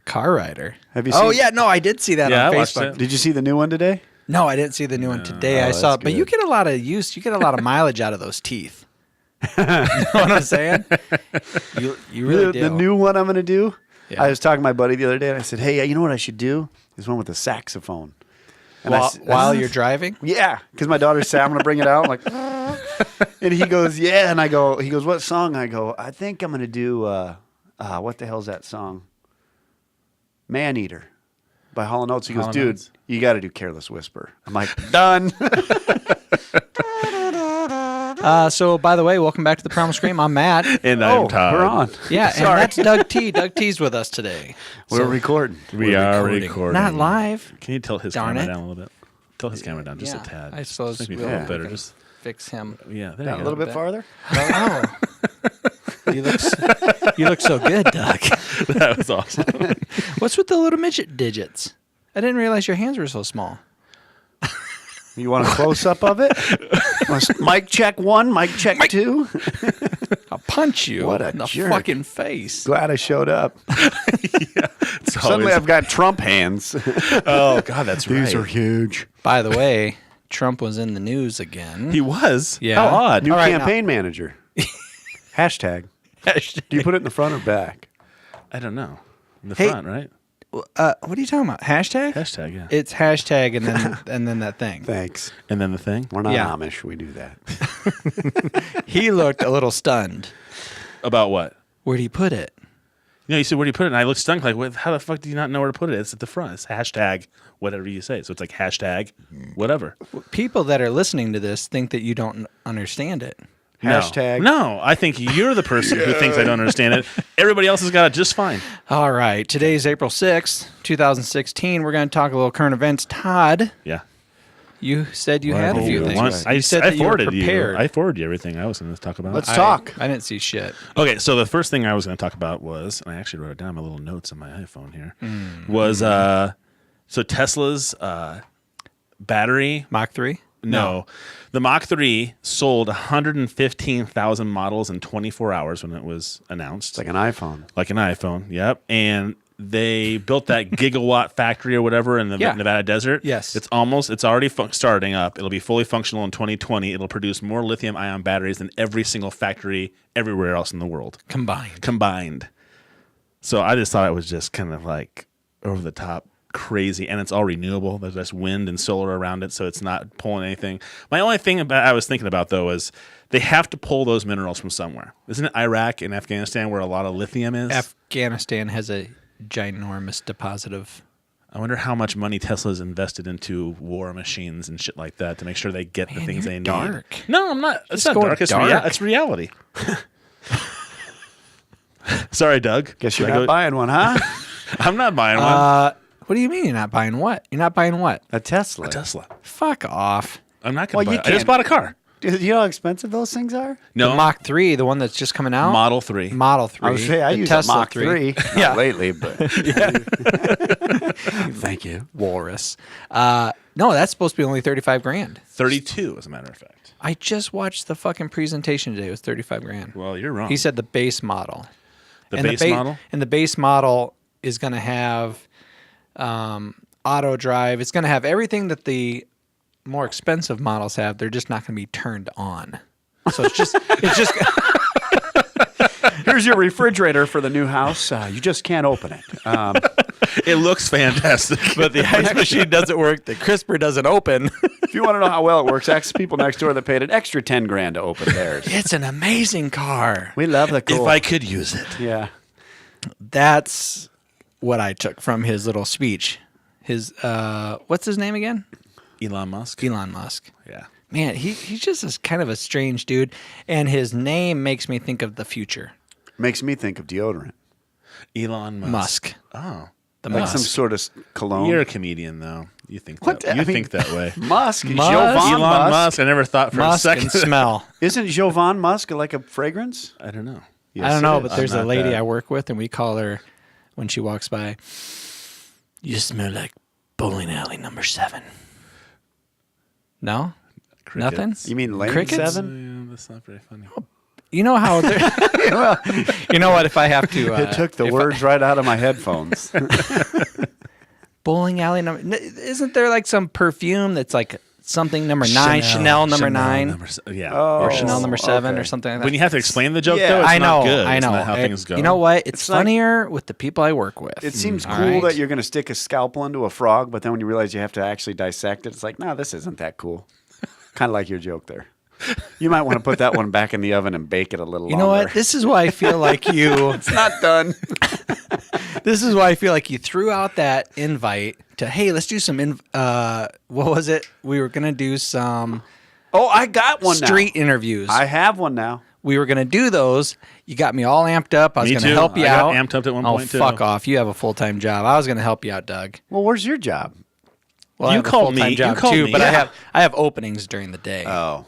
Car rider. Have you seen? Oh, yeah. No, I did see that on I watched Facebook. it. Did you see the new one today? No, I didn't see the new one today. I that's saw it. But you good. get a lot of use. You get a lot of mileage out of those teeth. You know what I'm saying? You really do. The new one I'm going to do. Yeah. I was talking to my buddy the other day, and I said, "Hey, you know what I should do? This one with the saxophone." And While you're driving? yeah, because my daughter said, "I'm going to bring it out." I'm like, and he goes, "Yeah," and he goes, "What song?" I go, "I think I'm going to do what the hell's that song? Man Eater by Hall & Oates." He goes, Hall & "Dude, Oates. you got to do Careless Whisper." I'm like, "Done." So, by the way, welcome back to the Primal Scream. I'm Matt. And I'm Todd. We're on. Yeah, and that's Doug T. Doug T's with us today. We're recording. We are recording. Not live. Can you tilt his Darn camera it. down a little bit? Tilt his camera down just a tad. I suppose Just make me we'll feel better. Just fix him. yeah, there Down you a go. little bit farther. Oh. You look so good, Doug. That was awesome. What's with the little midget digits? I didn't realize your hands were so small. You want a close up of it? Mic check 1, mic check 2. I'll punch you What a in the jerk. fucking face. Glad I showed up. It's Suddenly always- I've got Trump hands. oh God, that's right. These are huge. By the way, Trump was in the news again. He was. Yeah. How odd. New All right, campaign manager. Hashtag. Do you put it in the front or back? I don't know. In the Hey. front, right? What are you talking about? Hashtag? Hashtag, yeah. It's hashtag and then that thing. Thanks. And then the thing We're not Yeah. Amish. We do that. He looked a little stunned. about what? Where'd he put it? You know, you said, where do you put it? And I looked stunned, like, how the fuck do you not know where to put it? It's at the front. It's hashtag whatever you say. So it's like hashtag whatever. People that are listening to this think that you don't understand it. No. Hashtag. No, I think you're the person who thinks I don't understand it. Everybody else has got it just fine. All right. Today's April 6th, 2016. We're going to talk a little current events. Todd, Yeah. you said you had a few things. Once, You said I that you were forwarded you. prepared. I forwarded you everything I was going to talk about. Let's talk. I didn't see shit. Okay, so the first thing I was going to talk about was, and I actually wrote it down in my little notes on my iPhone here, was so Tesla's battery. Mach 3? No. The Mach 3 sold 115,000 models in 24 hours when it was announced. It's like an iPhone. Like an iPhone, yep. And they built that gigawatt factory or whatever in the Yeah. Nevada desert. Yes. It's already starting up. It'll be fully functional in 2020. It'll produce more lithium-ion batteries than every single factory everywhere else in the world. Combined. So I just thought it was just kind of like over the top crazy, and it's all renewable. There's just wind and solar around it, so it's not pulling anything. My only thing I was thinking about, though, is they have to pull those minerals from somewhere. Isn't it Iraq and Afghanistan where a lot of lithium is? Afghanistan has a ginormous deposit of... I wonder how much money Tesla's invested into war machines and shit like that to make sure they get the things they need. dark. No, I'm not. It's not going dark. dark. It's reality. Sorry, Doug. Guess you're Did I not buying one, huh? I'm not buying one. What do you mean you're not buying what? You're not buying what? A Tesla. Tesla. Fuck off. I'm not going to Well, you buy it. I just can't- bought a car. Do you know how expensive those things are? No. The Mach 3, the one that's just coming out? Model 3. Model 3. I would say I The use Tesla a Mach 3. Not lately, but thank you. Walrus. No, that's supposed to be only 35 grand. 32, as a matter of fact. I just watched the fucking presentation today. It was 35 grand. Well, you're wrong. He said the base model. the And base model? And the base model is going to have auto drive. It's going to have everything that the more expensive models have. They're just not going to be turned on. So it's just Here's your refrigerator for the new house. You just can't open it. It looks fantastic. but the ice machine doesn't work. The crisper doesn't open. If you want to know how well it works, ask people next door that paid an extra 10 grand to open theirs. It's an amazing car. We love the cool. If I could use it. Yeah. That's what I took from his little speech. His what's his name again? Elon Musk. Elon Musk. Yeah. Man, he's just a kind of a strange dude, and his name makes me think of the future. Makes me think of deodorant. Elon Musk. Musk. Oh. The Like Musk. some sort of cologne. You're a comedian, though. You think What? that, I you mean- think that way. Musk. Musk. Jovan Elon Musk. I never thought for Musk a second. and smell. Isn't Jovan Musk like a fragrance? I don't know. Yes, I don't know, it but is. there's a not lady that. I work with, and we call her when she walks by, "You smell like bowling alley number 7." No? Crickets. Nothing? You mean Lane Crickets? 7? Yeah, that's not very funny. You know how? You know what? If I have to, It took the words right out of my headphones. bowling alley number. Isn't there like some perfume that's like something number 9, Chanel number 9, or Chanel number 7, or something like that? When you have to explain the joke, Yeah. though, it's I know, not good. I know. It's not how things go. You know what? It's like- funnier with the people I work with. It seems All cool right? that you're going to stick a scalpel into a frog, but then when you realize you have to actually dissect it, it's like, no, this isn't that cool. Kind of like your joke there. You might want to put that one back in the oven and bake it a little You longer. know what? This is why I feel like you. It's not done. This is why I feel like you threw out that invite to, hey, let's do some. What was it? We were gonna do some Oh, I got one street now. interviews. I have one now. We were gonna do those. You got me all amped up. I was Me gonna too. help you I out. got amped up at one point, too. Oh, fuck off! You have a full time job. I was gonna help you out, Doug. Well, where's your job? Well, I You have a called full-time me. job You called too, me. but Yeah. I have openings during the day. Oh.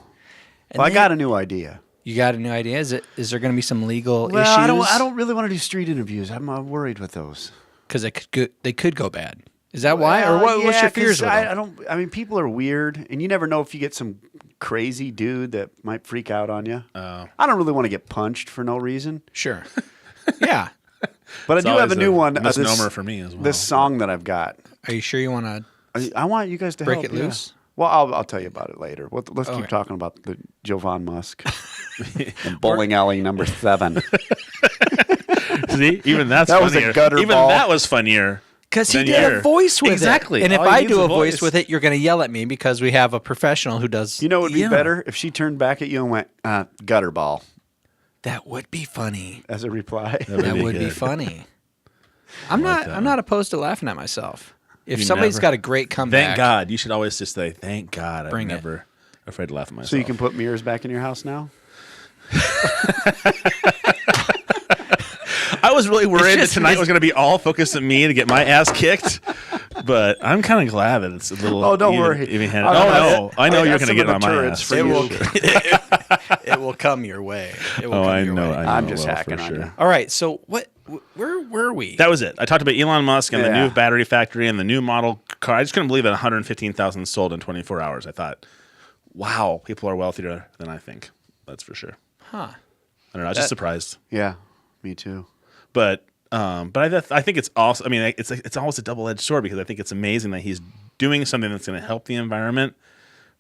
And Well, I then- got a new idea. You got a new idea? Is there going to be some legal Well, issues? I don't really want to do street interviews. I'm worried with those. Because they could go bad. Is that why? Or what's Yeah, your fears 'cause with I them? don't. I mean, people are weird, and you never know if you get some crazy dude that might freak out on you. I don't really want to get punched for no reason. Sure. Yeah. But It's I do have always a new one. misnomer for me as well. This song that I've got. Are you sure you want to? I want you guys to Break help, it yeah. loose? Well, I'll tell you about it later. Let's keep Okay. talking about the Jovan Musk, and bowling alley number 7. See, even that's That was a funnier. gutter Even ball. that was funnier. Because he than did your- a voice with Exactly. it. And if All he I needs do is a voice voice. with it, you're going to yell at me because we have a professional who does. You know what would be Yeah. better if she turned back at you and went gutter ball That would be funny. as a reply. That would be good. funny. I'm not opposed to laughing at myself. If You somebody's never- got a great comeback. Thank God. You should always just say, "Thank God." I'm Bring it. never afraid to laugh at myself. So you can put mirrors back in your house now. I was really worried that just- tonight was going to be all focused on me to get my ass kicked, but I'm kind of glad that it's a little. Oh, don't worry. Even-handed. I'll- No, I know I you're got going to some get of on the my turrets ass. for It you. will, it will come your way. It will Oh, come I your know. way. I know. I'm it just will, hacking for on sure. you. All right. So where were we? That was it. I talked about Elon Musk and the Yeah. new battery factory and the new model car. I just couldn't believe that 115,000 sold in 24 hours. I thought, wow, people are wealthier than I think. That's for sure. Huh. I don't know. I was just surprised. Yeah, me too. But I think it's also. I mean, it's always a double-edged sword because I think it's amazing that he's doing something that's going to help the environment.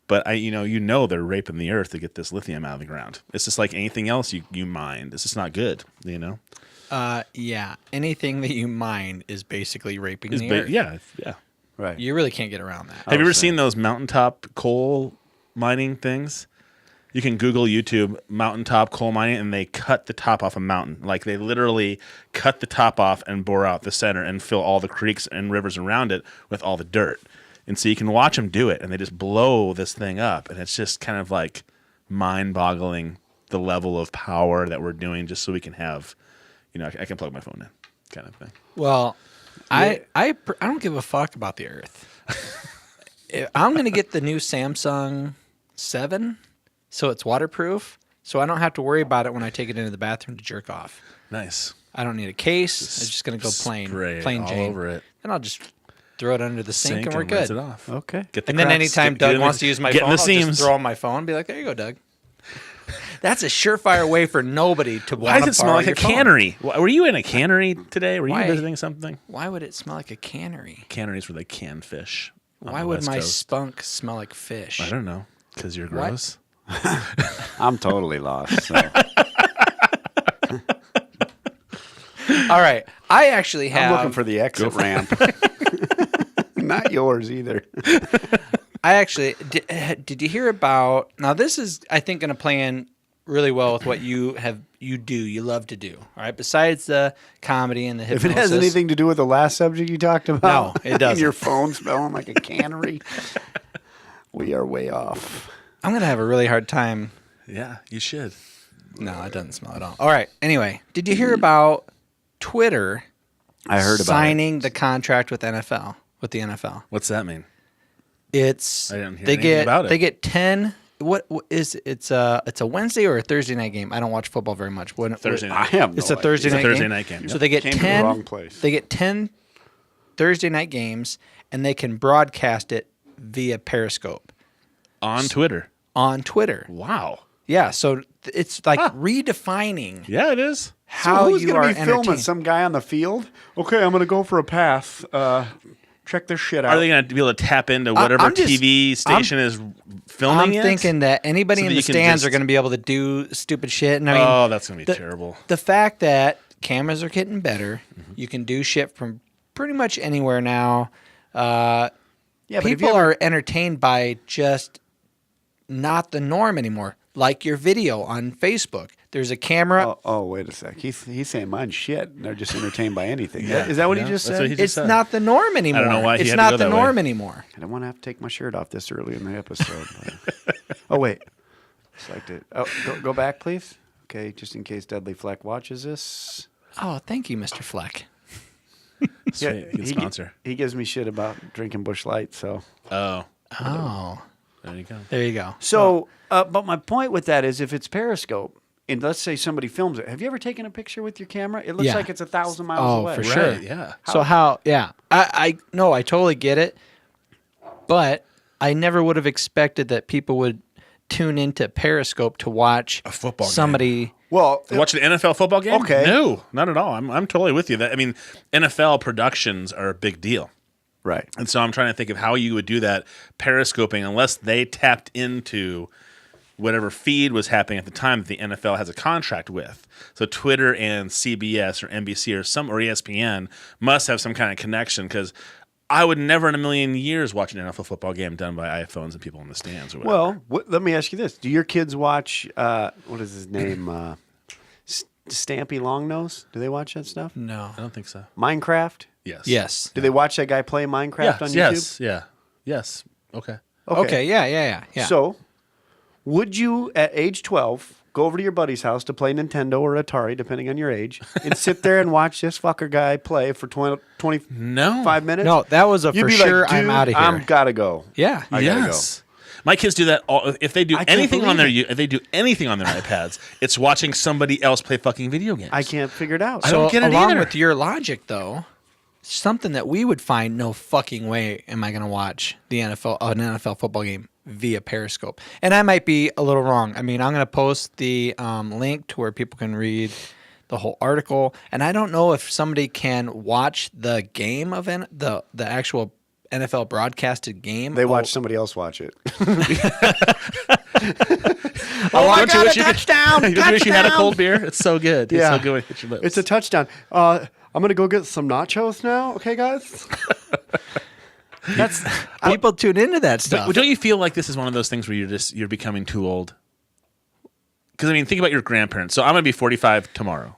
But you know they're raping the earth to get this lithium out of the ground. It's just like anything else you mine. It's just not good. You know. Yeah. Anything that you mine is basically raping the earth. Yeah. Right. You really can't get around that. Have you ever seen those mountaintop coal mining things? You can Google YouTube mountaintop coal mining, and they cut the top off a mountain. Like they literally cut the top off and bore out the center and fill all the creeks and rivers around it with all the dirt. And so you can watch them do it, and they just blow this thing up, and it's just kind of like mind-boggling the level of power that we're doing just so we can have, I can plug my phone in, kind of thing. Well, I don't give a fuck about the earth. I'm going to get the new Samsung 7, so it's waterproof, so I don't have to worry about it when I take it into the bathroom to jerk off. Nice. I don't need a case. It's just going to go plain all Jane. over it. Then I'll just throw it under the sink and we're rinse good. it off. Okay. Get the And then cracks, anytime get Doug in wants to use my get in phone, the I'll seams. just throw on my phone and be like, there you go, Doug. That's a surefire way for nobody to Why want does to it smell borrow like a your phone. cannery? Were you in a cannery today? Were you Why? visiting something? Why would it smell like a cannery? Canneries where they can fish. on Why the would West my Coast. spunk smell like fish? I don't know. Because you're What? gross. I'm totally lost. So. All right. I actually have. I'm looking for the exit ramp. Not yours either. I actually did. You hear about? Now this is, I think, going to play in really well with what you love to do. All right. Besides the comedy and the If hypnosis. it has anything to do with the last subject you talked about, No, it doesn't. And your phone smelling like a cannery, we are way off. I'm going to have a really hard time. Yeah, you should. No, it doesn't smell at all. All right. Anyway, did you hear about Twitter? I heard about signing the contract with the NFL. What's that mean? It's I didn't hear they anything get about it. they get 10. What is it's a Wednesday or a Thursday night game? I don't watch football very much. Thursday I night. have no It's a idea. Thursday It's a night Thursday game. night game. So they get Came to the 10. wrong place. They get 10 Thursday night games, and they can broadcast it via Periscope On Twitter. on Twitter. Wow. Yeah. So it's like redefining. Yeah, it is. How who's you gonna are be filming entertained. some guy on the field? Okay, I'm gonna go for a pass. Check this shit out. Are they going to be able to tap into whatever TV station is filming I'm thinking that anybody So in that the you can stands just- are going to be able to do stupid shit. And I mean, that's going to be terrible. The fact that cameras are getting better, you can do shit from pretty much anywhere now. Yeah, but if you People ever- are entertained by just not the norm anymore. Like your video on Facebook. There's a camera. Oh, wait a sec. He's saying mine's shit. They're just entertained by anything. Yeah. Is that what he Yeah, just that's said? what he just It's said. not the norm anymore. I don't know why he it's had to not go the that norm way. anymore. I don't want to have to take my shirt off this early in the episode. Oh, wait. Just like to. Oh, go back, please. Okay, just in case Deadly Fleck watches this. Oh, thank you, Mr. Fleck. Sweet. Good sponsor. He gives me shit about drinking Busch Light, so. Oh, Oh, there you go. there you go. So, but my point with that is if it's Periscope, and let's say somebody films it, have you ever taken a picture with your camera? It looks Yeah. like it's 1,000 miles away. for Right. sure. Right, yeah. So I no, I totally get it, but I never would have expected that people would tune into Periscope to watch A football game. somebody. Well, Watch an NFL football game? Okay. No, not at all. I'm totally with you. That I mean, NFL productions are a big deal. right. And so I'm trying to think of how you would do that periscoping unless they tapped into whatever feed was happening at the time that the NFL has a contract with. So Twitter and CBS or NBC or ESPN must have some kind of connection because I would never in a million years watch an NFL football game done by iPhones and people in the stands or whatever. Well, let me ask you this. Do your kids watch, what is his name? Stampy Longnose? Do they watch that stuff? No. I don't think so. Minecraft? Yes. Yes. Do they watch that guy play Minecraft on YouTube? Yes. Yeah. Yes. Okay. Okay. Yeah. So, would you, at age 12, go over to your buddy's house to play Nintendo or Atari, depending on your age, and sit there and watch this fucker guy play for 25 No. minutes? No, that was a You'd for be sure. like, dude, I'm out of here. I'm gotta go. Yeah. I gotta go. Yes. My kids do that all, if they do I can't anything on their believe if they do anything on their iPads, it's watching somebody else play fucking video games. I can't figure it out. I don't get it along either. with your logic, though, something that we would find no fucking way am I going to watch an NFL football game via Periscope. And I might be a little wrong. I mean, I'm going to post the link to where people can read the whole article. And I don't know if somebody can watch the game of the actual NFL broadcasted game. They watch somebody else watch it. Oh my God, a touchdown! You wish you had a Touchdown! cold beer? It's so good. It's so good when it hits your lips. It's a touchdown. I'm going to go get some nachos now. Okay, guys? That's people tune into that stuff. But don't you feel like this is one of those things where you're becoming too old? Because I mean, think about your grandparents. So I'm going to be 45 tomorrow,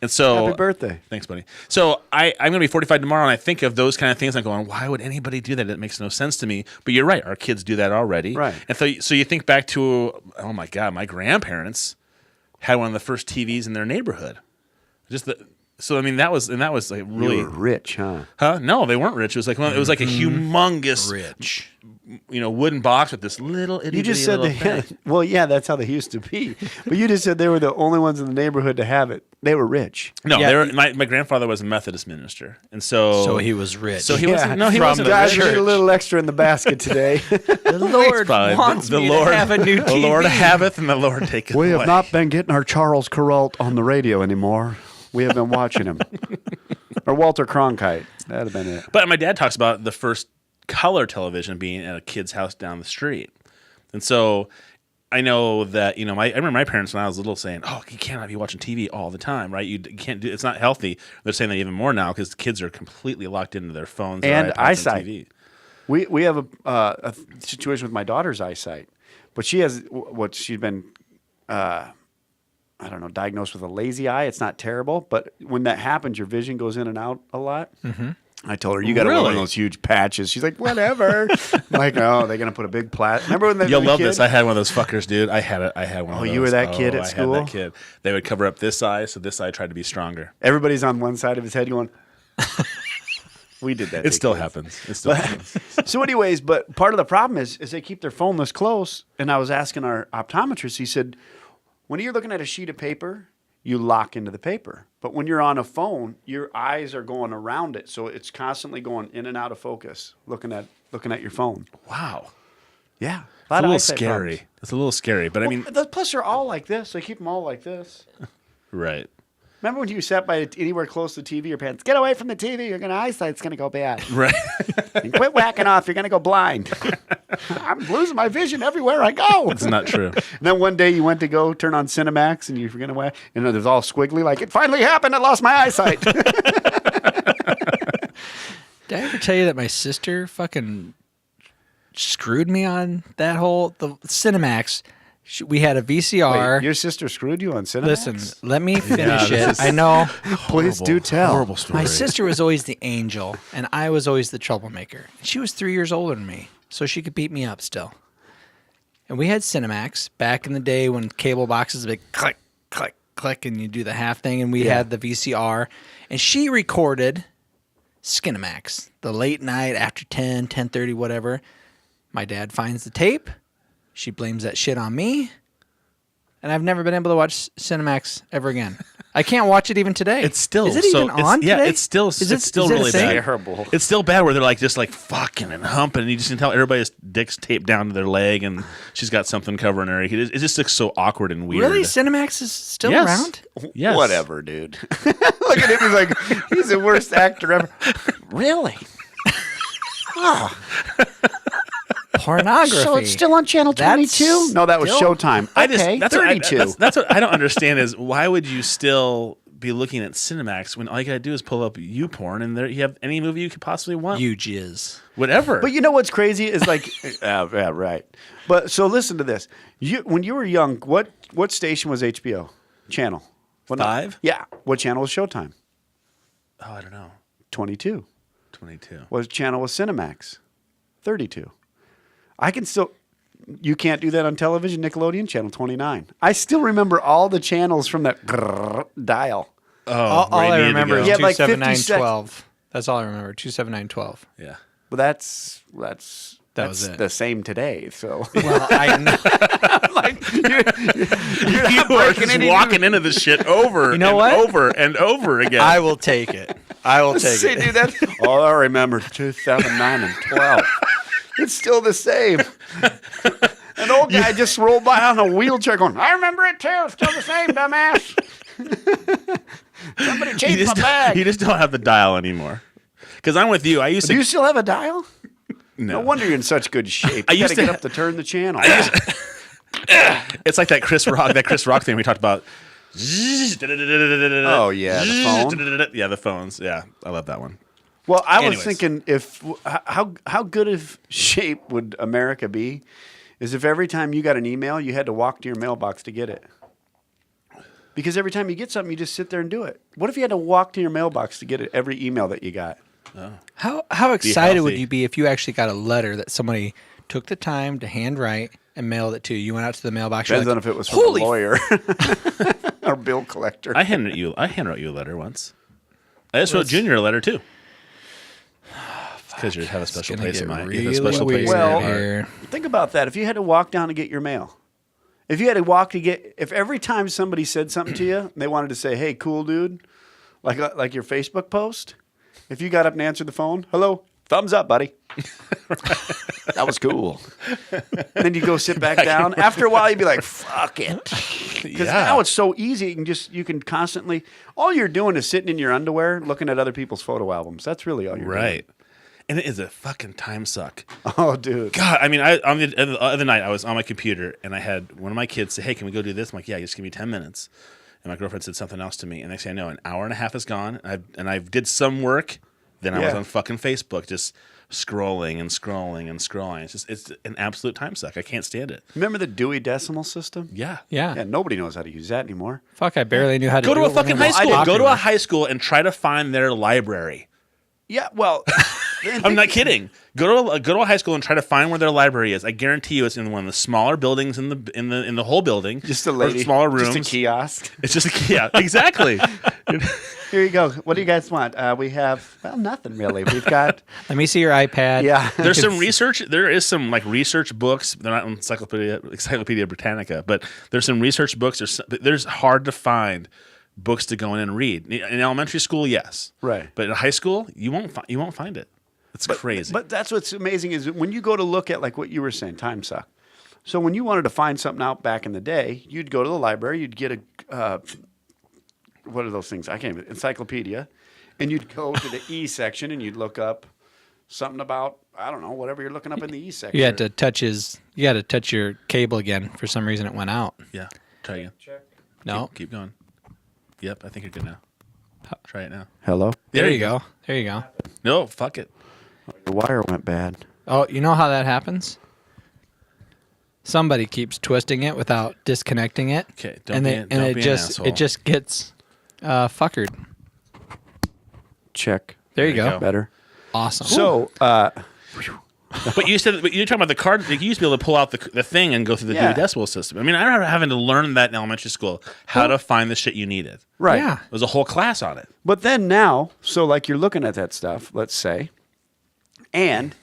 and so Happy birthday. Thanks, buddy. So I'm going to be 45 tomorrow, and I think of those kind of things. I'm going, why would anybody do that? It makes no sense to me. But you're right. Our kids do that already. Right. And so you think back to, oh my God, my grandparents had one of the first TVs in their neighborhood. So I mean, that was like really You were rich, huh? Huh? No, they weren't rich. It was like it was like a humongous Rich. wooden box with this little. You just said they had, well, yeah, that's how they used to be. But you just said they were the only ones in the neighborhood to have it. They were rich. No, Yeah. they were. My grandfather was a Methodist minister, and so he was rich. So he wasn't. No, he From wasn't. the a Guys, rich. we need a little extra in the basket today. the Lord Probably wants the me Lord to have a new TV. The Lord haveth, and the Lord taketh We away. have not been getting our Charles Kuralt on the radio anymore. We have been watching him. Or Walter Cronkite. That'd have been it. But my dad talks about the first color television being at a kid's house down the street, and so I know that I remember my parents when I was little saying, "Oh, you cannot be watching TV all the time, right? You can't do. It's not healthy." They're saying that even more now because kids are completely locked into their phones their And iPads eyesight. TV. We have a situation with my daughter's eyesight, but she has what she's been, I don't know, diagnosed with a lazy eye. It's not terrible, but when that happens, your vision goes in and out a lot. Mm-hmm. I told her, you got to wear one of Really? those huge patches. She's like, whatever. I'm like, oh, they're going to put a big Remember when they You'll were love kid? this. I had one of those fuckers, dude. I had one of those. you were that kid at I school? had that kid. They would cover up this eye, so this eye tried to be stronger. Everybody's on one side of his head going, we did that. It to still kids. happens. It still happens. So anyways, but part of the problem is they keep their phone this close. And I was asking our optometrist, he said, when you're looking at a sheet of paper, you lock into the paper. But when you're on a phone, your eyes are going around it. So it's constantly going in and out of focus, looking at your phone. Wow. Yeah. It's a little scary. It's a little scary, but I mean, plus they're all like this. They keep them all like this. right. Remember when you sat by anywhere close to the TV, your parents, get away from the TV, your eyesight's going to go bad. Right. And quit whacking off, you're going to go blind. I'm losing my vision everywhere I go. It's not true. And then one day you went to go turn on Cinemax and you were going to whack, and it was all squiggly, like, it finally happened, I lost my eyesight. Did I ever tell you that my sister fucking screwed me on that the Cinemax? We had a VCR. Wait, your sister screwed you on Cinemax? Listen, let me finish it. I know. Please do tell. Horrible story. My sister was always the angel, and I was always the troublemaker. She was 3 years older than me, so she could beat me up still. And we had Cinemax back in the day when cable boxes would be click, click, click, and you do the half thing, and we had the VCR. And she recorded Skinemax, the late night after 10, 10:30, whatever. My dad finds the tape. She blames that shit on me, and I've never been able to watch Cinemax ever again. I can't watch it even today. It's still is it even on today? Yeah, it's still really bad. Terrible. It's still bad where they're like just like fucking and humping, and you just can tell everybody's dick's taped down to their leg, and she's got something covering her. It just looks so awkward and weird. Really, Cinemax is still Yes. around? Yes. Whatever, dude. Look at him. He's like, he's the worst actor ever. Really? Pornography. So it's still on channel 22? No, that was still- Showtime. That's what 32. that's what I don't understand is why would you still be looking at Cinemax when all you gotta do is pull up YouPorn and there you have any movie you could possibly want. You jizz. Whatever. But you know what's crazy is like, yeah, right. But so listen to this. When you were young, what station was HBO? Channel? What, 5? Yeah. What channel was Showtime? Oh, I don't know. 22. 22. What channel was Cinemax? 32. I can still. You can't do that on television. Nickelodeon channel 29. I still remember all the channels from that dial. Oh, All where you I needed to remember go. is Yeah, like 50 27912. That's all I remember. 27912. Yeah. But that's That was it. the same today. So Well, I know. like you're You not are breaking just any walking into this shit over You know and what? over and over again. I will take it. I will take Say, it. dude, that. All I remember 2009 and 12. It's still the same. An old guy just rolled by on a wheelchair going, I remember it too. It's still the same, dumbass. Somebody changed my bag. You just don't have the dial anymore. Because I'm with you. I used Do to. you still have a dial? No. No wonder you're in such good shape. I You used got to to get up to turn the channel. It's like that Chris Rock thing we talked about. Oh, yeah, the phone. Yeah, the phones. Yeah, I love that one. Well, I was Anyways. thinking how good of shape would America be is if every time you got an email, you had to walk to your mailbox to get it. Because every time you get something, you just sit there and do it. What if you had to walk to your mailbox to get it, every email that you got? How excited would healthy. you be if you actually got a letter that somebody took the time to handwrite and mailed it to you? You went out to the mailbox. Depends you're on like, if it was from Holy a lawyer or bill collector. I handwrote you a letter once. I just wrote Junior a letter too. Because you have a special gonna place in get my really you have a special place in weird my Well, heart. here. Think about that. If you had to walk down to get your mail, if you had to walk to get, if every time somebody said something to you, they wanted to say, "Hey, cool dude," like your Facebook post, if you got up and answered the phone, "Hello, thumbs up, buddy," that was cool. And then you go sit back down. After a while, you'd be like, "Fuck it," because now it's so easy. You can constantly. All you're doing is sitting in your underwear, looking at other people's photo albums. That's really all you're Right. And it is a fucking time suck. doing. Oh, dude. God, I mean, on the other night, I was on my computer and I had one of my kids say, "Hey, can we go do this?" I'm like, "Yeah, just give me 10 minutes." And my girlfriend said something else to me, and next thing I know, an hour and a half is gone. And I did some work. Then I was Yeah. on fucking Facebook, just scrolling and scrolling and scrolling. It's an absolute time suck. I can't stand it. Remember the Dewey Decimal System? Yeah. Yeah. Yeah, nobody knows how to use that anymore. Fuck, I barely knew how to Go do to a it fucking when I high was school. Go to a popular. high school and try to find their library. Yeah, well, I'm not kidding. Go to a high school and try to find where their library is. I guarantee you, it's in one of the smaller buildings in the whole building. Just a or lady, smaller rooms. just a kiosk. It's just a yeah, exactly. Here you go. What do you guys want? We have nothing really. We've got Let me see your iPad. yeah. There's some research. There is some like research books. They're not Encyclopedia Britannica, but there's some research books. There's hard to find books to go in and read. In elementary school, yes, Right. But in high school, you won't find it. It's crazy. But that's what's amazing is when you go to look at like what you were saying, time suck. So when you wanted to find something out back in the day, you'd go to the library, you'd get a what are those things? I can't even, encyclopedia, and you'd go to the E section and you'd look up something about, I don't know, whatever you're looking up in the E section. You had to touch your cable again. For some reason, it went out. Yeah. Try again. Check. No. Keep going. Yep, I think you're good now. Try it now. Hello? There you go. There you go. No, fuck it. The wire went bad. Oh, you know how that happens? Somebody keeps twisting it without disconnecting it. Okay, it just gets fuckered. Check. There you go. Better. Awesome. So, But you said you're talking about the card. You used to be able to pull out the thing and go through the Yeah. Dewey Decimal System. I mean, I remember having to learn that in elementary school how to find the shit you needed. right. Yeah. There was a whole class on it. But then now, so like you're looking at that stuff, let's say, and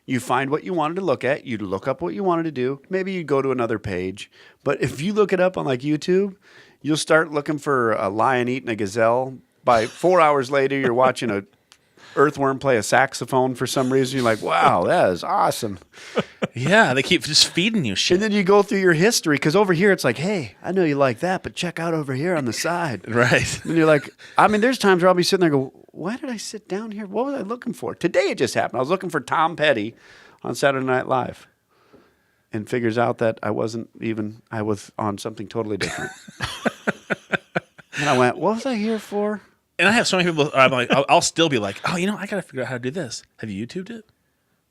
you find what you wanted to look at, you'd look up what you wanted to do, maybe you'd go to another page. But if you look it up on like YouTube, you'll start looking for a lion eating a gazelle. By 4 hours later, you're watching a earthworm play a saxophone for some reason. You're like, wow, that is awesome. Yeah, they keep just feeding you shit. And then you go through your history, because over here it's like, hey, I know you like that, but check out over here on the side. Right. And you're like, I mean, there's times where I'll be sitting there and go, why did I sit down here? What was I looking for? Today it just happened. I was looking for Tom Petty on Saturday Night Live, and figures out that I was on something totally different. And I went, what was I here for? And I have so many people. I'm like, I'll still be like, oh, I got to figure out how to do this. Have you YouTubed it?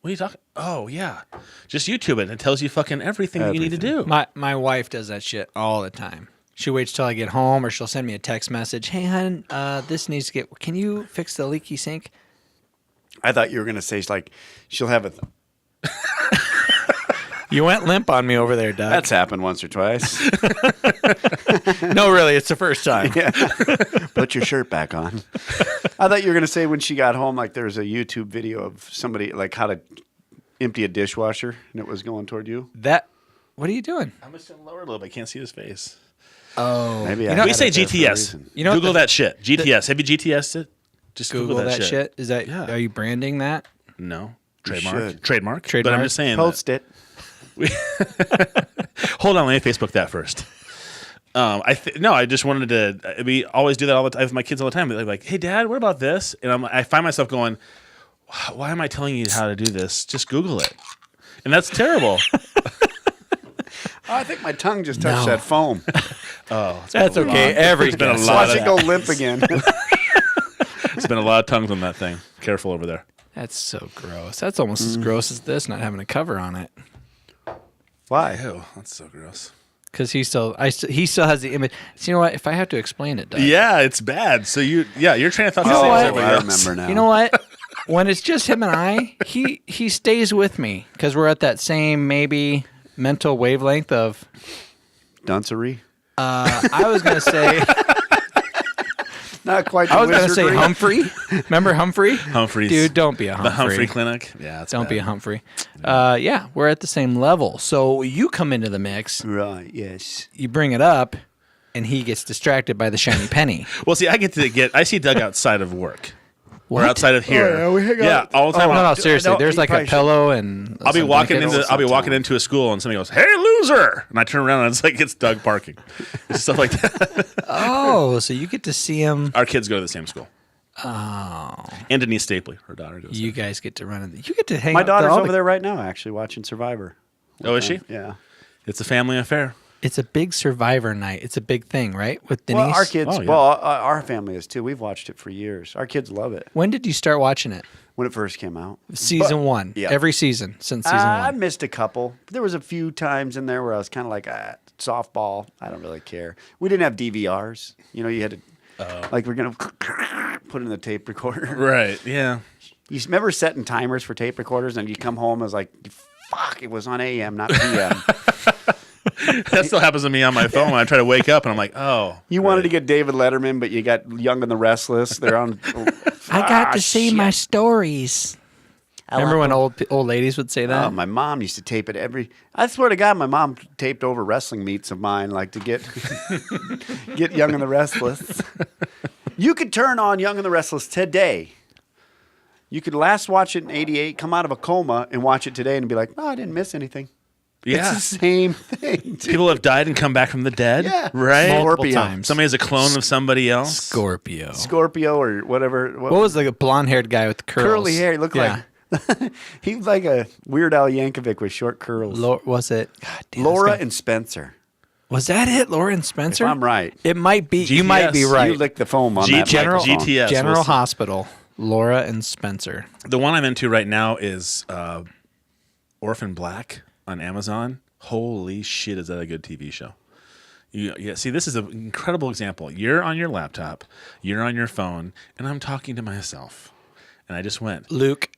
What are you talking? Oh yeah, just YouTube it. It tells you fucking everything that you need to do. My wife does that shit all the time. She waits till I get home, or she'll send me a text message. Hey, hon, this needs to get. Can you fix the leaky sink? I thought you were going to say, like, she'll have a... You went limp on me over there, Doug. That's happened once or twice. No, really, it's the first time. Yeah. Put your shirt back on. I thought you were going to say when she got home, like there's a YouTube video of somebody, like how to empty a dishwasher, and it was going toward you. What are you doing? I'm just gonna lower it a little bit. I can't see his face. Oh. Maybe We say GTS. You know Google that shit. GTS. Have you GTS'd it? Just Google that shit. Is that? Yeah. Are you branding that? No. You Trademark. should. Trademark. But I'm just saying. Post it. Hold on, let me Facebook that first. I just wanted to. We always do that all the time with my kids all the time. They're like, "Hey, Dad, what about this?" And I find myself going, "Why am I telling you how to do this? Just Google it." And that's terrible. I think my tongue just touched that foam. That's okay. Every been a guest lot Watch of- it go limp again. It's been a lot of tongues on that thing. Careful over there. That's so gross. That's almost as gross as this, not having a cover on it. Why? Ew, that's so gross. Because he still has the image. So you know what? If I have to explain it, Doug. Yeah, it's bad. So your train of thought. know what? everybody I else. remember now. You know what? When it's just him and I, he stays with me because we're at that same maybe mental wavelength of. Duncery? I was gonna say. Not quite. I was gonna say Humphrey. Remember Humphrey? Humphreys. Dude, don't be a Humphrey. The Humphrey Clinic. Yeah, it's Don't bad. be a Humphrey. Yeah, we're at the same level. So you come into the mix, Right. Yes. you bring it up, and he gets distracted by the shiny penny. Well, see, I see Doug outside of work. Or outside of here. Oh, yeah, we hang out. all the time. No, seriously. no, There's he like a probably pillow and. I'll be some walking blankets. into a school and somebody goes, "Hey, loser!" And I turn around and it's like it's Doug barking, it's stuff like that. Oh, so you get to see him. Our kids go to the same school. Oh, And Denise Stapley, her daughter, goes. you guys get to run in. You get to hang. My out daughter's with all over the- there right now, actually, watching Survivor. Oh, is she? Yeah. It's a family affair. It's a big Survivor night. It's a big thing, right? With Denise. Well, our kids, Oh, yeah. our family is too. We've watched it for years. Our kids love it When did you start watching it? when it first came out. Season But- one. yeah. Every season since season I one. missed a couple. There was a few times in there where I was kind of like, softball. I don't really care. We didn't have DVRs. You know, you had to, like, we're going to put in the tape recorder. Right. Yeah. You remember setting timers for tape recorders and you come home, it was like, fuck, it was on AM, not PM. That still happens to me on my phone when I try to wake up and I'm like, oh. You wanted to get David Letterman, but you got Young and the Restless. They're on. I got to see my stories. Remember when old ladies would say that? Oh, my mom used to tape it I swear to God, my mom taped over wrestling meets of mine, like to get get Young and the Restless. You could turn on Young and the Restless today, You could last watch it in 88, come out of a coma, and watch it today and be like, oh, I didn't miss anything. Yeah. It's the same thing. Dude. People have died and come back from the dead. Yeah. Right? Multiple times. Somebody's a clone of somebody else. Scorpio or whatever. What was like a blonde-haired guy with the curls? Curly hair. He looked like he was like a Weird Al Yankovic with short curls. Was it? God damn, Laura and Spencer. Was that it? Laura and Spencer? If I'm right. It might be. GTS. You might be right. You licked the foam on that General microphone. GTS. General Hospital. Laura and Spencer. The one I'm into right now is Orphan Black on Amazon. Holy shit, is that a good TV show? See, this is an incredible example. You're on your laptop, you're on your phone, and I'm talking to myself. And I just went. Luke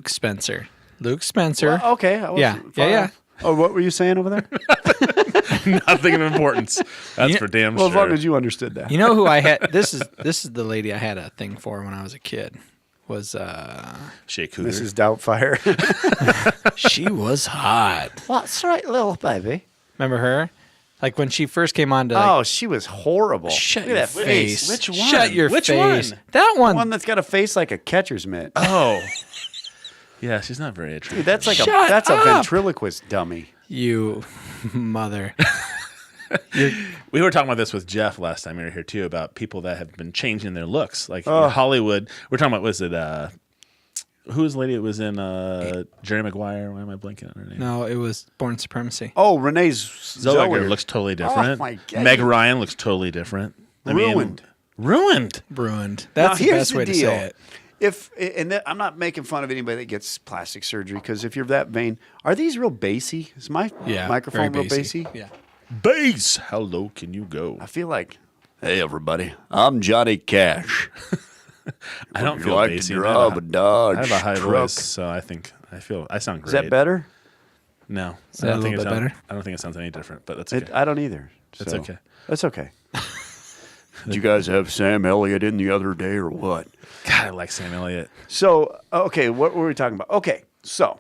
Spencer. Luke Spencer. Well, okay. Yeah. Oh, what were you saying over there? Nothing of importance. That's for damn Well, sure. as long as you understood that. You know who I had? This is the lady I had a thing for when I was a kid. Was Shea Cougar. Mrs. Doubtfire. she was hot. That's right, little baby. Remember her? Like when she first came on to Oh, she was horrible. shut Look your at that face. Which one? Shut your Which face. one? That one. One that's got a face like a catcher's mitt. Oh. Yeah, she's not very attractive. Dude, that's like Shut a up. ventriloquist dummy. You mother. We were talking about this with Jeff last time we were here too, about people that have been changing their looks. Like in Hollywood, we're talking about, was it who was the lady that was in Jerry Maguire? Why am I blanking on her name? No, it was Born Supremacy. Oh, Renee Zellweger looks totally different. Oh my God. Meg Ryan looks totally different. Ruined. Ruined. Ruined. Now, That's the here's best the way to deal. say it. I'm not making fun of anybody that gets plastic surgery, because if you're that vain, are these real bassy? Is my microphone very real bassy? Yeah. Bass. How low can you go? I feel like, hey everybody, I'm Johnny Cash. I don't Would you feel like bassy. to drive a Dodge I have a high truck? voice, so I sound great. Is that better? No, that a little bit better? I don't think it sounds any different, but that's okay. I don't either. That's so okay. That's okay. Did you guys have Sam Elliott in the other day or what? God, I like Sam Elliott. So, okay, what were we talking about? Okay, so,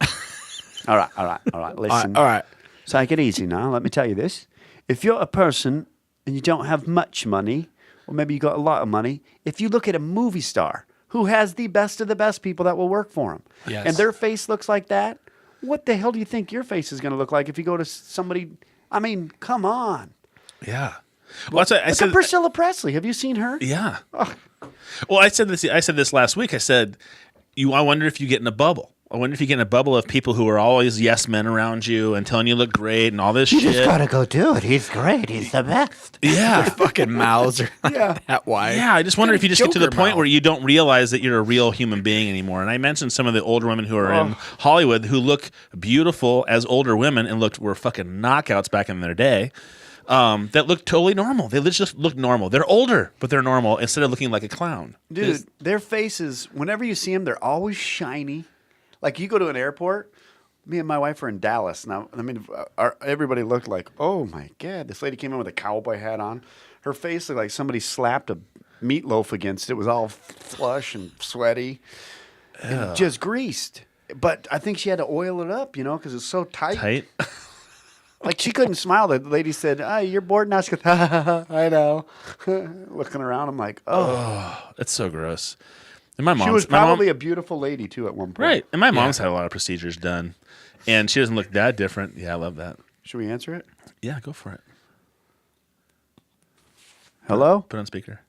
all right. Listen. All right. Take it easy now. Let me tell you this. If you're a person and you don't have much money, or maybe you got a lot of money, if you look at a movie star who has the best of the best people that will work for him, Yes. and their face looks like that, what the hell do you think your face is going to look like if you go to somebody? I mean, come on. Yeah. Well, that's what I Look said. at Priscilla Presley. Have you seen her? Yeah. Well, I said this last week. I said, I wonder if you get in a bubble. I wonder if you get in a bubble of people who are always yes men around you and telling you look great and all this shit. You just gotta go do it. He's great. He's the best. Yeah. Fucking mouths are that wide. Yeah, I just wonder if you just get to the Joker point mouth. where you don't realize that you're a real human being anymore. And I mentioned some of the older women who are in Hollywood who look beautiful as older women and were fucking knockouts back in their day. That look totally normal. They just look normal. They're older, but they're normal instead of looking like a clown. Dude, their faces, whenever you see them, they're always shiny. Like you go to an airport, me and my wife were in Dallas. Now, I mean, everybody looked like, oh my God, this lady came in with a cowboy hat on. Her face looked like somebody slapped a meatloaf against it. It was all flush and sweaty and just greased. But I think she had to oil it up, because it's so tight. Tight? Like she couldn't smile. The lady said, you're bored now. She goes, I know. Looking around, I'm like, oh. That's so gross. And my mom, She was probably a beautiful lady, too, at one point. right. And my mom's had a lot of procedures done, and she doesn't look that different. Yeah, I love that. Should we answer it? Yeah, go for it. Hello? Put on speaker.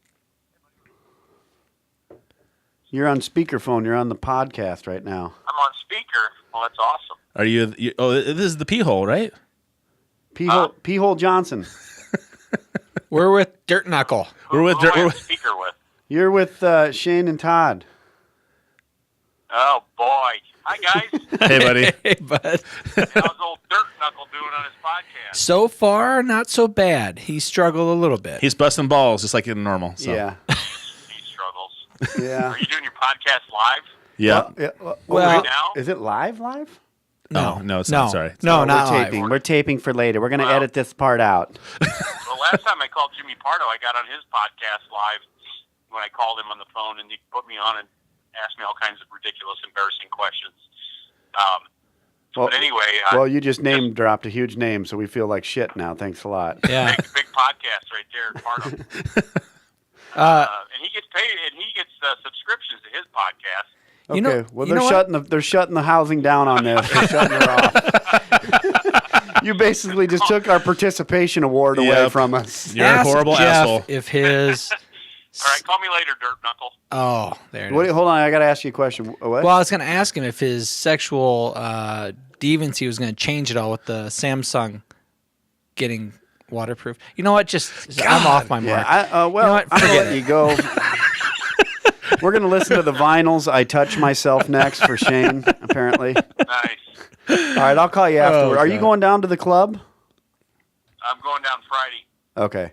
You're on speakerphone. You're on the podcast right now. I'm on speaker. Well, that's awesome. Are you? Oh, this is the pee hole, right? P-hole Johnson. We're with Dirt Knuckle. We're with Who am I we're on with- speaker with? You're with Shane and Todd. Oh, boy. Hi, guys. Hey, buddy. Hey, bud. How's old Dirt Knuckle doing on his podcast? So far, not so bad. He struggled a little bit. He's busting balls just like in normal. So. Yeah. He struggles. Yeah. Are you doing your podcast live? Yeah. Well, Right now? Is it live? No, it's not. Sorry. No, we're not taping. live. We're taping for later. We're going to Well- edit this part out. Well, last time I called Jimmy Pardo, I got on his podcast live when I called him on the phone, and he put me on and asked me all kinds of ridiculous, embarrassing questions. But anyway, Well, you just name dropped a huge name, so we feel like shit now. Thanks a lot. Yeah. big podcast right there, Pardo. And he gets paid, and he gets subscriptions to his podcast. Okay. They're shutting the housing down on this. They're shutting her off. You basically just took our participation award away from us. You're a horrible Jeff asshole. If his All right, call me later, Dirt Knuckle. oh, there it is. Hold on, I got to ask you a question. What? Well, I was going to ask him if his sexual deviancy was going to change at all with the Samsung getting waterproof. You know what? I'm off my mark. Yeah, You know what? I'm going to Forget let you go. We're going to listen to the vinyls. I Touch Myself next for Shane, apparently. Nice. All right, I'll call you afterward. Are you going down to the club? I'm going down Friday. Okay.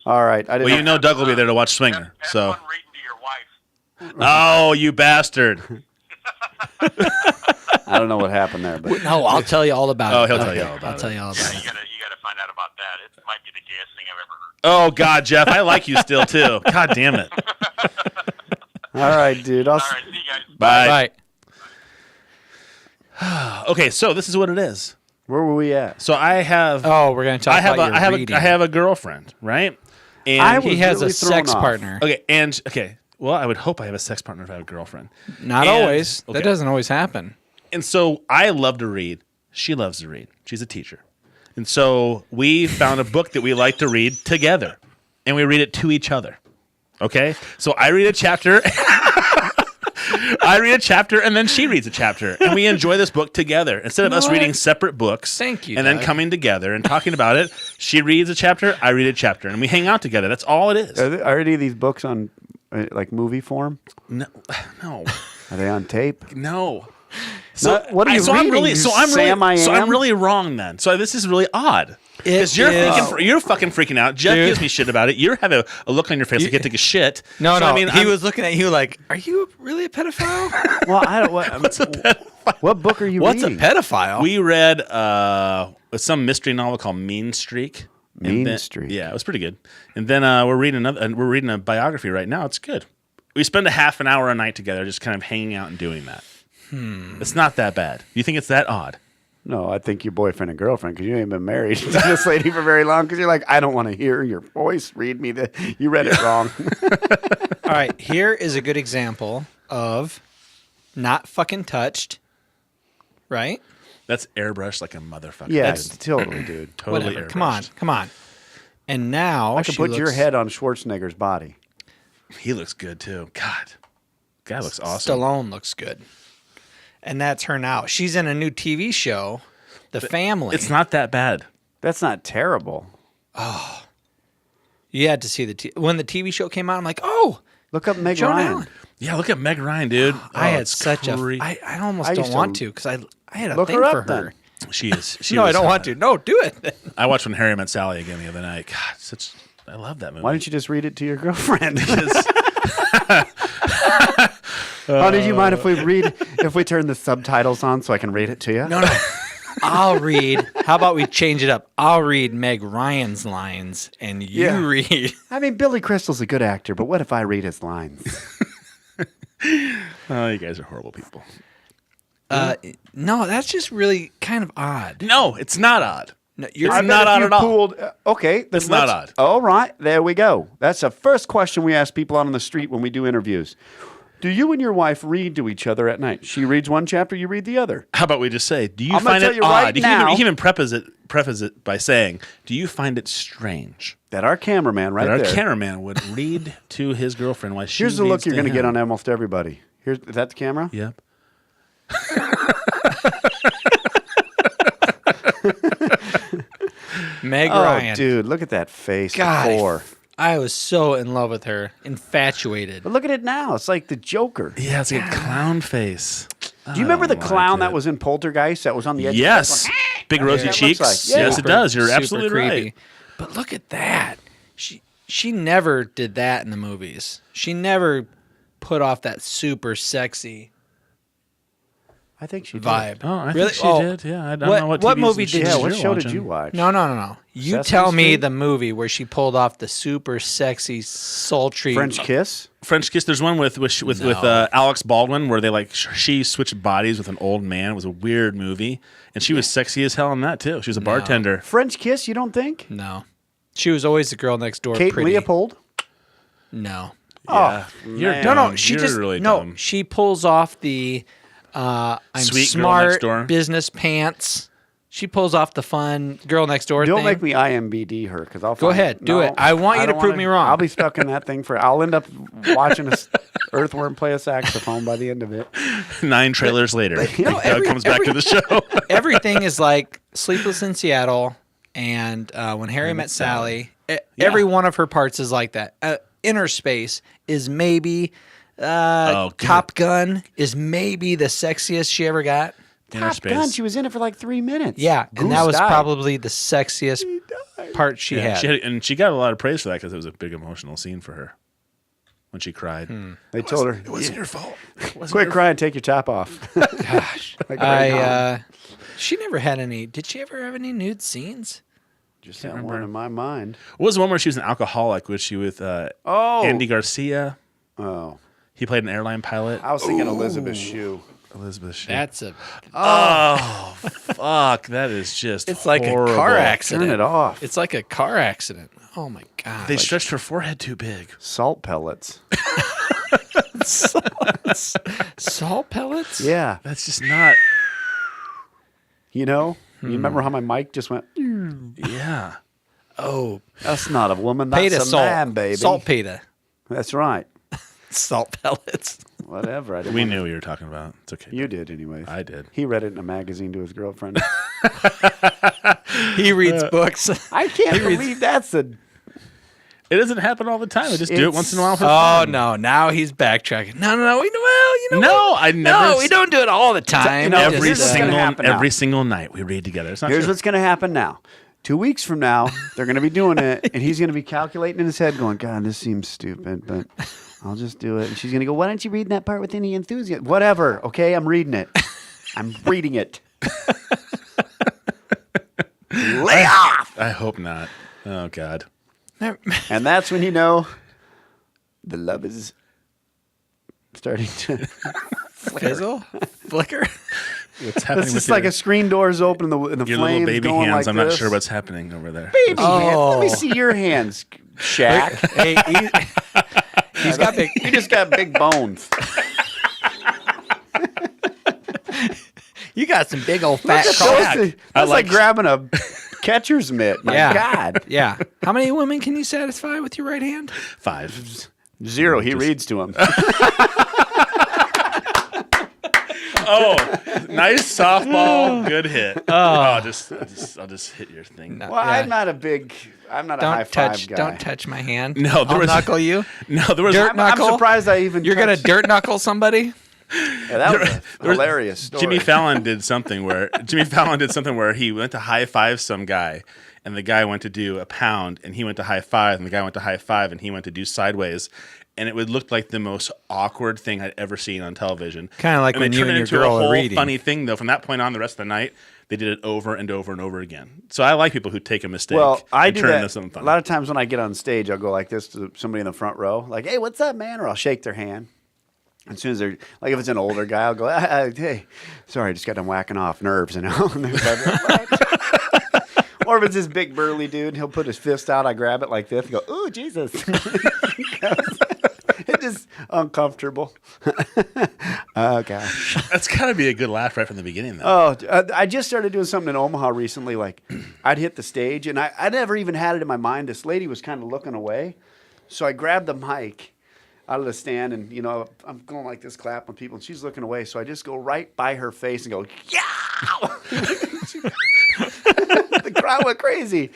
All right. Well, you know Doug will be there to watch Swinger. Have So. fun reading to your wife. Oh, you bastard. I don't know what happened there, but No, I'll tell you all about it. Oh, he'll tell you all about I'll it. tell you all Yeah, about you it. gotta find out about that. It might be the gayest thing I've ever heard. Oh, God, Jeff, I like you still, too. God damn it. all right, dude. All right, see you guys. Bye. Bye. Okay, so this is what it is. Where were we at? So I have Oh, we're going to talk about your reading. I have a girlfriend, right? And I was He has really a thrown sex off. partner. okay. Well, I would hope I have a sex partner if I have a girlfriend. Not And- always. okay. That doesn't always happen. And so I love to read. She loves to read. She's a teacher. And so we found a book that we like to read together. And we read it to each other. Okay? So I read a chapter. I read a chapter and then she reads a chapter. And we enjoy this book together. Instead of us reading separate books Thank you, and then Doug. coming together and talking about it, she reads a chapter, I read a chapter. And we hang out together. That's all it is. Are any of these books on like movie form? No. Are they on tape? No. So what are you reading? I'm really wrong then. So this is really odd. Because you're fucking freaking out. Jeff gives me shit about it. You're having a look on your face like you take a shit. No, So, no. I mean, he was looking at you like, "Are you really a pedophile? Well, I don't. What book are you What's a reading? pedophile?" We read some mystery novel called Mean Streak. Mean Streak. Yeah, it was pretty good. And then we're reading a biography right now. It's good. We spend a half an hour a night together, just kind of hanging out and doing that. It's not that bad. You think it's that odd? No, I think your boyfriend and girlfriend, because you ain't been married to this lady for very long. Because you're like, I don't want to hear your voice. Read me the. You read it wrong. All right, here is a good example of not fucking touched, right? That's airbrushed like a motherfucker. Yeah, That's totally, dude. totally Whatever. airbrushed. Come on. And now I could put your head on Schwarzenegger's body. He looks good too. God, guy looks awesome. Stallone looks good. And that's her now. She's in a new TV show, The Family. It's not that bad. That's not terrible. You had to see when the TV show came out. I'm like, oh, Look up Meg Joan Ryan. Allen. Yeah, look at Meg Ryan, dude. I had it's such cre- I almost I don't used to want to because I had a look thing her up for her. then. She is. She No, I was don't hot. want to. No, do it. I watched When Harry Met Sally again the other night. God, I love that movie. Why don't you just read it to your girlfriend? Honey, do you mind if we turn the subtitles on so I can read it to you? No. I'll read. How about we change it up? I'll read Meg Ryan's lines and you Yeah. read. I mean, Billy Crystal's a good actor, but what if I read his lines? Oh, you guys are horrible people. No, that's just really kind of odd. No, it's not odd. No, It's you're not odd at all. Okay, then It's not let's- odd. All right, there we go. That's the first question we ask people out on the street when we do interviews. Do you and your wife read to each other at night? She reads one chapter, you read the other. How about we just say, do you I'm gonna find tell it you odd? right You can now- even preface it by saying, do you find it strange That our cameraman right that our there. cameraman would read to his girlfriend while she Here's the look reads you're to going to get him? on almost everybody. Is that the camera? Yep. Meg Oh, Ryan. dude, look at that face God, before. I was so in love with her, infatuated. But look at it now. It's like the Joker. Yeah, it's like a clown face. Do you remember the clown that was in Poltergeist that was on the edge? Yes. Of Big rosy that looks cheeks. like. Yeah. Yes, it does. You're Super absolutely creepy. right. But look at that. She never did that in the movies. She never put off that super sexy I think she did. vibe. Oh, I Really? think she did. Yeah, I don't know what what TVs movie and did shit Yeah, you what you're show did watching. you watch? No. You Sesame tell me Street? the movie where she pulled off the super sexy, sultry French Kiss? French Kiss. There's one with Alex Baldwin where they she switched bodies with an old man. It was a weird movie, and she was sexy as hell in that too. She was a bartender. French Kiss, you don't think? No, she was always the girl next door. Kate pretty. Leopold? No, Oh, You're man. No, she You're just really no. dumb. She pulls off the I'm Sweet girl next smart door. business pants. She pulls off the fun girl next door Don't thing. make me IMBD her because I'll Go ahead, do it. I want you to don't prove wanna- me wrong. I'll be stuck in that thing I'll end up watching a earthworm play a saxophone by the end of it. 9 trailers later, Doug comes back to the show. Everything is like Sleepless in Seattle and When Harry Met Sally. Every one of her parts is like that. Inner Space is maybe Top Gun is maybe the sexiest she ever got. Inner Top Space. Gun, she was in it for like 3 minutes. Yeah, and that Goose was died. probably the sexiest part she had. And she got a lot of praise for that because it was a big emotional scene for her when she cried. They told her, It wasn't your fault. quit crying, take your top off. Gosh, Like right now. she never had any. Did she ever have any nude scenes? Just that one in my mind. What was the one where she was an alcoholic? Was she with Andy Garcia? Oh. He played an airline pilot. I was thinking Elizabeth Shue. Elizabeth Shue. That's a. Oh, fuck. That is just It's like horrible. a car accident. Turn it off. It's like a car accident. Oh my god. They stretched her forehead too big. Salt pellets. Salt pellets. Yeah. That's just not. You know? You remember how my mic just went, Yeah. Oh, that's not a woman, that's peta a salt. man, baby. Salt peta. That's right. Salt pellets. Whatever. I didn't We wanna- knew what you were talking about. It's okay. You did, anyways. I did. He read it in a magazine to his girlfriend. He reads books. I can't believe that's a. It doesn't happen all the time. I just do it once in a while for Oh fun. no! Now he's backtracking. No. You know No, what? I never. No, we don't do it all the time. you know, Just, Every Here's what's gonna happen now. every single night we read together. It's not Here's true. what's going to happen now. 2 weeks from now, they're going to be doing it, and he's going to be calculating in his head, going, God, this seems stupid, but I'll just do it. And she's going to go, why don't you read that part with any enthusiasm? Whatever. Okay, I'm reading it. I'm reading it. Lay off. I hope not. Oh God. And that's when you know the love is starting to. fizzle, flicker. What's happening It's with just like your, a screen door's open and the your flames little baby going hands? like I'm not this. sure what's happening over there. Baby hands. Let me see your hands, Shaq. Hey, he's got big. You just got big bones. You got some big old fat That's cock. like, like grabbing a catcher's mitt. My Yeah. God. Yeah. How many women can you satisfy with your right hand? 5. 0. He reads to him. Oh, nice softball, good hit. Oh, I'll just hit your thing. No. Well, Yeah. I'm not a high Don't five touch. guy. Don't touch my hand. No, there I'll was- knuckle you. No, there was. Dirt I'm knuckle. surprised I even. You're gonna touched- dirt knuckle somebody. Yeah, that was a hilarious story. Jimmy Fallon did something where he went to high five some guy, and the guy went to do a pound, and he went to high five, and the guy went to high five, and he went to do sideways. And it would look like the most awkward thing I'd ever seen on television. Kinda like and when they you turned and it your into girl a are whole reading. funny thing, though. From that point on, the rest of the night, they did it over and over and over again. So I like people who take a mistake Well, I and do turn it that into something a funny. lot of times when I get on stage. I'll go like this to somebody in the front row, like, "Hey, what's up, man?" Or I'll shake their hand. As soon as they're like, if it's an older guy, I'll go, "Hey, sorry, I just got done whacking off nerves," And they're like, or if it's this big burly dude, he'll put his fist out. I grab it like this and go, "Ooh, Jesus!" It's just uncomfortable. Oh gosh. That's got to be a good laugh right from the beginning, though. Oh, I just started doing something in Omaha recently. Like, I'd hit the stage, and I never even had it in my mind. This lady was kind of looking away, so I grabbed the mic out of the stand, and I'm going like this, clapping with people, and she's looking away. So I just go right by her face and go, "Yeah!" The crowd went crazy.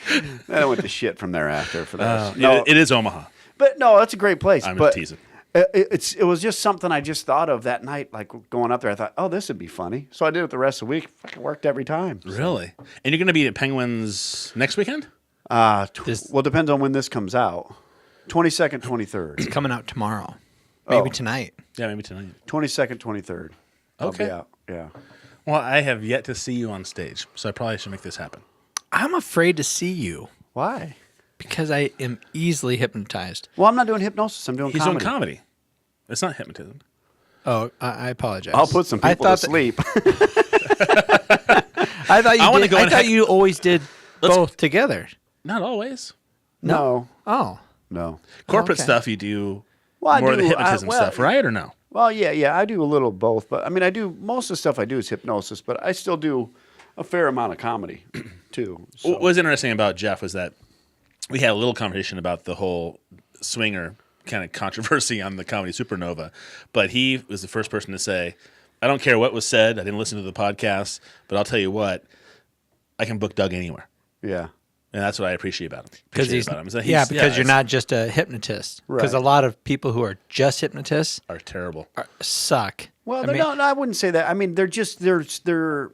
Then I went to shit from there after for that. It is Omaha. But no, it's a great place. I'm but just teasing. It was just something I just thought of that night, like going up there. I thought, oh, this would be funny. So I did it the rest of the week. Fucking worked every time. Really? And you're going to be at Penguins next weekend? Well, it depends on when this comes out. 22nd, 23rd. It's coming out tomorrow. Maybe tonight. Yeah, maybe tonight. 22nd, 23rd. I'll be Okay. out. Yeah. Well, I have yet to see you on stage, so I probably should make this happen. I'm afraid to see you Why? because I am easily hypnotized. Well, I'm not doing hypnosis. I'm doing He's comedy. doing comedy. It's not hypnotism. Oh, I apologize. I'll put some people to sleep. I thought you I wanna did. go I and thought you always did both together. Not always. No. Oh, No. Corporate okay. stuff you do Well, I more of the do, hypnotism well, stuff, right? Or no? Well, yeah, I do a little of both, but I mean, I do most of the stuff I do is hypnosis, but I still do a fair amount of comedy too. So. What was interesting about Jeff was that we had a little conversation about the whole swinger kind of controversy on the Comedy Supernova, but he was the first person to say, I don't care what was said. I didn't listen to the podcast, but I'll tell you what, I can book Doug anywhere. Yeah. And that's what I appreciate about him. Because you're not just a hypnotist. Because a lot of people who are just hypnotists are terrible. Suck. Well, no, I wouldn't say that. I mean, they're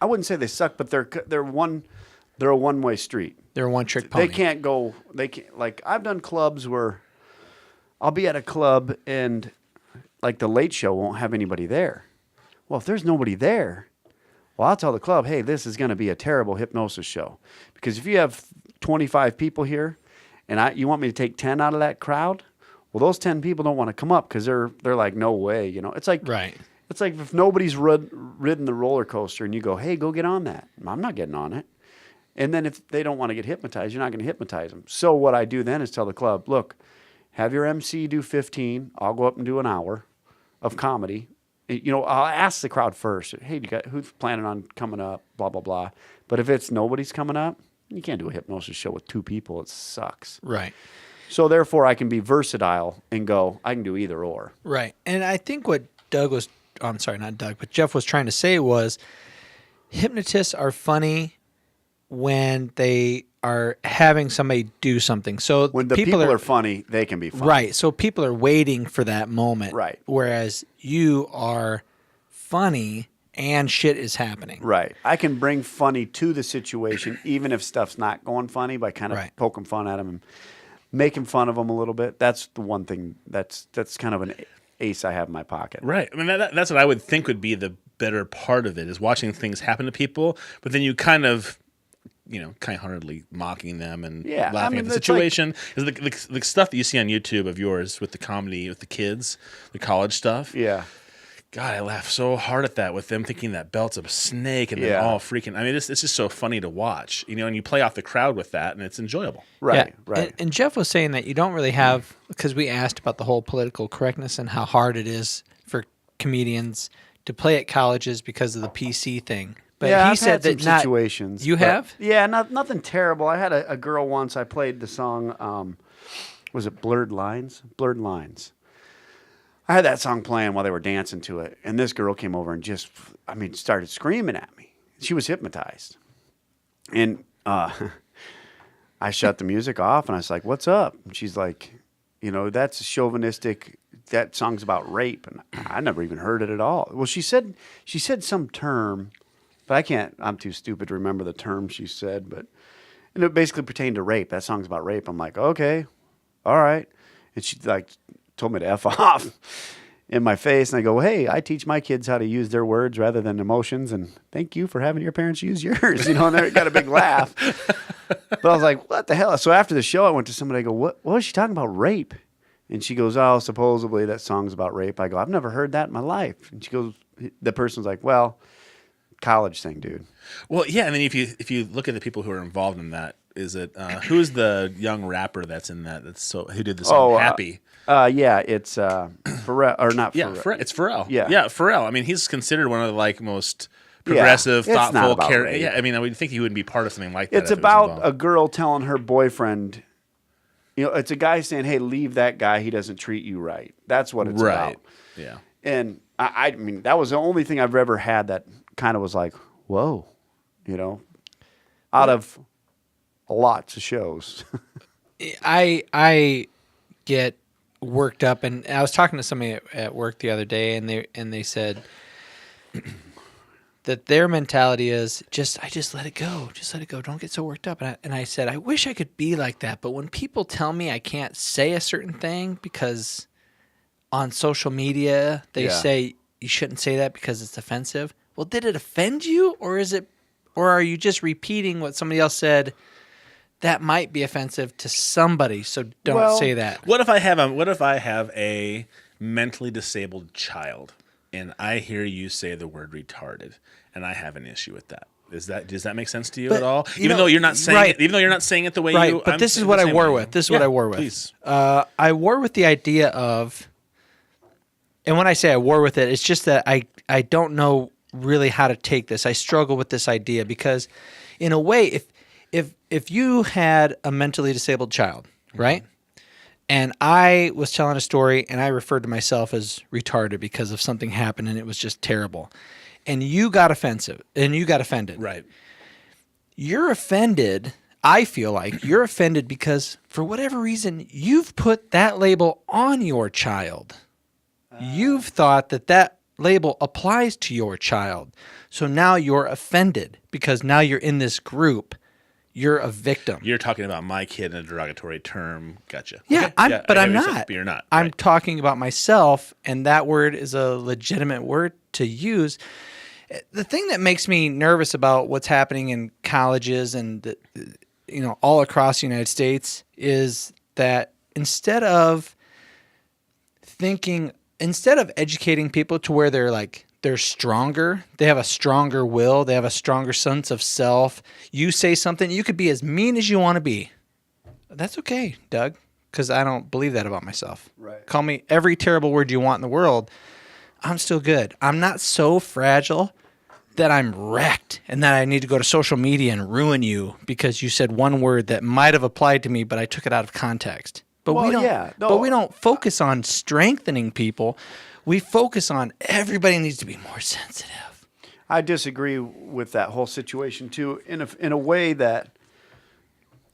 I wouldn't say they suck, but they're a one-way street. They're a one-trick pony. They can't like I've done clubs where I'll be at a club and like the Late Show won't have anybody there. Well, if there's nobody there, well, I'll tell the club, hey, this is going to be a terrible hypnosis show. Because if you have 25 people here and you want me to take 10 out of that crowd, well, those 10 people don't want to come up because they're like, no way. You know, it's like It's like if nobody's ridden the roller coaster and you go, hey, go get on that. I'm not getting on it. And then if they don't want to get hypnotized, you're not going to hypnotize them. So what I do then is tell the club, look, have your MC do 15. I'll go up and do an hour of comedy. You know, I'll ask the crowd first, hey, who's planning on coming up, blah, blah, blah. But if it's nobody's coming up, you can't do a hypnosis show with 2 people. It sucks. Right. So therefore, I can be versatile and go, I can do either or. Right. And I think what I'm sorry, not Doug, but Jeff was trying to say was hypnotists are funny when they are having somebody do something. So when the people are funny, they can be funny. Right. So people are waiting for that moment. Right. Whereas you are funny and shit is happening. Right. I can bring funny to the situation even if stuff's not going funny by kind of poking fun at them and making fun of them a little bit. That's the one thing that's kind of an ace I have in my pocket. Right. I mean, that's what I would think would be the better part of it is watching things happen to people, but then you kind of kind-heartedly mocking them and laughing at the situation. Like, the stuff that you see on YouTube of yours with the comedy, with the kids, the college stuff. Yeah. God, I laugh so hard at that with them thinking that belt's a snake and they're all freaking. I mean, it's just so funny to watch, and you play off the crowd with that, and it's enjoyable. Right, yeah. right. And Jeff was saying that you don't really have, because we asked about the whole political correctness and how hard it is for comedians to play at colleges because of the PC thing. But yeah, he I've said had that some situations. You have? Yeah, nothing terrible. I had a girl once. I played the song. Was it Blurred Lines? Blurred Lines. I had that song playing while they were dancing to it, and this girl came over and started screaming at me. She was hypnotized, and I shut the music off, and I was like, "What's up?" And she's like, "That's chauvinistic. That song's about rape," and I never even heard it at all. Well, she said some term. But I can't. I'm too stupid to remember the term she said. And it basically pertained to rape. That song's about rape. I'm like, okay, all right. And she told me to F off in my face. And I go, hey, I teach my kids how to use their words rather than emotions. And thank you for having your parents use yours. And they got a big laugh. But I was like, what the hell? So after the show, I went to somebody. I go, what was she talking about? Rape? And she goes, oh, supposedly that song's about rape. I go, I've never heard that in my life. And she goes, the person's like, well. College thing, dude. Well, yeah, and then if you look at the people who are involved in that, is it who's the young rapper that's in that? Who did the song Happy? Yeah, it's Pharrell or not? Yeah, Pharrell. It's Pharrell. Yeah, Pharrell. I mean, he's considered one of the most progressive, thoughtful characters. Yeah, I mean, I would think he wouldn't be part of something like that. It's about a girl telling her boyfriend. It's a guy saying, "Hey, leave that guy. He doesn't treat you right." That's what it's about. Yeah. And I mean, that was the only thing I've ever had that kind of was like, whoa, out of lots of shows. I get worked up, and I was talking to somebody at work the other day, and they said that their mentality is I just let it go, don't get so worked up. And I said, I wish I could be like that, but when people tell me I can't say a certain thing because on social media they say you shouldn't say that because it's offensive. Well, did it offend you, or are you just repeating what somebody else said that might be offensive to somebody? So don't say that. What if I have a mentally disabled child and I hear you say the word retarded and I have an issue with that? Does that make sense to you But, at all? you Even know, though you're not saying right. it, even though you're not saying it the way Right, you. but I'm this is saying what the I same war way. with. This is Yeah, what I war with. Please. I war with the idea of, and when I say I war with it, it's just that I don't know really how to take this. I struggle with this idea because, in a way, if you had a mentally disabled child, right? And I was telling a story and I referred to myself as retarded because of something happened and it was just terrible. And you got offended. Right. You're offended. I feel like you're offended because for whatever reason, you've put that label on your child. You've thought that label applies to your child. So now you're offended because now you're in this group. You're a victim. You're talking about my kid in a derogatory term. Gotcha. Yeah, Okay. but I I'm get what you're saying, not. but you're not. I'm Right. talking about myself, and that word is a legitimate word to use. The thing that makes me nervous about what's happening in colleges and all across the United States is that instead of educating people to where they're stronger, they have a stronger will, they have a stronger sense of self. You say something, you could be as mean as you want to be. That's okay, Doug, because I don't believe that about myself. Right. Call me every terrible word you want in the world. I'm still good. I'm not so fragile that I'm wrecked and that I need to go to social media and ruin you because you said one word that might have applied to me, but I took it out of context. But Well, we don't. yeah, no. But we don't focus on strengthening people. We focus on everybody needs to be more sensitive. I disagree with that whole situation too, in a way that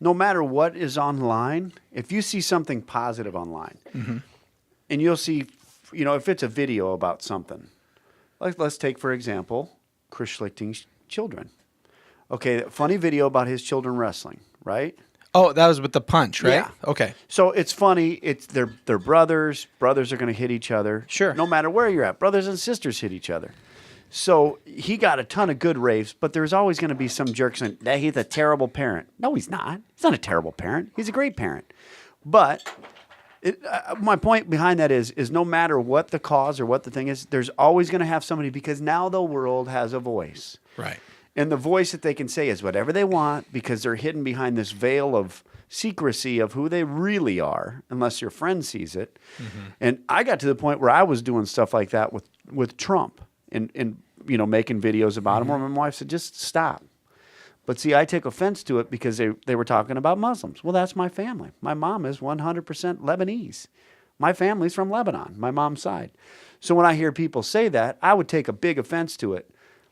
no matter what is online, if you see something positive online, and you'll see, if it's a video about something, like let's take for example, Chris Schlichting's children. Okay, funny video about his children wrestling, right? Oh, that was with the punch, right? Yeah. Okay. So it's funny. It's they're brothers. Brothers are going to hit each other. Sure. No matter where you're at, brothers and sisters hit each other. So he got a ton of good raves, but there's always going to be some jerk saying that he's a terrible parent. No, he's not. He's not a terrible parent. He's a great parent. But my point behind that is no matter what the cause or what the thing is, there's always going to have somebody because now the world has a voice. Right. And the voice that they can say is whatever they want because they're hidden behind this veil of secrecy of who they really are, unless your friend sees it. And I got to the point where I was doing stuff like that with Trump and making videos about him where my wife said, just stop. But see, I take offense to it because they were talking about Muslims. Well, that's my family. My mom is 100% Lebanese. My family's from Lebanon, my mom's side. So when I hear people say that, I would take a big offense to it.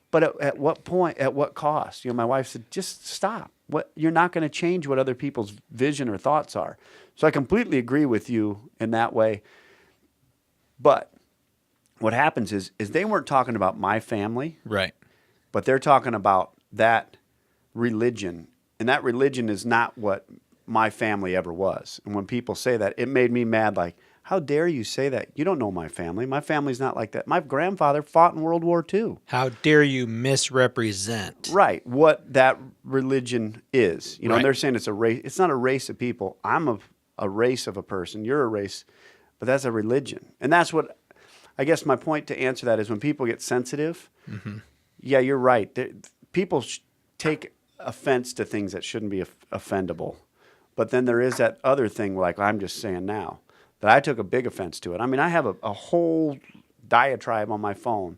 But at what point, at what cost? My wife said, just stop. You're not going to change what other people's vision or thoughts are. So I completely agree with you in that way. But what happens is they weren't talking about my family. Right. But they're talking about that religion. And that religion is not what my family ever was. And when people say that, it made me mad. Like, how dare you say that? You don't know my family. My family's not like that. My grandfather fought in World War II. How dare you misrepresent? Right. What that religion is. Right. And they're saying it's a race. It's not a race of people. I'm a race of a person. You're a race. But that's a religion. And that's what, I guess my point to answer that is when people get sensitive, yeah, you're right. People take offense to things that shouldn't be offendable. But then there is that other thing, like I'm just saying now, that I took a big offense to it. I mean, I have a whole diatribe on my phone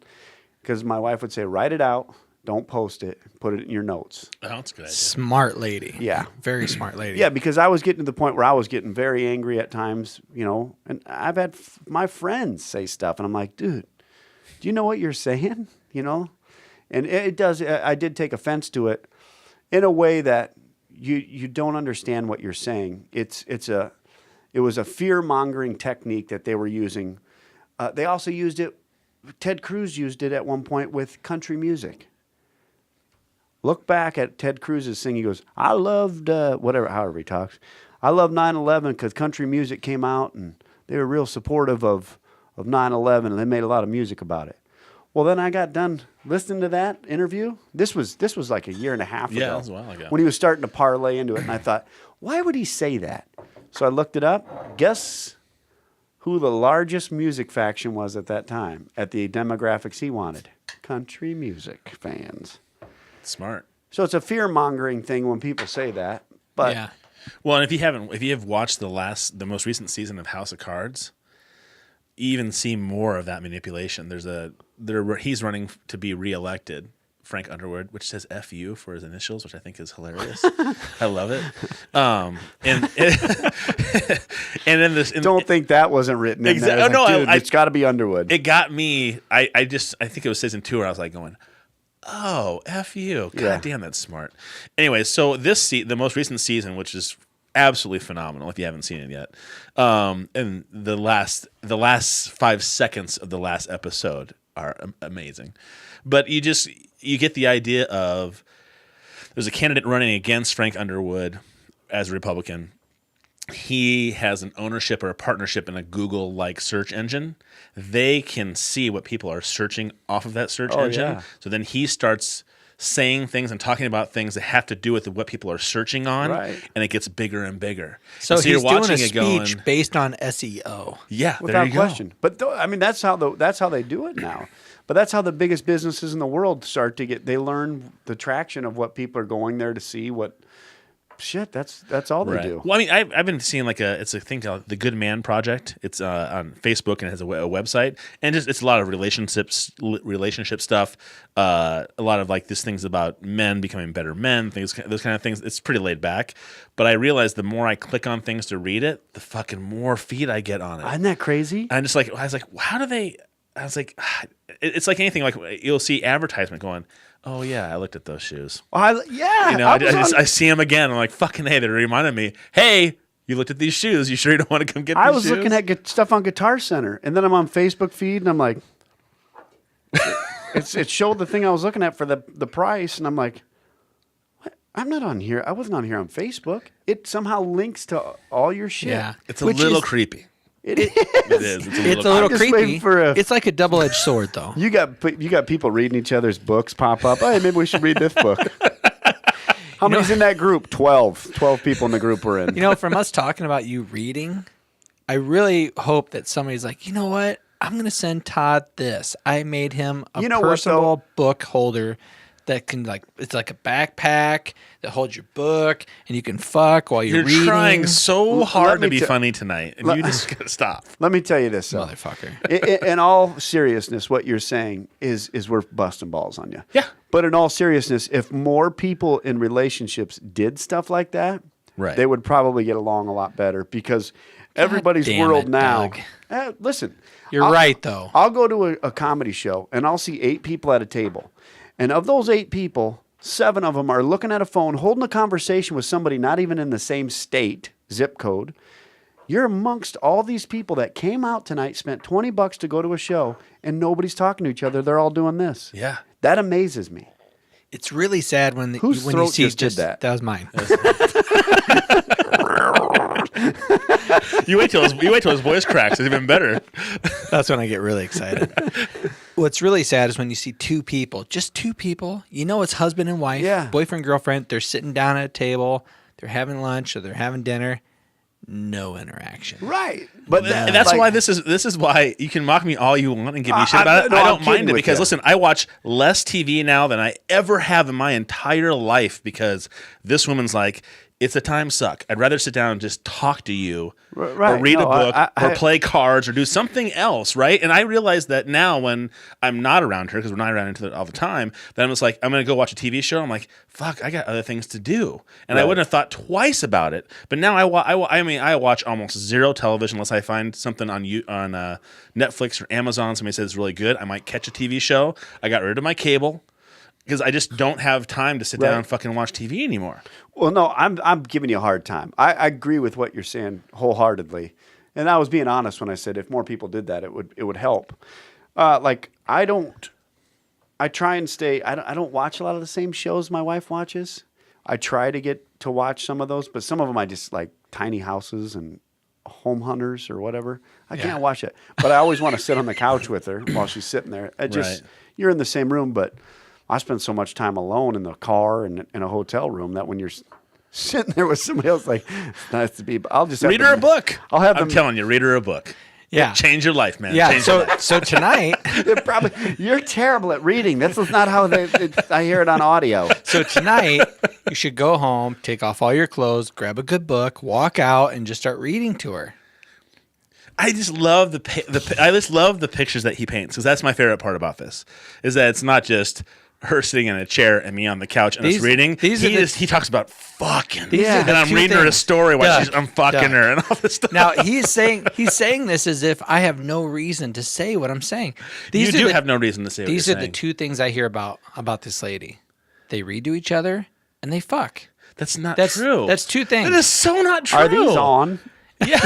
because my wife would say, write it out, don't post it, put it in your notes. Oh, that's a good idea. Smart lady. Yeah. Very smart lady. Yeah, because I was getting to the point where I was getting very angry at times, and I've had my friends say stuff, and I'm like, dude, do you know what you're saying? And it does, I did take offense to it in a way that you don't understand what you're saying. It was a fear-mongering technique that they were using. They also used it, Ted Cruz used it at one point with country music. Look back at Ted Cruz's thing. He goes, I loved, however he talks, I love 9/11 because country music came out and they were real supportive of 9/11 and they made a lot of music about it. Well, then I got done listening to that interview. This was like a year and a half ago. Yeah, that was a while ago. When he was starting to parlay into it. And I thought, why would he say that? So I looked it up. Guess who the largest music faction was at that time, at the demographics he wanted? Country music fans. Smart. So it's a fear-mongering thing when people say that. But Yeah. Well, and if you have watched the most recent season of House of Cards, you even see more of that manipulation. He's running to be reelected, Frank Underwood, which says "FU" for his initials, which I think is hilarious. I love it. And then this. don't think that wasn't written in there. Oh, no, Dude, it's got to be Underwood. It got me. I think it was season 2 where I was like going, "Oh, F you. God damn, that's smart." Anyway, so the most recent season, which is absolutely phenomenal if you haven't seen it yet. And the last 5 seconds of the last episode are amazing. But you get the idea of there's a candidate running against Frank Underwood as a Republican. He has an ownership or a partnership in a Google-like search engine. They can see what people are searching off of that search engine. Yeah. So then he starts saying things and talking about things that have to do with what people are searching on, and it gets bigger and bigger. So and he's you're watching doing a it going, speech based on SEO. yeah, there Without you go. question. But that's how they do it now. But that's how the biggest businesses in the world start to get. They learn the traction of what people are going there to see. What shit? That's all they do. Well, I mean, I've been seeing it's a thing called the Good Man Project. It's on Facebook and it has a website, and it's a lot of relationship stuff. A lot of these things about men becoming better men, those kind of things. It's pretty laid back, but I realize the more I click on things to read it, the fucking more feed I get on it. Isn't that crazy? I was like, how do they? I was like, it's like anything. Like you'll see advertisement going, "Oh yeah, I looked at those shoes." I see them again. I'm like, fucking hey, they reminded me. Hey, you looked at these shoes. You sure you don't want to come get these shoes? I was looking at stuff on Guitar Center, and then I'm on Facebook feed, and I'm like, it showed the thing I was looking at for the price, and I'm like, what? I'm not on here. I wasn't on here on Facebook. It somehow links to all your shit. Yeah. It's a little creepy. It is. It is. It's a little I'm just waiting creepy. for It's like a double-edged sword, though. You got people reading each other's books pop up. Hey, maybe we should read this book. How many's in that group? 12. 12 people in the group we're in. From us talking about you reading, I really hope that somebody's like, you know what? I'm going to send Todd this. I made him a personal book holder that can it's like a backpack that holds your book, and you can fuck while you're reading. You're trying so hard to be funny tonight, and you just gotta stop. Let me tell you this, motherfucker. In all seriousness, what you're saying is we're busting balls on you. Yeah. But in all seriousness, if more people in relationships did stuff like that, they would probably get along a lot better because everybody's world now. Listen, you're right though. I'll go to a comedy show and I'll see 8 people at a table. And of those 8 people, 7 of them are looking at a phone, holding a conversation with somebody not even in the same state, zip code. You're amongst all these people that came out tonight, spent $20 to go to a show, and nobody's talking to each other. They're all doing this. Yeah. That amazes me. It's really sad when you see just did that. That was mine. You wait till his voice cracks. It's even better. That's when I get really excited. What's really sad is when you see 2 people, just 2 people. You know it's husband and wife, boyfriend, girlfriend. They're sitting down at a table. They're having lunch or they're having dinner. No interaction. Right. But that's why this is why you can mock me all you want and give me shit about it. I don't mind it because listen, I watch less TV now than I ever have in my entire life because this woman's like, it's a time suck. I'd rather sit down and just talk to you or read a book or play cards or do something else, right? And I realize that now when I'm not around her, because we're not around each other all the time, then I'm just like, I'm going to go watch a TV show. I'm like, fuck, I got other things to do. And I wouldn't have thought twice about it. But now I watch almost zero television unless I find something on Netflix or Amazon. Somebody says it's really good. I might catch a TV show. I got rid of my cable. Because I just don't have time to sit down and fucking watch TV anymore. Well, no, I'm giving you a hard time. I agree with what you're saying wholeheartedly, and I was being honest when I said if more people did that, it would help. I try and stay. I don't watch a lot of the same shows my wife watches. I try to get to watch some of those, but some of them I just like Tiny Houses and Home Hunters or whatever. I can't watch it, but I always want to sit on the couch with her while she's sitting there. You're in the same room, but I spend so much time alone in the car and in a hotel room that when you're sitting there with somebody else, like, it's nice to be. I'll just read her a book. I'm telling you, read her a book. Yeah. Change your life, man. Yeah. Change your life. So tonight, You're terrible at reading. This is not how I hear it on audio. you should go home, take off all your clothes, grab a good book, walk out, and just start reading to her. I just love I just love the pictures that he paints, because that's my favorite part about this. Is that it's not just her sitting in a chair and me on the couch and us reading. He talks about fucking. And I'm reading her a story while I'm fucking her and all this stuff. Now he's saying this as if I have no reason to say what I'm saying. You do have no reason to say what you're saying. These are the two things I hear about this lady. They read to each other and they fuck. That's not true. That's two things. That is so not true. Are these on? Yeah.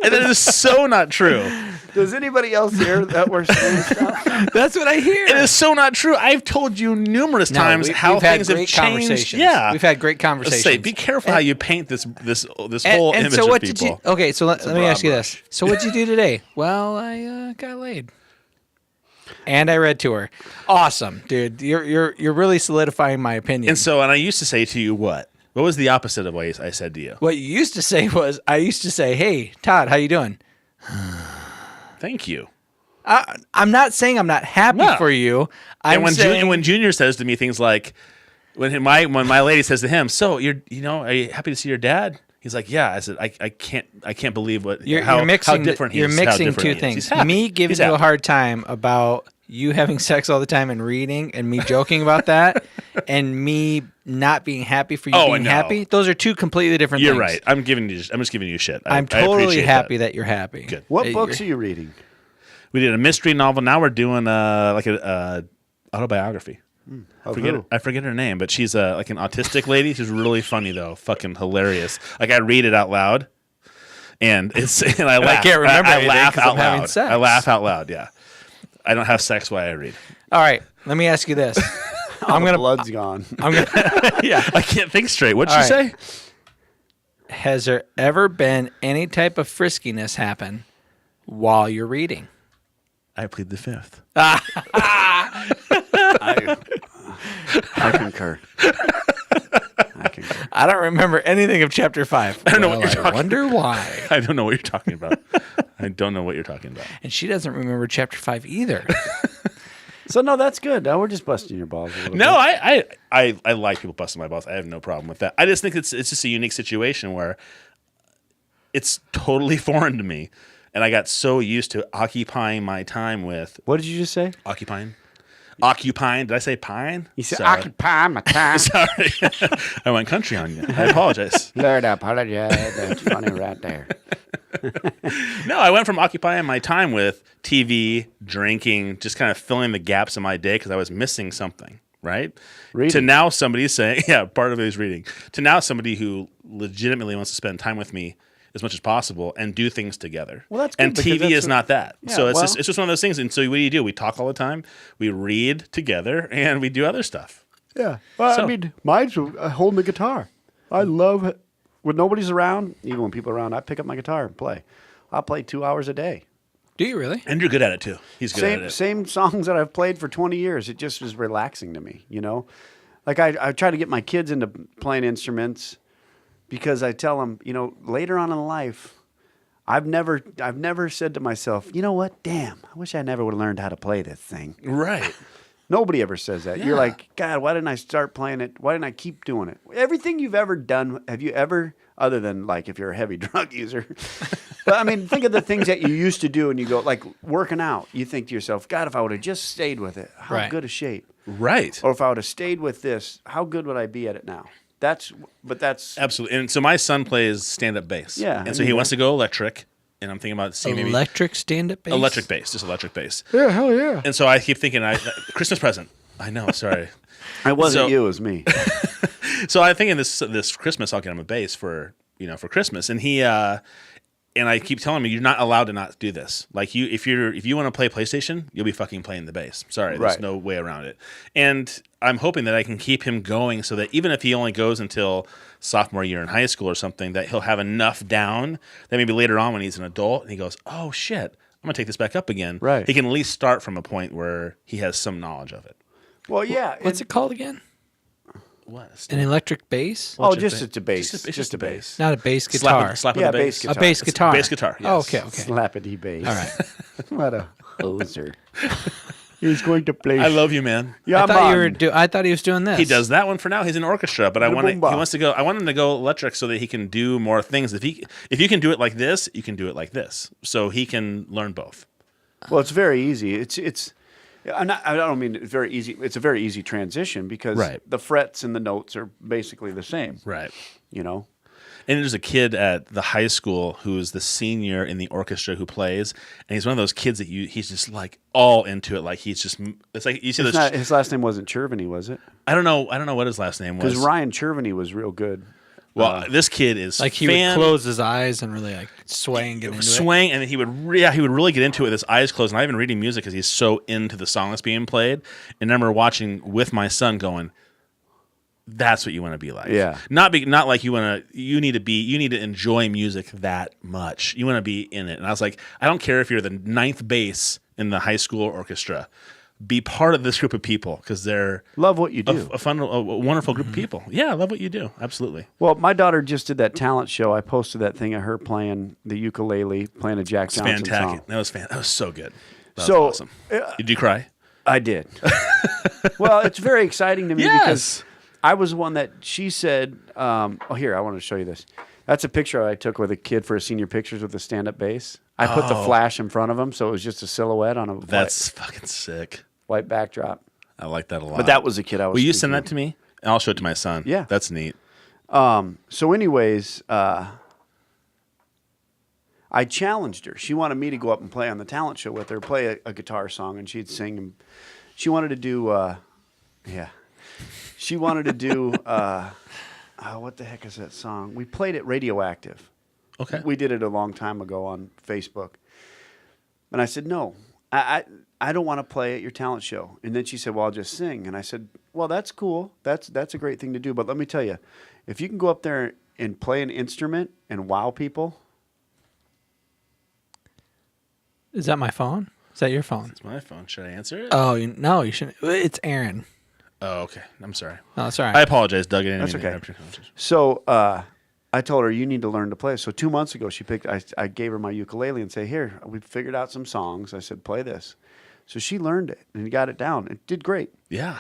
And that is so not true. Does anybody else hear that we're saying stuff? That's what I hear. It is so not true. I've told you numerous times how things have changed. Yeah, we've had great conversations. Let's say, be careful how you paint this whole image so what of people. Did you? Okay, so let me ask you this. So what'd you do today? Well, I got laid. And I read to her. Awesome, dude. You're really solidifying my opinion. And I used to say to you what? What was the opposite of what I said to you? What you used to say was, I used to say, "Hey, Todd, how you doing?" Thank you. I'm not saying I'm not happy for you. And when Junior says to me things like, when my lady says to him, "So are you happy to see your dad?" He's like, "Yeah." I said, "I can't believe how different he is." You're mixing two things. Me giving you a hard time about you having sex all the time and reading, and me joking about that, and me not being happy for you being happy. Those are two completely different things. You're right. I'm just giving you shit. I'm totally happy that you're happy. Good. What books are you reading? We did a mystery novel. Now we're doing like a autobiography. I forget her name, but she's like an autistic lady. She's really funny though, fucking hilarious. Like I read it out loud, and I laugh. I can't remember. I laugh out having loud. sex. I laugh out loud. Yeah, I don't have sex while I read. All right, let me ask you this. Blood's gone. Yeah, I can't think straight. What'd you say? Has there ever been any type of friskiness happen while you're reading? I plead the fifth. I concur. I don't remember anything of chapter 5. I don't know what you're talking about. I wonder why. I don't know what you're talking about. I don't know what you're talking about. And she doesn't remember chapter 5 either. So no, that's good. Now we're just busting your balls a little No, bit. I like people busting my balls. I have no problem with that. I just think it's just a unique situation where it's totally foreign to me. And I got so used to occupying my time with... What did you just say? Occupying. Did I say pine? You said occupy my time. Sorry. I went country on you. I apologize. Lord, I apologize. That's funny right there. No, I went from occupying my time with TV, drinking, just kind of filling the gaps in my day because I was missing something, right? Reading. To now somebody saying, part of it is reading. To now somebody who legitimately wants to spend time with me as much as possible and do things together. Well, that's good. And TV is not that. Yeah, so it's just one of those things. And so what do? We talk all the time. We read together and we do other stuff. Yeah. Well, So- I mean, mine's holding the guitar. I love it. When nobody's around, even when people are around, I pick up my guitar and play. I'll play 2 hours a day. Do you really? And you're good at it too. He's good at it. Same songs that I've played for 20 years. It just is relaxing to me, you know? Like I try to get my kids into playing instruments because I tell them, later on in life, I've never said to myself, you know what? Damn, I wish I never would have learned how to play this thing. Right. Nobody ever says that. Yeah. You're like, God, why didn't I start playing it? Why didn't I keep doing it? Everything you've ever done, have you ever, other than like if you're a heavy drug user, but I mean, think of the things that you used to do and you go, like working out. You think to yourself, God, if I would have just stayed with it, how good a shape. Right. Or if I would have stayed with this, how good would I be at it now? That's Absolutely. And so my son plays stand-up bass. Yeah, And so he wants to go electric. And I'm thinking about seeing maybe Electric stand-up bass? electric bass, just electric bass. Yeah, hell yeah. And so I keep thinking, Christmas present. I know, sorry. It wasn't you, it was me. So I'm thinking this Christmas I'll get him a bass for Christmas, and he and I keep telling him you're not allowed to not do this. Like if you want to play PlayStation, you'll be fucking playing the bass. Sorry, there's no way around it. And I'm hoping that I can keep him going so that even if he only goes until sophomore year in high school or something, that he'll have enough down that maybe later on when he's an adult and he goes, oh shit, I'm gonna take this back up again. Right. He can at least start from a point where he has some knowledge of it. Well, yeah. What's it called again? What? An electric bass? Oh, Electric just it's a bass. Just a bass. Not a bass guitar. Slap Yeah, with a bass. bass A bass guitar. Bass guitar. Yes. Oh, okay, okay. Slappity bass. All right. What a hoser. He's going to play. I love you, man. Yeah, I thought he was doing this. He does that one for now. He's in orchestra, but he wants to go. I want him to go electric so that he can do more things. If you can do it like this, you can do it like this. So he can learn both. Well, it's very easy. I don't mean it's very easy. It's a very easy transition because the frets and the notes are basically the same. Right. You know. And there's a kid at the high school who is the senior in the orchestra who plays, and he's one of those kids that he's just like all into it. Like he's just, it's like you see this. His last name wasn't Chervany, was it? I don't know what his last name was. Because Ryan Chervany was real good. Well, this kid is like he would close his eyes and really like sway and get into it. Swaying, and then he would really get into it with his eyes closed, not even reading music because he's so into the song that's being played. And I remember watching with my son, going, that's what you want to be like. Yeah. Not like you need to enjoy music that much. You want to be in it. And I was like, I don't care if you're the ninth bass in the high school orchestra. Be part of this group of people because they're love what you do. A wonderful group of people. Yeah, I love what you do. Absolutely. Well, my daughter just did that talent show. I posted that thing of her playing the ukulele, playing a Jack Johnson song. That was so good. That so was awesome. Did you cry? I did. Well, it's very exciting to me because I was one that she said, here, I want to show you this. That's a picture I took with a kid for a senior pictures with a stand-up bass. I put the flash in front of him, so it was just a silhouette on a That's fucking sick. White backdrop. I like that a lot. But that was a kid I was Will you send that to me? And I'll show it to my son. Yeah. That's neat. So anyways, I challenged her. She wanted me to go up and play on the talent show with her, play a guitar song, and she'd sing. And she wanted to do, She wanted to do, what the heck is that song? We played it Radioactive. Okay. We did it a long time ago on Facebook. And I said, no, I don't want to play at your talent show. And then she said, well, I'll just sing. And I said, well, that's cool. That's a great thing to do. But let me tell you, if you can go up there and play an instrument and wow people. Is that my phone? Is that your phone? It's my phone. Should I answer it? Oh, no, you shouldn't. It's Aaron. Oh, okay. I'm sorry. No, it's all right. I apologize, Doug. That's okay. So I told her, you need to learn to play. So 2 months ago, I gave her my ukulele and say, here, we figured out some songs. I said, play this. So she learned it and got it down. It did great. Yeah.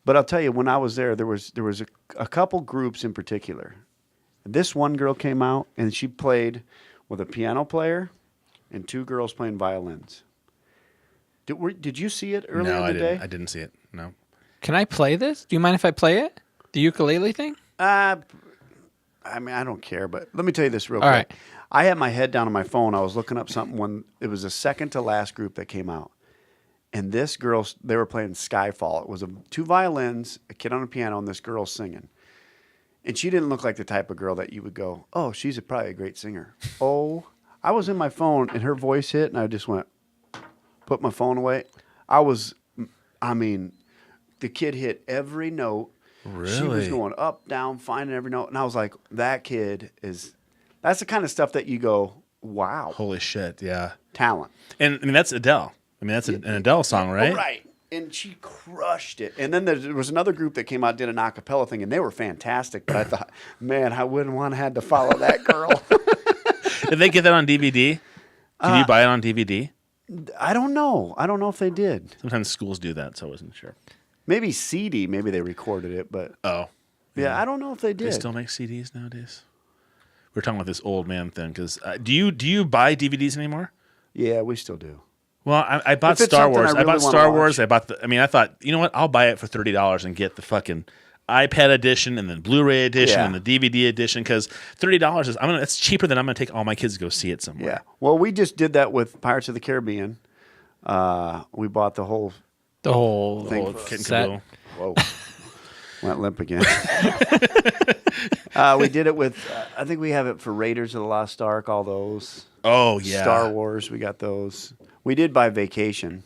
But I'll tell you, when I was there was a couple groups in particular. This one girl came out, and she played with a piano player and two girls playing violins. Did you see it earlier in the day? I didn't see it. No. Can I play this? Do you mind if I play it? The ukulele thing? I mean, I don't care, but let me tell you this real quick. Right. I had my head down on my phone. I was looking up something when it was the second to last group that came out. And this girl, they were playing Skyfall. It was two violins, a kid on a piano, and this girl singing. And she didn't look like the type of girl that you would go, oh, she's probably a great singer. Oh, I was in my phone, and her voice hit, and I just went, put my phone away. The kid hit every note. Really? She was going up, down, finding every note. And I was like, that's the kind of stuff that you go, wow. Holy shit, yeah. Talent. And I mean, that's Adele. I mean, that's an Adele song, right? Oh, right. And she crushed it. And then there was another group that came out, did an a cappella thing, and they were fantastic. But I thought, man, I wouldn't want to have to follow that girl. Did they get that on DVD? Can you buy it on DVD? I don't know. I don't know if they did. Sometimes schools do that, so I wasn't sure. Maybe CD. Maybe they recorded it, but yeah, I don't know if they did. They still make CDs nowadays. We're talking about this old man thing because do you buy DVDs anymore? Yeah, we still do. Well, I bought Star Wars. I bought Star Wars. I mean, I thought, you know what? I'll buy it for $30 and get the fucking iPad edition and then Blu-ray edition and the DVD edition because $30 is it's cheaper than I'm going to take all my kids to go see it somewhere. Yeah. Well, we just did that with Pirates of the Caribbean. We bought the whole thing. Set. Whoa. Went limp again. We did it with, I think we have it for Raiders of the Lost Ark, all those. Oh, yeah. Star Wars, we got those. We did buy Vacation.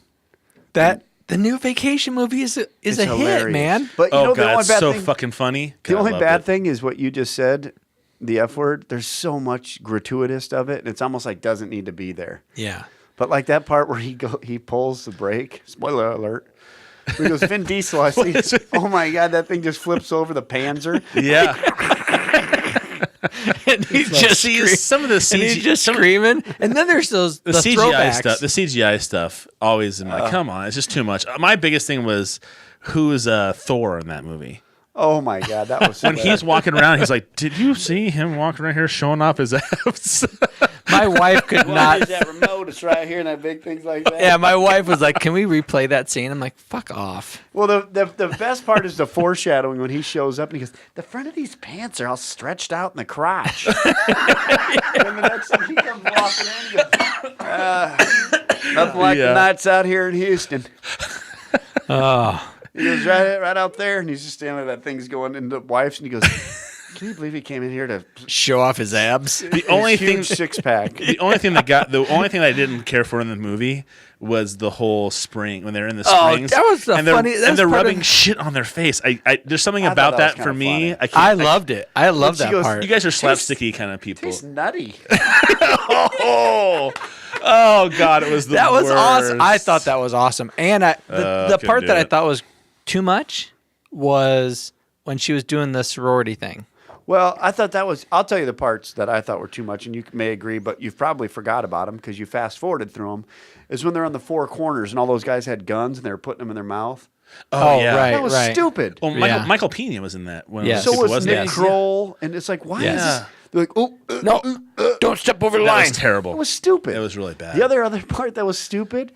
The new Vacation movie is a hilarious. hit, man. But you know, the only it's bad so thing, fucking funny. The only bad thing is what you just said, the F word. There's so much gratuitous of it, and it's almost like doesn't need to be there. Yeah. But like that part where he pulls the brake, spoiler alert, He goes, Vin Diesel. I see. Oh my God, that thing just flips over the Panzer. Yeah. And he's just some of the CGI, and he's just screaming. And then there's the CGI throwbacks. stuff. The CGI stuff always. I'm like, come on, it's just too much. My biggest thing was who's Thor in that movie. Oh my God, that was so When bad. he's walking around, he's like, "Did you see him walking around here showing off his abs?" My wife could not. that remote? It's right here, and that big things like that. Yeah, my wife was like, "Can we replay that scene?" I'm like, "Fuck off." Well, the best part is the foreshadowing when he shows up and he goes, the front of these pants are all stretched out in the crotch. And the next thing he comes walking in, he goes, nothing like the nights out here in Houston. Oh, He goes right out there, and he's just standing there. That thing's going into the wife's, and he goes, can you believe he came in here to show off his abs. The only his thing, huge six-pack? the only thing that I didn't care for in the movie was the whole spring when they're in the springs. that was the and they're, funny- that's and they're part of- rubbing shit on their face. There's something I about thought that that was for kinda me. funny. I loved it. I loved She that goes, part. You guys are slapsticky kind of people. He's nutty. Oh God, it was the That was worst. awesome. I thought that was awesome. And the couldn't part do that I it. thought was too much was when she was doing the sorority thing. Well, I thought that was. I'll tell you the parts that I thought were too much, and you may agree, but you've probably forgot about them because you fast forwarded through them. Is when they're on the four corners and all those guys had guns and they were putting them in their mouth. Oh, yeah. right, That was right. stupid. Well, Yeah. Michael Pena was in that. One Yeah. of So the people, was wasn't Nick he? Kroll, and it's like, why is Yeah. this? They're like, oh, No, don't step over the That line. was terrible. it was stupid. It was really bad. The other part that was stupid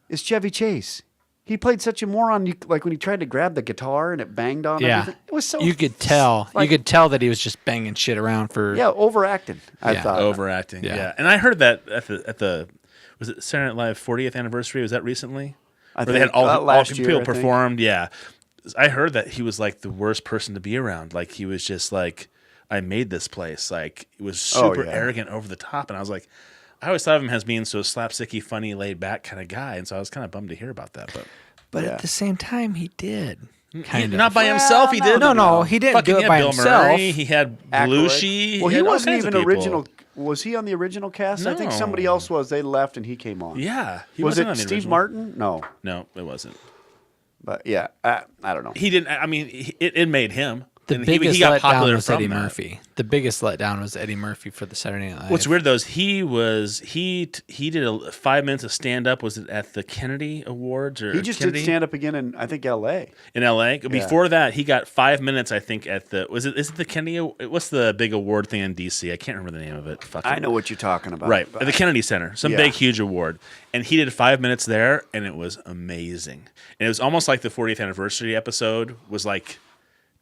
is Chevy Chase. He played such a moron. Like when he tried to grab the guitar and it banged on Yeah, everything. It was so. you could tell. like- you could tell that he was just banging shit around for. Yeah, overacting. I Yeah. thought. Overacting. Yeah. Yeah. And I heard that at the was it Saturday Night Live 40th anniversary? Was that recently? I Where they had think, all last people year, I think. performed. Yeah. I heard that he was like the worst person to be around. Like he was just like, I made this place. Like it was super yeah. arrogant, over the top. And I was like, I always thought of him as being so slapsticky, funny, laid back kind of guy. And so I was kind of bummed to hear about that. But But at the same time, he did. Kind of. not by himself, he did. No, he didn't Fucking do it had by Bill himself. Murray. He had Aykroyd. Belushi. Well, he had all wasn't kinds of even people. original. Was he on the original cast? I think No. somebody else was. They left and he came on. Yeah. He Was wasn't it on the Steve original. Martin? No. No, it wasn't. But yeah, I don't know. He didn't. I mean, it made him. The And biggest he got letdown popular was from Eddie that. Murphy. The biggest letdown was Eddie Murphy for the Saturday Night Live. What's weird though is he did 5 minutes of stand up. Was it at the Kennedy Awards or He just Kennedy? did stand up again in I think L.A. in L.A. Before that, he got 5 minutes. I think at the is it the Kennedy? What's the big award thing in D.C.? I can't remember the name of it. Fucking I know what you're talking about. Right, but- at the Kennedy Center, some Yeah. big, huge award. And he did 5 minutes there, and it was amazing. And it was almost like the 40th anniversary episode was like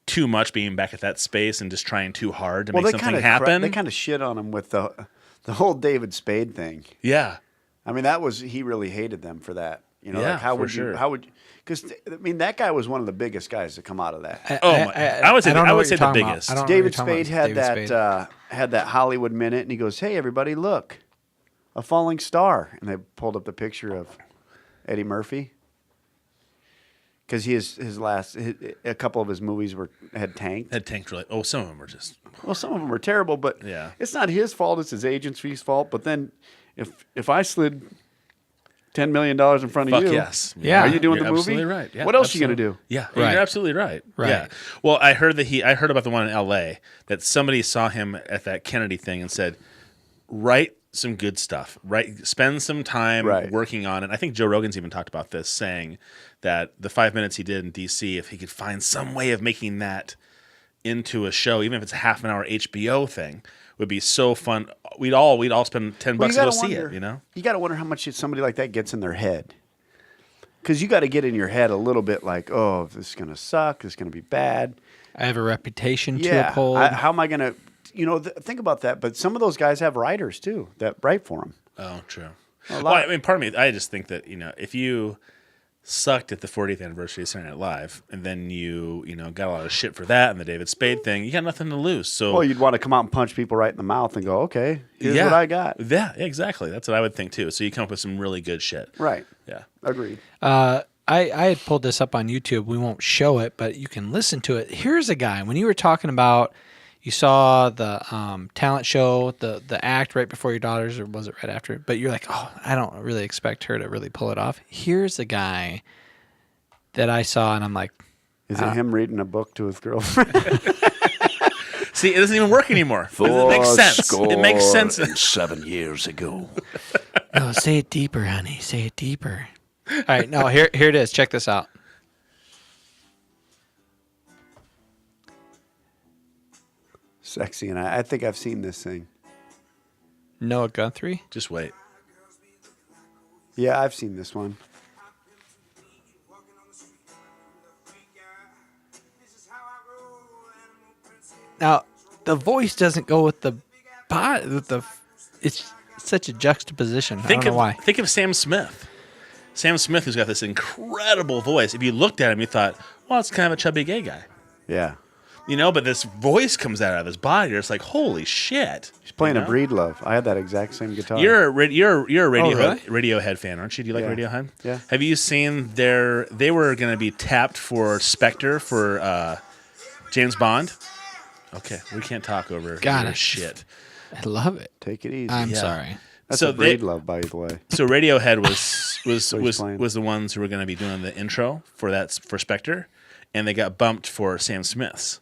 too much being back at that space and just trying too hard to make something happen. They kind of shit on him with the whole David Spade thing. yeah. I mean, he really hated them for that. You know, Yeah, like how for would sure. you? How would? Because I mean, that guy was one of the biggest guys to come out of that. I would say don't know I would what say you're the talking about. biggest. I don't know what you're David talking Spade about. had David that Spade. had that Hollywood Minute, and he goes, "Hey, everybody, look, a falling star," and they pulled up the picture of Eddie Murphy because a couple of his movies had tanked. Had tanked really. Oh, some of them were just. Well, some of them were terrible, but Yeah. it's not his fault. It's his agency's fault. But then, if I slid $10 million in front of Fuck you, yes. Yeah. are you doing You're the movie? absolutely right. Yeah, What else are you absolutely. gonna do? Yeah, Right. you're absolutely right. Right. Yeah. Well, I heard about the one in L.A. that somebody saw him at that Kennedy thing and said, "Write some good stuff. Spend some time Right. working on it." I think Joe Rogan's even talked about this, saying that the 5 minutes he did in D.C., if he could find some way of making that into a show, even if it's a half an hour HBO thing, would be so fun. We'd all spend $10 Well, to go see it. You know. You got to wonder how much somebody like that gets in their head. Because you got to get in your head a little bit like, oh, this is going to suck. This is going to be bad. I have a reputation to Yeah. uphold. How am I going to, think about that. But some of those guys have writers too that write for them. Oh, true. A lot- Well, I mean, part of me, I just think that, if you sucked at the 40th anniversary of Saturday Night Live, and then you got a lot of shit for that and the David Spade thing, you got nothing to lose. So, Well, you'd want to come out and punch people right in the mouth and go, okay, here's what I got. Yeah, exactly. That's what I would think too. So you come up with some really good shit. Right. Yeah. Agreed. I had pulled this up on YouTube. We won't show it, but you can listen to it. Here's a guy. When you were talking about, you saw the talent show, the act right before your daughters, or was it right after? But you're like, oh, I don't really expect her to really pull it off. Here's a guy that I saw, and I'm like, Is it him reading a book to his girlfriend? See, it doesn't even work anymore. It makes sense. It makes sense. 7 years ago. no, say it deeper, honey. Say it deeper. All right, no, here it is. Check this out. Sexy, and I think I've seen this thing. Noah Guthrie. Just wait. Yeah, I've seen this one. Now, the voice doesn't go with the body. It's such a juxtaposition. I don't know why. Think of Sam Smith. Sam Smith, who's got this incredible voice. If you looked at him, you thought, well, it's kind of a chubby gay guy. Yeah. You know, but this voice comes out of his body. It's like, holy shit. He's playing a Breedlove. I had that exact same guitar. You're a really? Radiohead fan, aren't you? Do you like Yeah. Radiohead? Yeah. Have you seen they were going to be tapped for Spectre for James Bond? Okay, we can't talk over Got it. shit. I love it. Take it easy. I'm sorry. That's So a Breedlove, by the way. So Radiohead he's playing. was the ones who were going to be doing the intro for Spectre, and they got bumped for Sam Smith's.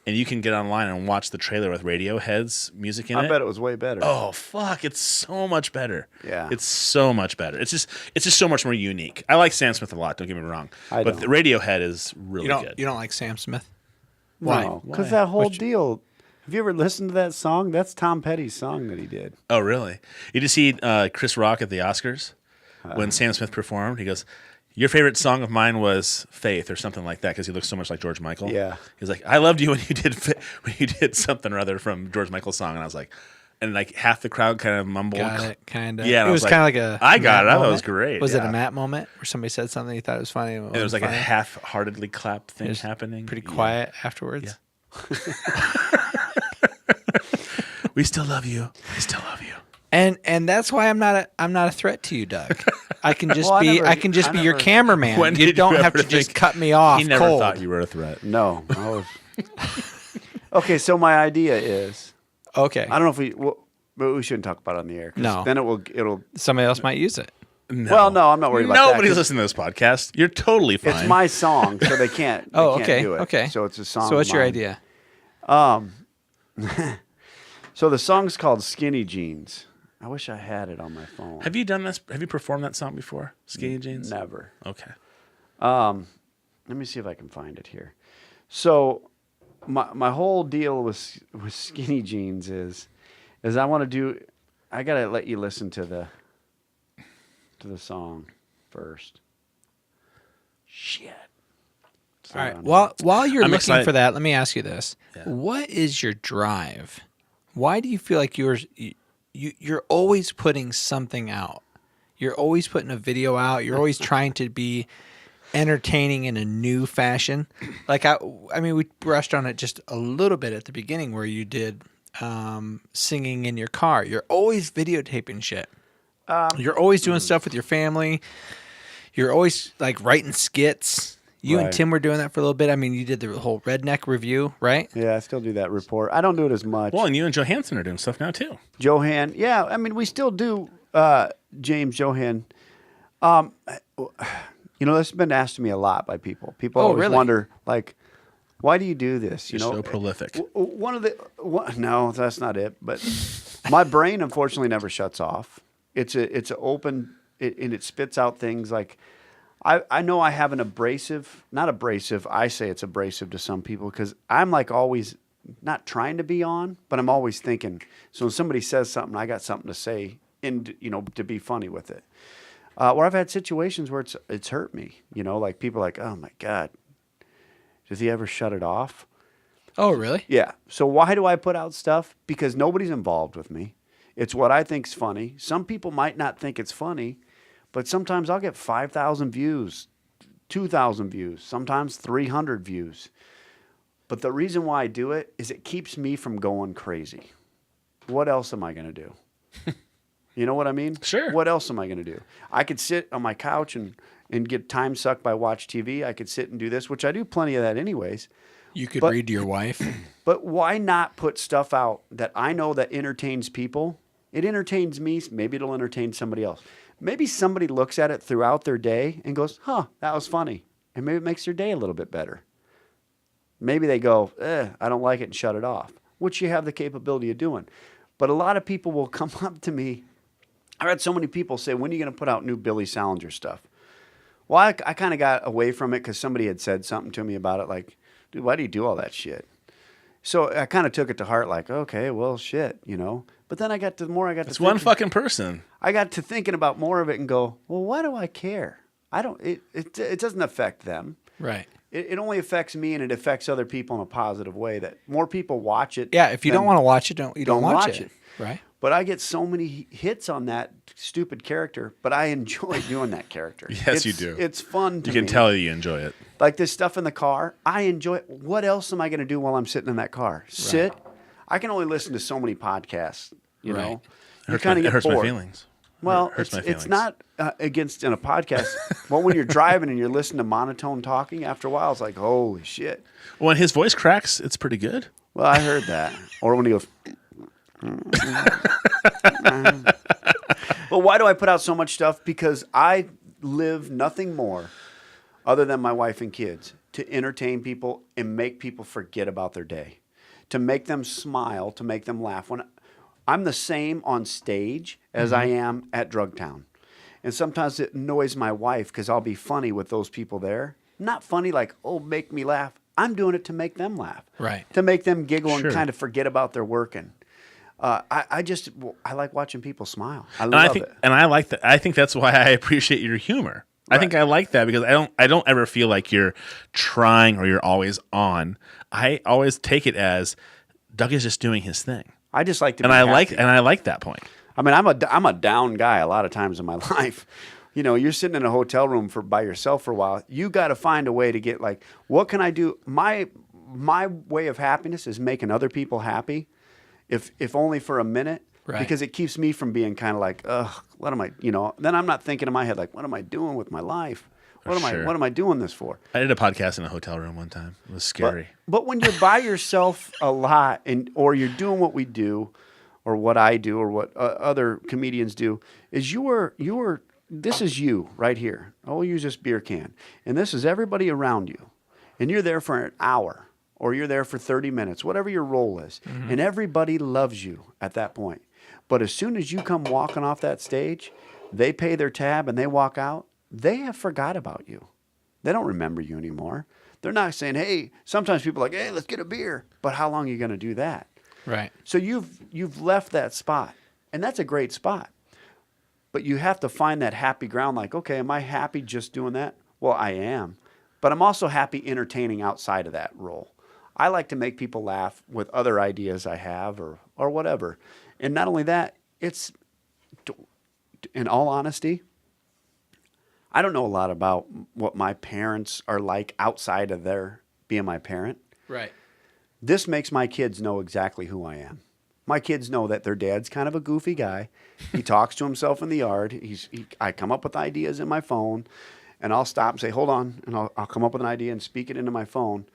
And you can get online and watch the trailer with Radiohead's music in it. I bet it was way better. Oh fuck! It's so much better. Yeah. it's so much better. It's just so much more unique. I like Sam Smith a lot. Don't get me wrong. I but don't. the Radiohead is really good. You don't like Sam Smith? No, Why? because that whole deal. Have you ever listened to that song? That's Tom Petty's song that he did. Oh really? You just see Chris Rock at the Oscars when Sam Smith performed. He goes, "Your favorite song of mine was Faith," or something like that, because he looks so much like George Michael. Yeah. He's like, "I loved you when you did something or other from George Michael's song," and I was like, and like half the crowd kind of mumbled. Got it, kind of. Yeah, and it I was was kind of like a. I got Matt it. I thought it moment. was great. Was it Yeah. a Matt moment where somebody said something you thought it was funny? And there was like funny? a half-heartedly clap thing It was happening. Pretty quiet afterwards. We still love you. We still love you. And that's why I'm not a threat to you, Doug. I can just Well, I be never- I can just I be your never- cameraman. When You did don't you have to ever just think- cut me off. He never cold. thought you were a threat. No. I was... Okay, so my idea is, Okay. I don't know if but we shouldn't talk about it on the air. 'Cause No. Then it'll. Somebody else might use it. No. Well, no, I'm not worried about that. Nobody's 'cause listening to this podcast. You're totally fine. It's my song, so they can't. Oh, they okay. Can't do it. Okay. So it's a song. So what's of your mine. idea? So the song's called "Skinny Jeans." I wish I had it on my phone. Have you done this? Have you performed that song before? Skinny Jeans? Never. Okay. Let me see if I can find it here. So my whole deal with Skinny Jeans is I want to do. I gotta let you listen to the song first. Shit. All right. While you're I'm looking excited. for that, let me ask you this: Yeah. What is your drive? Why do you feel like you're always putting something out? You're always putting a video out. You're always trying to be entertaining in a new fashion. Like I mean, we brushed on it just a little bit at the beginning where you did singing in your car. You're always videotaping shit. You're always doing stuff with your family. You're always like writing skits. You and Right. Tim were doing that for a little bit. I mean, you did the whole redneck review, right? Yeah, I still do that report. I don't do it as much. Well, and you and Johansson are doing stuff now too. Johan, yeah, I mean, we still do James Johan. You know, this has been asked to me a lot by people. People always really? wonder, like, why do you do this? You You're know, so prolific. No, that's not it. But my brain, unfortunately, never shuts off. It's an open, and it spits out things like. I know I have an not abrasive. I say it's abrasive to some people because I'm like always not trying to be on, but I'm always thinking. So when somebody says something, I got something to say, and to be funny with it. Where I've had situations where it's hurt me. Like people are like, oh my God, does he ever shut it off? Oh, really? Yeah. So why do I put out stuff? Because nobody's involved with me. It's what I think's funny. Some people might not think it's funny. But sometimes I'll get 5,000 views, 2,000 views, sometimes 300 views. But the reason why I do it is it keeps me from going crazy. What else am I going to do? You know what I mean? Sure. What else am I going to do? I could sit on my couch and get time sucked by watch TV. I could sit and do this, which I do plenty of that anyways. You could But- read to your wife. But why not put stuff out that I know that entertains people? It entertains me. Maybe it'll entertain somebody else. Maybe somebody looks at it throughout their day and goes, huh, that was funny. and maybe it makes their day a little bit better. Maybe they go, I don't like it, and shut it off, which you have the capability of doing. But a lot of people will come up to me. I had so many people say, when are you going to put out new Billy Salinger stuff? Well, I kind of got away from it because somebody had said something to me about it, like, dude, why do you do all that shit? So I kind of took it to heart, like, okay, well, shit, you know. But then the more I got to It's one fucking person. I got to thinking about more of it and go, well, why do I care? It doesn't affect them. Right. It only affects me, and it affects other people in a positive way. That more people watch it. Yeah, if you don't want to watch it, don't watch it. Right. But I get so many hits on that stupid character, but I enjoy doing that character. Yes, you do. It's fun to me. You can tell you enjoy it. Like this stuff in the car, I enjoy it. What else am I going to do while I'm sitting in that car? Sit. I can only listen to so many podcasts, you know. You kind of get hurts bored. my feelings. Well, it's not against in a podcast. Well, when you're driving and you're listening to monotone talking, after a while, it's like, holy shit. When his voice cracks, it's pretty good. Well, I heard that. Or when he goes... Well, why do I put out so much stuff? Because I live nothing more other than my wife and kids to entertain people and make people forget about their day, to make them smile, to make them laugh. When I'm the same on stage as I am at Drugtown. And sometimes it annoys my wife because I'll be funny with those people there. Not funny like, oh, make me laugh. I'm doing it to make them laugh. Right. To make them giggle and kind of forget about their working. I like watching people smile. I love it. And I like that. I think that's why I appreciate your humor. Right. I think I like that because I don't ever feel like you're trying or you're always on. I always take it as Doug is just doing his thing. I just like to be happy. I like that point. I mean, I'm a down guy a lot of times in my life. You know, you're sitting in a hotel room by yourself for a while. You got to find a way to get like, what can I do? My way of happiness is making other people happy, if only for a minute, because it keeps me from being kind of like, ugh, what am I? You know, then I'm not thinking in my head like, what am I doing with my life? What am I doing this for? I did a podcast in a hotel room one time. It was scary. But when you're by yourself a lot, or you're doing what we do, or what I do, or what other comedians do, is this is you right here. I'll use this beer can, and this is everybody around you, and you're there for an hour, or you're there for 30 minutes, whatever your role is, and everybody loves you at that point. But as soon as you come walking off that stage, they pay their tab and they walk out. They have forgot about you. They don't remember you anymore. They're not saying, hey, sometimes people are like, hey, let's get a beer. But how long are you going to do that? Right. So you've left that spot, and that's a great spot. But you have to find that happy ground like, okay, am I happy just doing that? Well, I am. But I'm also happy entertaining outside of that role. I like to make people laugh with other ideas I have or whatever. And not only that, it's, in all honesty, I don't know a lot about what my parents are like outside of their being my parent. Right. This makes my kids know exactly who I am. My kids know that their dad's kind of a goofy guy. He talks to himself in the yard. I come up with ideas in my phone, and I'll stop and say, hold on, and I'll come up with an idea and speak it into my phone.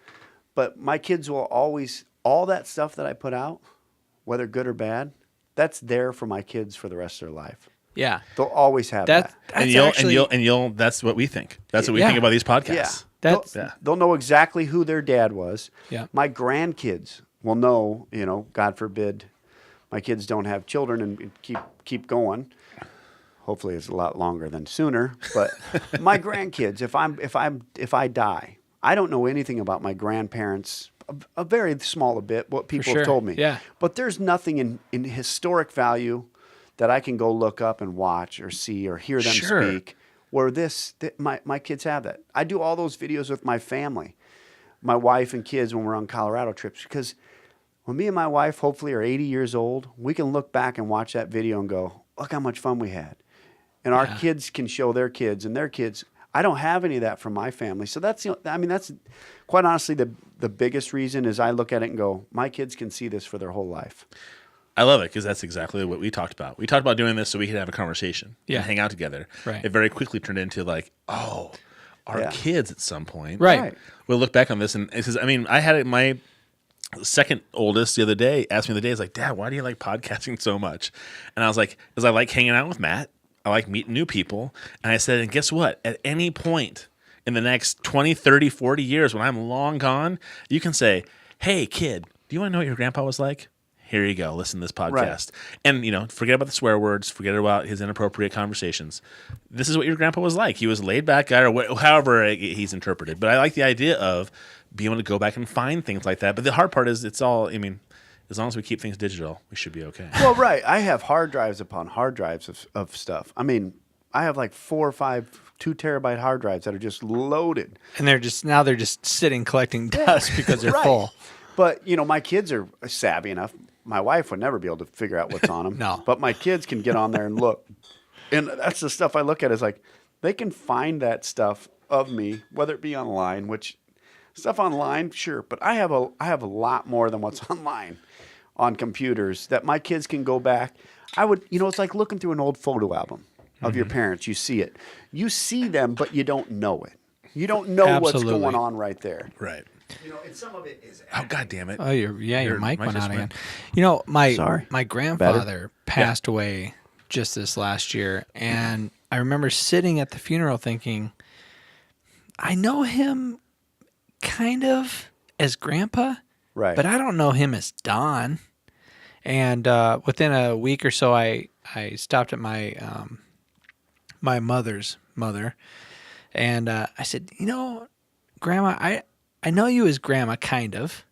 But my kids will always, all that stuff that I put out, whether good or bad, that's there for my kids for the rest of their life. Yeah. They'll always have that. And you'll that's what we think. That's what we think about these podcasts. Yeah. They'll know exactly who their dad was. Yeah. My grandkids will know, God forbid my kids don't have children and keep going. Hopefully it's a lot longer than sooner. But my grandkids, if I die, I don't know anything about my grandparents, a very small bit, what people have told me. Yeah. But there's nothing in historic value that I can go look up and watch or see or hear them speak where my kids have that. I do all those videos with my family, my wife and kids when we're on Colorado trips, because when me and my wife hopefully are 80 years old, we can look back and watch that video and go, look how much fun we had. And our kids can show their kids and their kids. I don't have any of that from my family. So that's quite honestly the biggest reason is I look at it and go, my kids can see this for their whole life. I love it because that's exactly what we talked about. We talked about doing this so we could have a conversation and hang out together. Right. It very quickly turned into like, our kids at some point. Right. We'll look back on this and it says, I had my second oldest the other day asked me he's like, Dad, why do you like podcasting so much? And I was like, because I like hanging out with Matt. I like meeting new people. And I said, and guess what? At any point in the next 20, 30, 40 years when I'm long gone, you can say, hey, kid, do you want to know what your grandpa was like? Here you go. Listen to this podcast. And, forget about the swear words. Forget about his inappropriate conversations. This is what your grandpa was like. He was a laid-back guy, or however he's interpreted. But I like the idea of being able to go back and find things like that. But the hard part is it's all, as long as we keep things digital, we should be okay. Well, right. I have hard drives upon hard drives of stuff. I have like 4 or 5 2-terabyte hard drives that are just loaded. And they're just sitting collecting dust because they're full. But, my kids are savvy enough. My wife would never be able to figure out what's on them. No. But my kids can get on there and look. And that's the stuff I look at is like, they can find that stuff of me, whether it be online, which stuff online, sure. But I have a lot more than what's online on computers that my kids can go back. It's like looking through an old photo album of your parents. You see it. You see them, but you don't know it. You don't know what's going on right there. Right. And some of it is. Oh, God damn it. Oh, your mic went out again. Sorry. My grandfather passed away just this last year, and I remember sitting at the funeral thinking, I know him kind of as Grandpa, Right. but I don't know him as Don. And within a week or so, I stopped at my my mother's mother, and I said, Grandma, I know you as Grandma, kind of.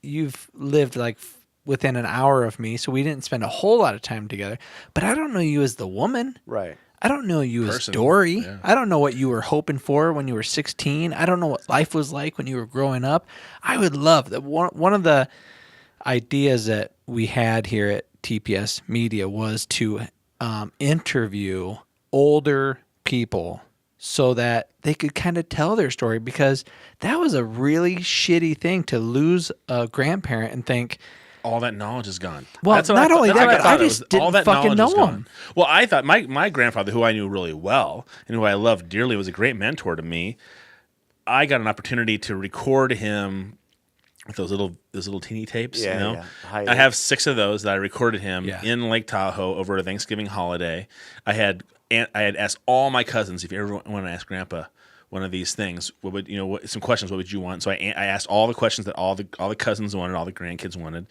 You've lived like within an hour of me, so we didn't spend a whole lot of time together. But I don't know you as the woman. Right. I don't know you as Dory. Yeah. I don't know what you were hoping for when you were 16. I don't know what life was like when you were growing up. I would love that. One of the ideas that we had here at TPS Media was to interview older people so that they could kind of tell their story, because that was a really shitty thing to lose a grandparent and think, all that knowledge is gone. Well, not only that, but I just didn't fucking know him. Well, I thought my grandfather, who I knew really well and who I loved dearly, was a great mentor to me. I got an opportunity to record him with those little teeny tapes. Yeah. I have 6 of those that I recorded him in Lake Tahoe over a Thanksgiving holiday. I had asked all my cousins, if you ever want to ask Grandpa one of these things, some questions, what would you want? So I asked all the questions that all the cousins wanted, all the grandkids wanted,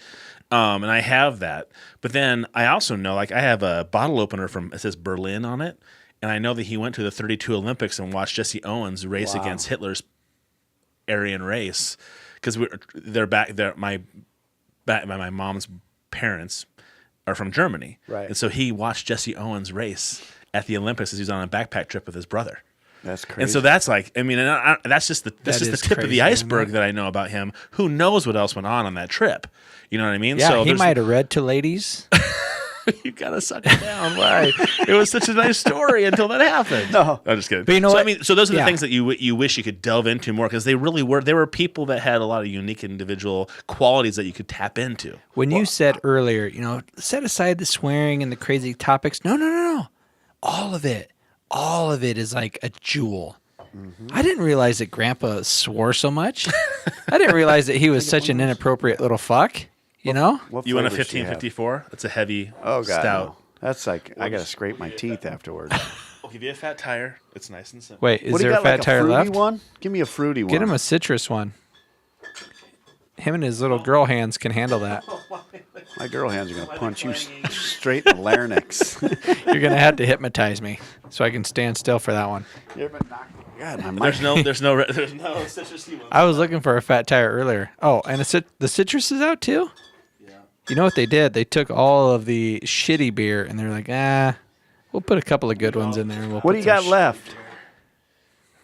and I have that. But then I also know, like, I have a bottle opener it says Berlin on it, and I know that he went to the 32 Olympics and watched Jesse Owens race against Hitler's Aryan race, because my mom's parents are from Germany, right? And so he watched Jesse Owens race at the Olympics as he was on a backpack trip with his brother. That's crazy. And so that's like, that's just the tip of the iceberg that I know about him. Who knows what else went on that trip? You know what I mean? Yeah, so he might have read to ladies. You gotta suck it down. Why? It was such a nice story until that happened. No, I'm just kidding. But you know what? So those are the things that you wish you could delve into more, because they really were. There were people that had a lot of unique individual qualities that you could tap into. When you said earlier, set aside the swearing and the crazy topics. No. All of it is like a jewel. Mm-hmm. I didn't realize that Grandpa swore so much. I didn't realize that he was such an inappropriate little fuck. You want a 1554? That's a heavy stout. No. That's like, I got to scrape my teeth afterwards. I'll give you a fat tire. It's nice and simple. Wait, is there a fat tire left? One? Give me a fruity one. Get him a citrus one. Him and his little girl hands can handle that. My girl hands are going to punch you straight in the larynx. You're going to have to hypnotize me so I can stand still for that one. God, there's no citrusy one. I was looking for a fat tire earlier. Oh, and the citrus is out too? Yeah. You know what they did? They took all of the shitty beer and they're like, we'll put a couple of good ones in there. And what do you got left?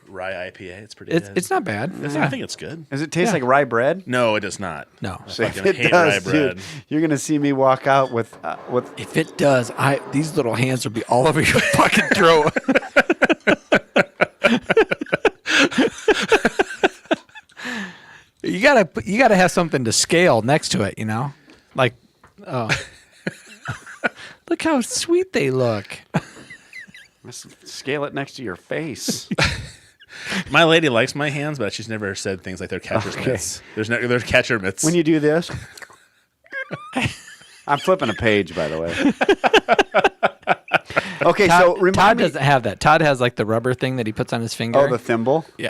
Rye IPA. It's pretty good. It's not bad. I think it's good. Does it taste like rye bread? No, it does not. No. So if it does, dude, you're going to see me walk out with. If it does, these little hands will be all over your fucking throat. You gotta have something to scale next to it, like, look how sweet they look. Let's scale it next to your face. My lady likes my hands, but she's never said things like they're catcher's mitts. There's catcher mitts. When you do this, I'm flipping a page, by the way. Okay, Todd, so remind Todd me. doesn't have that. Todd has like the rubber thing that he puts on his finger. Oh, the thimble. yeah.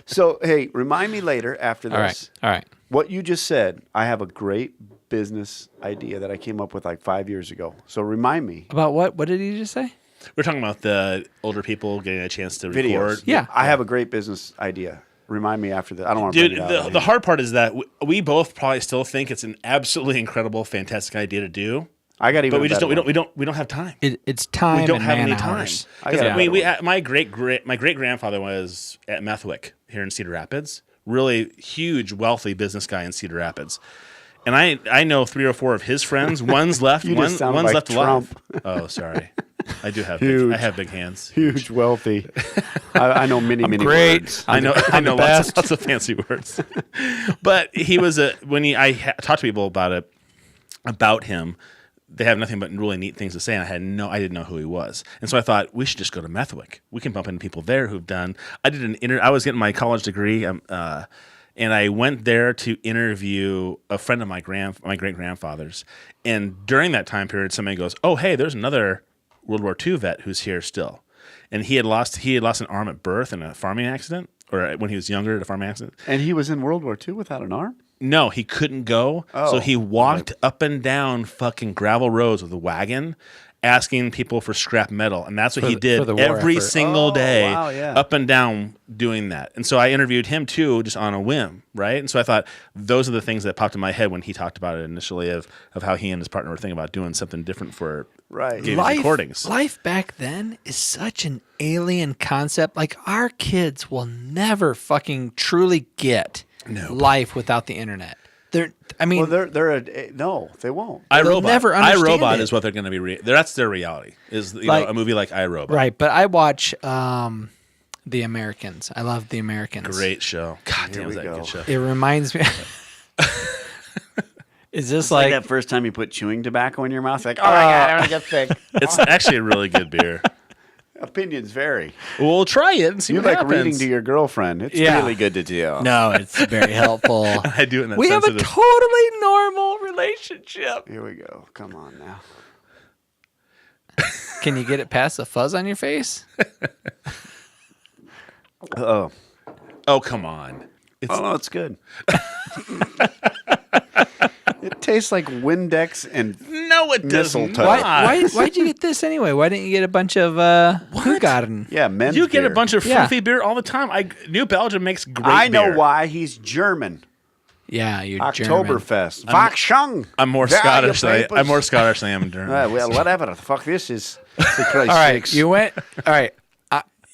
So, hey, remind me later after this. All right. What you just said, I have a great business idea that I came up with like 5 years ago. So remind me. About what? What did he just say? We're talking about the older people getting a chance to Videos. record. Yeah. I have a great business idea. Remind me after that. I don't want to Dude, bring it out. the hard part is that we both probably still think it's an absolutely incrable, fantastic idea to do. I got even. But we just a better we don't have time. It's time. We don't and have man any time. hours. I got a I mean, better my great grandfather was at Methwick here in Cedar Rapids. Really huge, wealthy business guy in Cedar Rapids. And I know 3 or 4 of his friends. One's left. You just sound one's like left Trump. alive. Oh, sorry. I do have Huge. I have big hands. Huge, wealthy. I know many great. words. I know best. lots of fancy words. But he was I talked to people about him. They have nothing but really neat things to say, and I didn't know who he was, and so I thought we should just go to Methwick. We can bump into people there who've done. I was getting my college degree, and I went there to interview a friend of my great grandfather's, and during that time period, somebody goes, "Oh, hey, there's another World War II vet who's here still," and he had lost an arm at birth in a farming accident, or when he was younger at a farming accident. And he was in World War II without an arm? No, he couldn't go. Oh. So he walked up and down fucking gravel roads with a wagon asking people for scrap metal. And that's what he for did the war every effort. single day, wow, yeah. up and down doing that. And so I interviewed him too, just on a whim, right? And so I thought those are the things that popped in my head when he talked about it initially of how he and his partner were thinking about doing something different for Right. giving recordings. Life back then is such an alien concept. Like our kids will never fucking truly get life without the internet. No, they won't. iRobot. never understand iRobot it. is what they're going to be. That's their reality. Is Like- a movie like iRobot. Right, but I watch The Americans. I love The Americans. Great show. God damn, we is that a go. good show. It reminds me. Is this It's like like that first time you put chewing tobacco in your mouth. Like, oh my God, I'm going to get sick. It's actually a really good beer. Opinions vary. We'll try it and see You what like happens. reading to your girlfriend. It's Yeah. really good to do. No, it's very helpful. I do it in that We have a sensitive. totally normal relationship. Here we go. Come on now. Can you get it past the fuzz on your face? Oh. Oh, come on. Oh, no, it's good. It tastes like Windex and No, it doesn't. Mistletoe. Why'd you get this anyway? Why didn't you get a bunch of Hoegaarden? yeah, men's You get a beer. bunch of Yeah. fruity beer all the time. New Belgium makes great I know beer. why. He's German. Yeah, you're German. Oktoberfest. Wachshung. I'm more Value Scottish than papers. I'm more Scottish than I am German. Well, whatever. The fuck this is. For Christ's All right, sakes. you went. All right,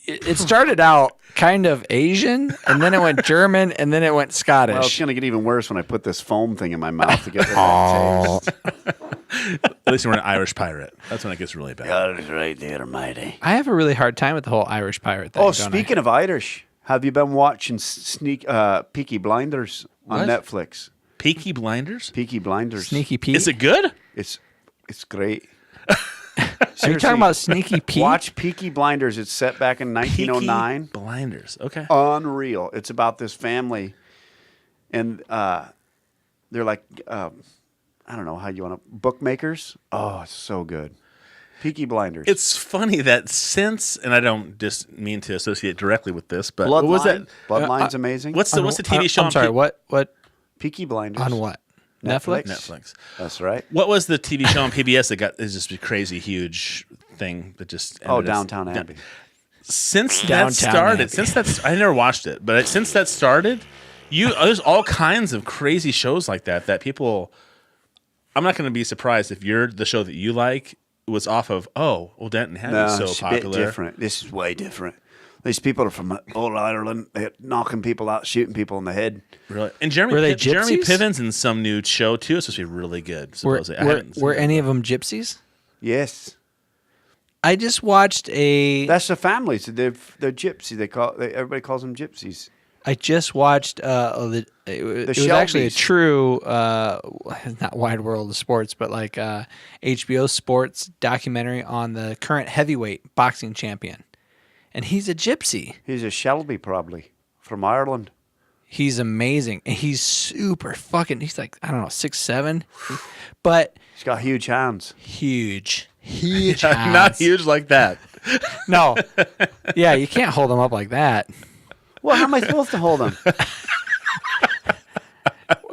it started out kind of Asian, and then it went German, and then it went Scottish. Well, it's going to get even worse when I put this foam thing in my mouth to get rid of that taste. At least we're an Irish pirate. That's when it gets really bad. God is right there, mighty. I have a really hard time with the whole Irish pirate thing. Oh, don't speaking of Irish, have you been watching Peaky Blinders on What? Netflix? Peaky Blinders? Peaky Blinders. Sneaky Pete. Is it good? It's great. Are you talking about Sneaky Pete? Watch Peaky Blinders. It's set back in 1909. Peaky Blinders. Okay. Unreal. It's about this family, and they're like, I don't know how you want to, bookmakers. Oh, it's so good. Peaky Blinders. It's funny that since, and I don't just mean to associate directly with this, but Bloodline. what was that? Bloodline's amazing. What's the TV show? I'm sorry. What? Peaky Blinders? On what? Netflix. Netflix. That's right. What was the TV show on PBS that is just a crazy huge thing that just ended Downtown Abbey. Since that Downtown started, Abbey. I never watched it, but since that started, there's all kinds of crazy shows like that people. I'm not going to be surprised if the show that you like was off of Denton Abbey No, is so it's a popular. bit different. This is way different. These people are from old Ireland. They're knocking people out, shooting people in the head. Really? And Were they Jeremy gypsies? Piven's in some new show too. It's supposed to be really good. Supposedly, I haven't seen Were it. any of them gypsies? Yes. I just watched a. That's the families. They're gypsy. Everybody calls them gypsies. I just watched. It was actually a Shelbys. true, not Wide World of Sports, but like HBO Sports documentary on the current heavyweight boxing champion, and he's a gypsy. He's a Shelby, probably from Ireland. He's amazing. And he's super fucking, he's like, I don't know, 6'7", but He's got huge hands. huge Not hands. huge like that. No. Yeah, you can't hold him up like that. Well, how am I supposed to hold him?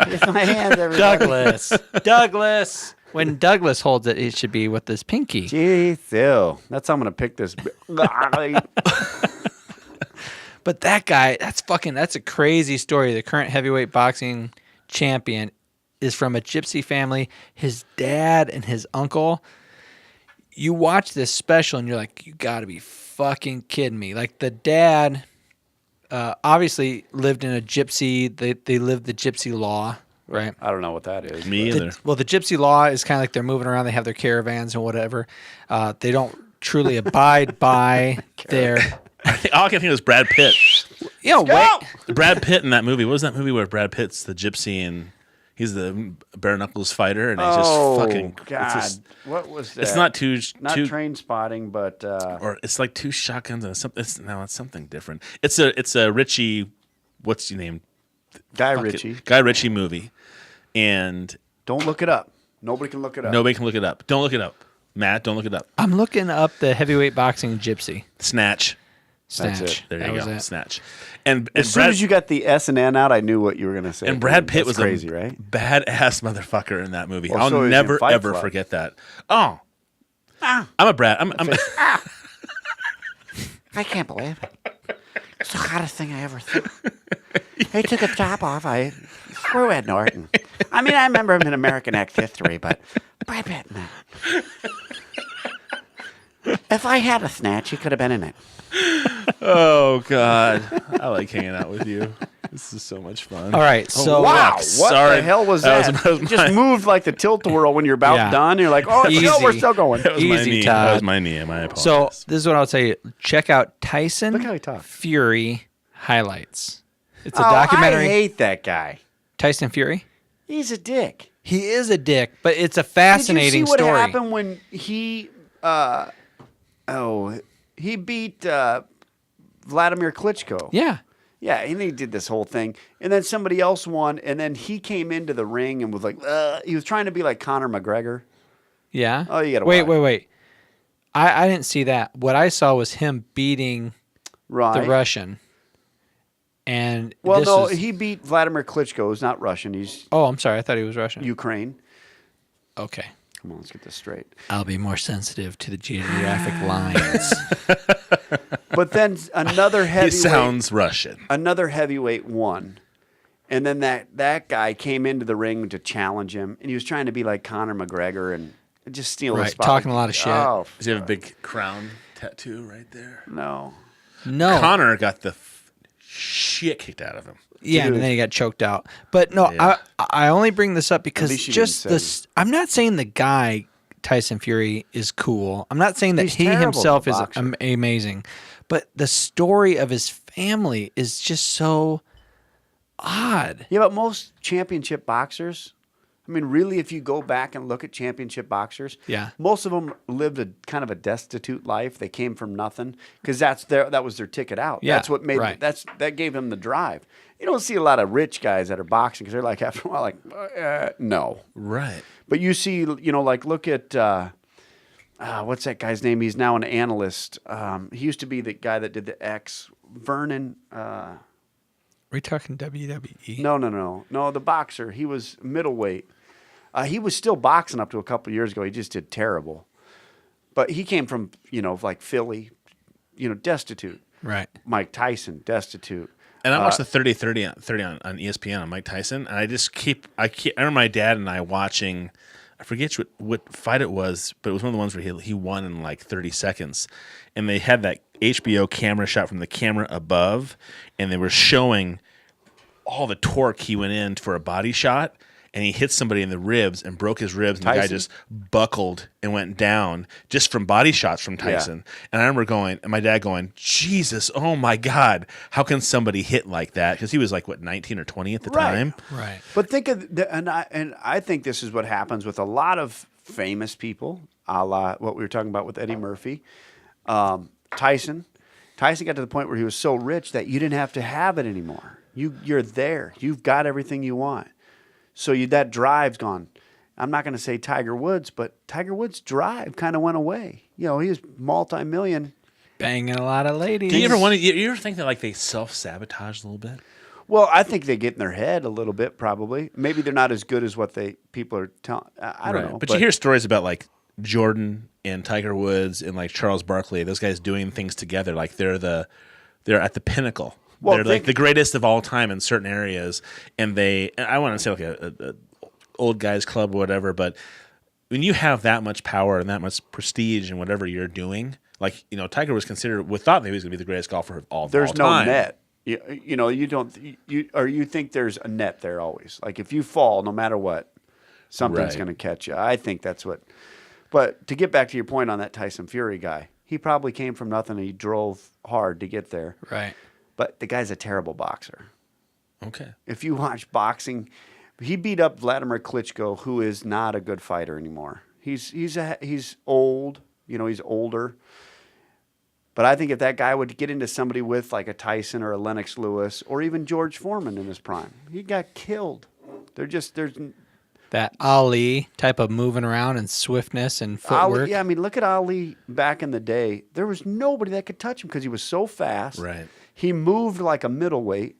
With my hands, everybody. Douglas. When Douglas holds it, it should be with his pinky. Jeez, ew. That's how I'm going to pick this. But that guy, that's a crazy story. The current heavyweight boxing champion is from a gypsy family. His dad and his uncle, you watch this special and you're like, you got to be fucking kidding me. Like the dad obviously lived in a gypsy, they lived the gypsy law, right? I don't know what that is. Me either. Well, the gypsy law is kind of like they're moving around. They have their caravans and whatever. They don't truly abide by their... All I can think of is Brad Pitt. Wait. Brad Pitt in that movie. What was that movie where Brad Pitt's the gypsy and he's the bare knuckles fighter and he's just fucking. God. What was that? It's not too. Train spotting, but Or it's like two shotguns and something. It's something different. It's a Ritchie. What's your name? Guy Ritchie. Guy Ritchie movie, and Don't look it up. Nobody can look it up. nobody can look it up. Don't look it up, Matt. Don't look it up. I'm looking up the heavyweight boxing gypsy. Snatch. Snatch. That's it. There That you was go. it. Snatch. And As soon as you got the S and N out, I knew what you were going to say. And Brad Pitt That's was crazy, a right? badass motherfucker in that movie. Well, I'll so is he never in Fight ever Club. forget that. Oh, I'm a Brad. I'm I can't believe it. It's the hottest thing I ever saw. He took his top off. Screw Ed Norton. I mean, I remember him in American Act History, but Brad Pitt, no. If I had a snatch, he could have been in it. Oh God, I like hanging out with you. This is so much fun. All right, so Wow, what Sorry. the hell was that? That was It just moved like the tilt-a-whirl when you're about Yeah. done. You're like, oh, Easy. we're still going. That was my Easy, knee. Todd. That was my knee. My apologies. So this is what I'll tell you. Check out Tyson Look how he talks. Fury highlights. It's a Oh, documentary. I hate that guy. Tyson Fury. He's a dick. He is a dick, but it's a fascinating Did you see what story. happened when he beat Vladimir Klitschko? Yeah. Yeah, and he did this whole thing. And then somebody else won, and then he came into the ring and was like, he was trying to be like Conor McGregor. Yeah. Oh, you gotta wait. watch. Wait. I didn't see that. What I saw was him beating Right. the Russian. And Well, this no, is- he beat Vladimir Klitschko. He's not Russian. He's Oh, I'm sorry. I thought he was Russian. Ukraine. Okay. Come on, let's get this straight. I'll be more sensitive to the geographic lines. But then another he heavyweight, sounds Russian. another heavyweight won. And then that guy came into the ring to challenge him, and he was trying to be like Conor McGregor and just steal the Right, spot. talking a lot of shit. Oh, Does he have a big crown tattoo right there? no. No. Connor got the shit kicked out of him. Yeah, and Dude. then he got choked out. But no, Yeah. I only bring this up because least you just didn't this. I'm not saying the guy Tyson Fury is cool. I'm not saying that He's he terrible himself as is a boxer. amazing, but the story of his family is just so odd. Yeah, but most championship boxers, I mean, really, if you go back and look at championship boxers, Yeah. most of them lived a kind of a destitute life. They came from nothing because that was their ticket out. Yeah, That's what made right. that gave them the drive. You don't see a lot of rich guys that are boxing because they're like after a while like no. Right. But you see, like look at what's that guy's name? He's now an analyst. He used to be the guy that did the X. Vernon. Are we talking WWE? No. The boxer. He was middleweight. He was still boxing up to a couple years ago. He just did terrible. But he came from like Philly, destitute. Right. Mike Tyson, destitute. And I watched the 30 on ESPN on Mike Tyson, and I remember my dad and I watching, I forget what fight it was, but it was one of the ones where he won in like 30 seconds. And they had that HBO camera shot from the camera above, and they were showing all the torque he went in for a body shot, and he hit somebody in the ribs and broke his ribs, and the guy Tyson? just buckled and went down just from body shots from Tyson. And I remember my dad going, Jesus, oh my God, how can somebody hit like that? Because he was like, 19 or 20 at the Right. time? Right. But think of and I think this is what happens with a lot of famous people, a la what we were talking about with Eddie Murphy, Tyson. Tyson got to the point where he was so rich that you didn't have to have it anymore. You're there. You've got everything you want. So that drive's gone. I'm not going to say Tiger Woods, but Tiger Woods' drive kind of went away. He was multi-million. Banging a lot of ladies. Do you ever think that like they self-sabotage a little bit? Well, I think they get in their head a little bit, probably. Maybe they're not as good as what people are telling. I don't know. But you hear stories about like Jordan and Tiger Woods and like Charles Barkley, those guys doing things together. Like they're at the pinnacle. Well, they're like the greatest of all time in certain areas. And I want to say like a old guys club or whatever, but when you have that much power and that much prestige in whatever you're doing, like, Tiger was considered, we thought that he was going to be the greatest golfer of all time. There's no net. You think there's a net there always. Like if you fall, no matter what, something's going to catch you. I think that's what. But to get back to your point on that Tyson Fury guy, he probably came from nothing and he drove hard to get there. Right. But the guy's a terrible boxer. Okay. If you watch boxing, he beat up Vladimir Klitschko, who is not a good fighter anymore. He's old. He's older. But I think if that guy would get into somebody with like a Tyson or a Lennox Lewis or even George Foreman in his prime, he got killed. There's that Ali type of moving around and swiftness and footwork. Ali, look at Ali back in the day. There was nobody that could touch him because he was so fast. Right. He moved like a middleweight,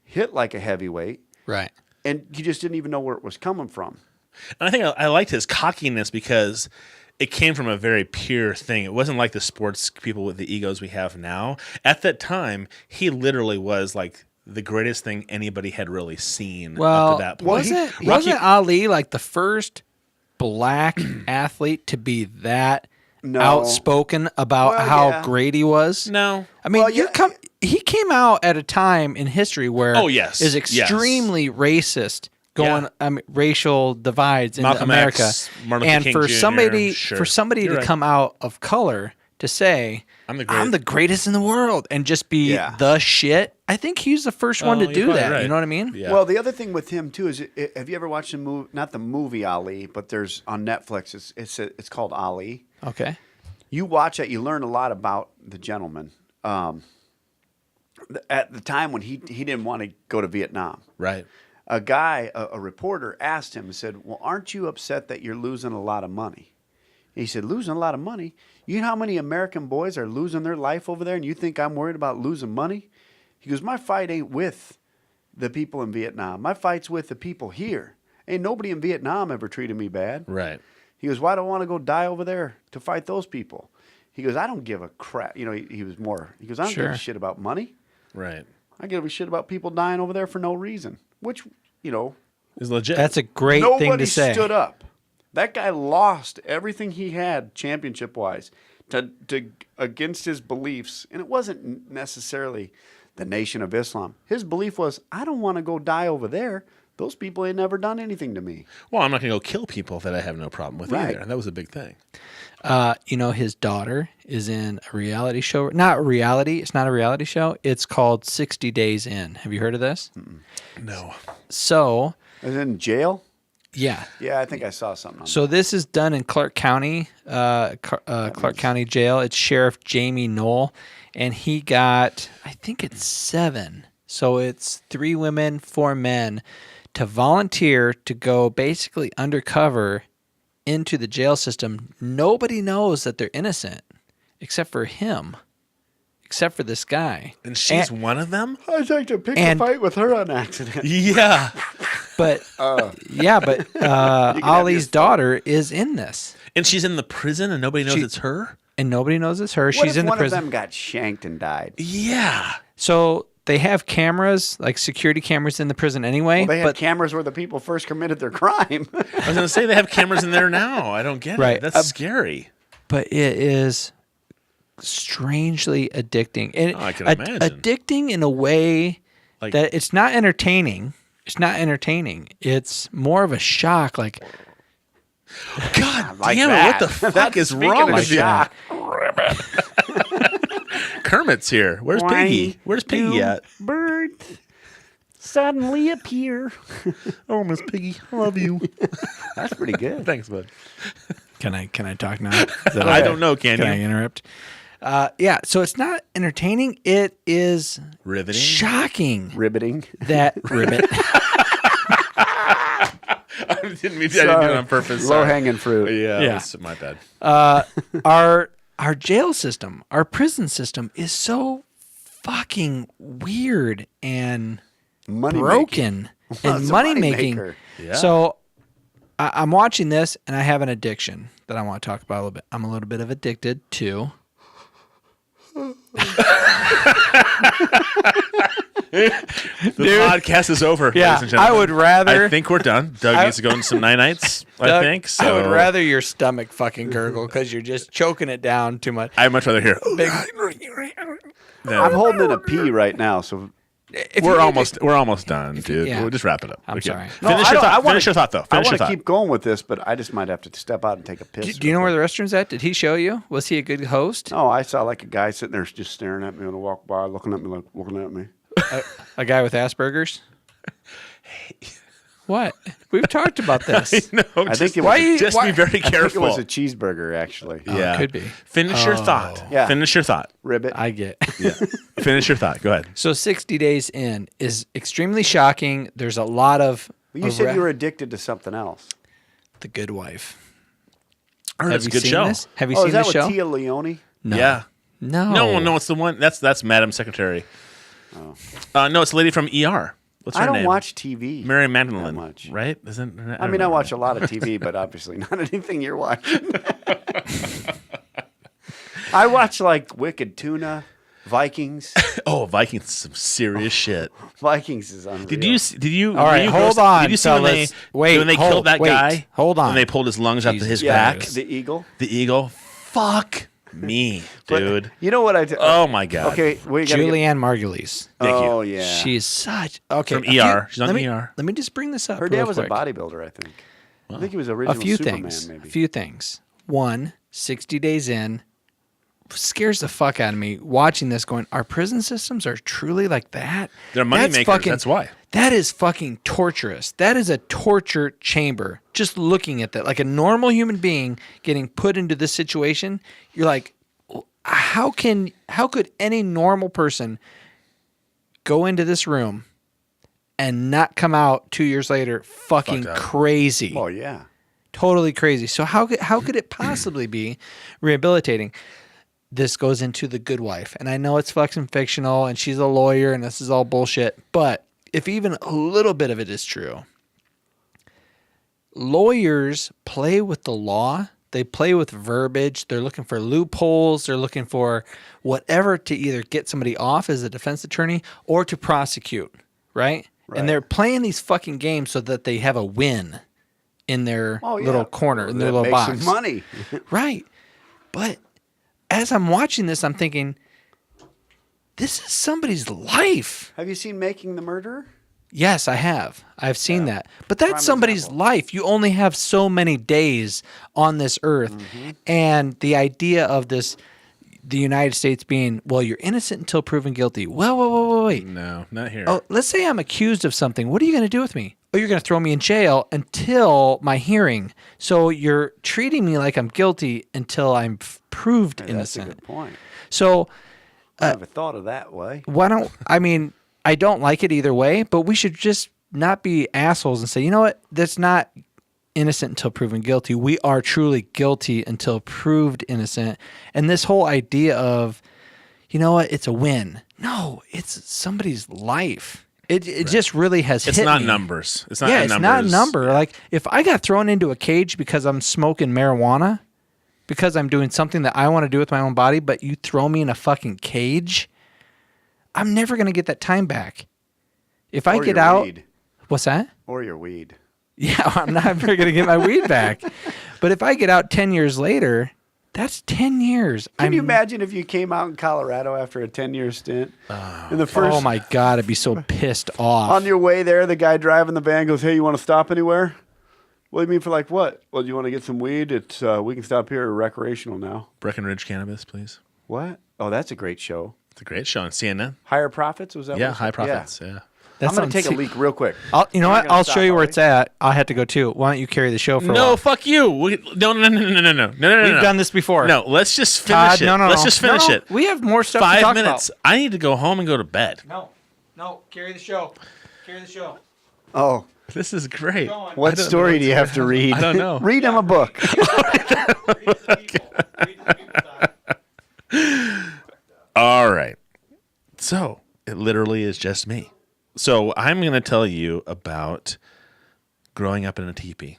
hit like a heavyweight. Right. And you just didn't even know where it was coming from. And I think I liked his cockiness because it came from a very pure thing. It wasn't like the sports people with the egos we have now. At that time, he literally was like the greatest thing anybody had really seen up to that point. Wasn't Ali like the first black athlete to be that outspoken about how great he was? No. I mean, he came out at a time in history where is extremely racist. Racial divides in America, and for somebody to come out of color to say I'm the greatest in the world and just be the shit, I think he's the first one to do that. Right. You know what I mean? Yeah. Well, the other thing with him too is, have you ever watched the movie? Not the movie Ali, but there's on Netflix. It's called Ali. Okay. You watch it, you learn a lot about the gentleman. At the time when he didn't want to go to Vietnam, right? A guy, a reporter, asked him and said, well, aren't you upset that you're losing a lot of money? He said, losing a lot of money? You know how many American boys are losing their life over there, and you think I'm worried about losing money? He goes, my fight ain't with the people in Vietnam. My fight's with the people here. Ain't nobody in Vietnam ever treated me bad. Right. He goes, why do I want to go die over there to fight those people? He goes, I don't give a crap. He goes, I don't give a shit about money. Right. I give a shit about people dying over there for no reason. Which, is legit. That's a great thing to say. Nobody stood up. That guy lost everything he had championship-wise to against his beliefs. And it wasn't necessarily the Nation of Islam. His belief was, I don't want to go die over there. Those people ain't never done anything to me. Well, I'm not going to go kill people that I have no problem with either. And that was a big thing. His daughter is in a reality show. Not reality. It's not a reality show. It's called 60 Days In. Have you heard of this? Mm-mm. No. So. Is it in jail? Yeah. Yeah, I think I saw something on that. So this is done in Clark County, Clark County Jail. It's Sheriff Jamie Knoll, and he got, I think it's 7. So it's 3 women, 4 men to volunteer to go basically undercover into the jail system. Nobody knows that they're innocent except for him, except for this guy. And she's one of them? I'd like to pick a fight with her on accident. Yeah. But Ali's daughter is in this. And she's in the prison and nobody knows it's her? And nobody knows it's her. What she's if in the one prison. of them got shanked and died? Yeah. So they have cameras, like security cameras in the prison anyway. Well, they had cameras where the people first committed their crime. I was going to say they have cameras in there now. I don't get it. That's scary. But it is strangely addicting. And I can imagine. Addicting in a way that it's not entertaining. It's not entertaining. It's more of a shock. Like, God damn it, what the fuck is wrong with you? Kermit's here. Where's Piggy? Where's Piggy at? Birds suddenly appear. Oh, Miss Piggy, I love you. That's pretty good. Thanks, bud. Can I talk now? I don't know. Can you? I interrupt? Yeah, so it's not entertaining. It is Riveting. shocking Riveting. that ribbit. I didn't do it on purpose. Low hanging fruit. Yeah, Yeah. that's my bad. Our jail system, our prison system is so fucking weird and Money broken Well, and it's a money money making. maker. Yeah. So I'm watching this and I have an addiction that I want to talk about a little bit. I'm a little bit of addicted to. The podcast is over, Yeah, ladies and gentlemen. I would rather- I think we're done. Doug needs to go into some nights. I Doug, think so. I would rather your stomach fucking gurgle because you're just choking it down too much. I'd much rather hear. Big- I'm holding in a pee right now, so We're almost done, dude. yeah. We'll just wrap it up. I'm sorry. No, Finish I your don't- I thought. wanna- Finish your thought, though. I Finish your want to thought. keep going with this, but I just might have to step out and take a piss. Do you know where the restaurant's at? Did he show you? Was he a good host? No, I saw like a guy sitting there just staring at me on a walk by, looking at me. A guy with Asperger's? What? We've talked about this. No, I think it was. why you- just why- be very I think it careful. was a cheeseburger, actually. Yeah, it could be. Finish your thought. Yeah. Finish your thought. Ribbit. I get. Yeah. Finish your thought. Go ahead. So 60 days in is extremely shocking. There's a lot of. Well, you said you were addicted to something else. The Good Wife. I heard Have it's a you good seen show. this? Have you Oh, seen is that the with show? Tia Leone? No. Yeah. No. No, it's the one. That's Madam Secretary. No, it's the lady from ER. What's her I don't name? watch TV. Mary that Magdalene. much. Right? Isn't? I mean, I watch a lot of TV, but obviously not anything you're watching. I watch like Wicked Tuna, Vikings. Oh, Vikings, is some serious shit. Vikings is unreal. Did you? All right, were you hold go- on, Did you see when they fellas. when they Wait, killed that wait, guy? hold on. When they pulled his lungs out to his Yeah, back. the eagle. The eagle. Fuck me, But dude. you know what I? Oh my god. Okay, we got to get. Julianne Margulies. Thank you. Oh yeah. She's such okay. From a few- ER. She's on let me, ER. Let me just bring this up. Her real dad was quick. a bodybuilder, I think. I think he was A original few Superman, things. maybe. A few things. One, 60 days in scares the fuck out of me watching this going, our prison systems are truly like that? They're money That's makers, fucking- that's why. That is fucking torturous. That is a torture chamber. Just looking at that. Like a normal human being getting put into this situation, you're like, how could any normal person go into this room and not come out 2 years later fucking Fucked up. crazy? Oh yeah. Totally crazy. So how could it possibly be rehabilitating? This goes into The Good Wife. And I know it's fucking fictional and she's a lawyer and this is all bullshit. But if even a little bit of it is true, lawyers play with the law. They play with verbiage. They're looking for loopholes. They're looking for whatever to either get somebody off as a defense attorney or to prosecute, right? And they're playing these fucking games so that they have a win in their little corner, in their That little makes box. some money. Right. But as I'm watching this, I'm thinking, this is somebody's life. Have you seen Making the Murderer? Yes, I have. I've seen that. But that's Prime somebody's example. life. You only have so many days on this earth. And the idea of this, the United States being, well, you're innocent until proven guilty. Well, wait. No, not here. Oh, let's say I'm accused of something. What are you going to do with me? Oh, you're going to throw me in jail until my hearing. So you're treating me like I'm guilty until I'm proved That's a innocent. good point. So I never thought of that way. why don't, I mean, I don't like it either way, but we should just not be assholes and say, you know what? That's not innocent until proven guilty. We are truly guilty until proved innocent. And this whole idea of, you know what? It's a win. No, it's somebody's life. It just really has it's hit not me. numbers. It's not Yeah, numbers. it's not a number. Like if I got thrown into a cage because I'm smoking marijuana, because I'm doing something that I want to do with my own body, but you throw me in a fucking cage, I'm never going to get that time back. If I Or get your out, weed. what's that? Or your weed. Yeah, I'm not ever going to get my weed back. But if I get out 10 years later, that's 10 years. Can you imagine if you came out in Colorado after a 10-year stint? In the first, Oh my God, I'd be so pissed off. on your way there, the guy driving the van goes, "Hey, you want to stop anywhere?" What do you mean for like what? Well, do you want to get some weed? It's we can stop here. Recreational now. Breckenridge Cannabis, please. What? Oh, that's a great show. It's a great show on CNN. Higher Profits, was that? Yeah, what it High was? Profits. Yeah. I'm going to take a leak real quick. You know what? I'll show you where it's at. I'll have to go too. Why don't you carry the show for a while? No, fuck you. No. We've done this before. No, let's just finish it. Let's just finish it. We have more stuff to 5 talk minutes. I need to go home and go to bed. about. No, carry the show. Carry the show. Oh, this is great. what story do you have to read? I don't know. Read him a book. All right. So it literally is just me. So I'm going to tell you about growing up in a teepee.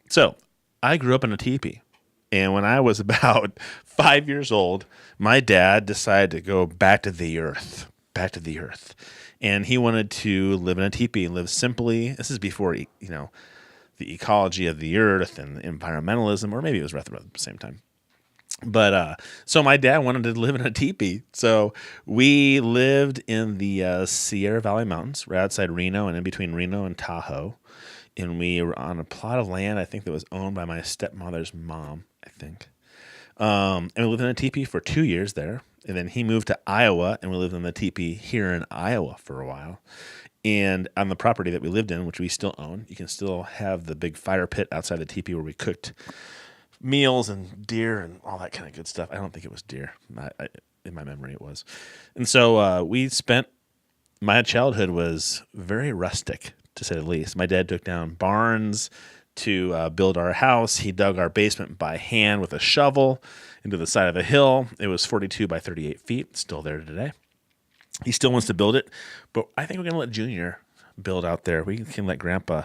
So I grew up in a teepee. And when I was about 5 years old, my dad decided to go back to the earth. And he wanted to live in a teepee and live simply. This is before, the ecology of the earth and environmentalism, or maybe it was right at the same time. But so my dad wanted to live in a teepee. So we lived in the Sierra Valley Mountains, right outside Reno and in between Reno and Tahoe. And we were on a plot of land, I think, that was owned by my stepmother's mom, I think. And we lived in a teepee for 2 years there. And then he moved to Iowa, and we lived in the teepee here in Iowa for a while. And on the property that we lived in, which we still own, you can still have the big fire pit outside the teepee where we cooked meals and deer and all that kind of good stuff. I don't think it was deer. In my memory, it was. And so my childhood was very rustic, to say the least. My dad took down barns to build our house. He dug our basement by hand with a shovel into the side of a hill. It was 42 by 38 feet, still there today. He still wants to build it, but I think we're going to let Junior build out there. We can let Grandpa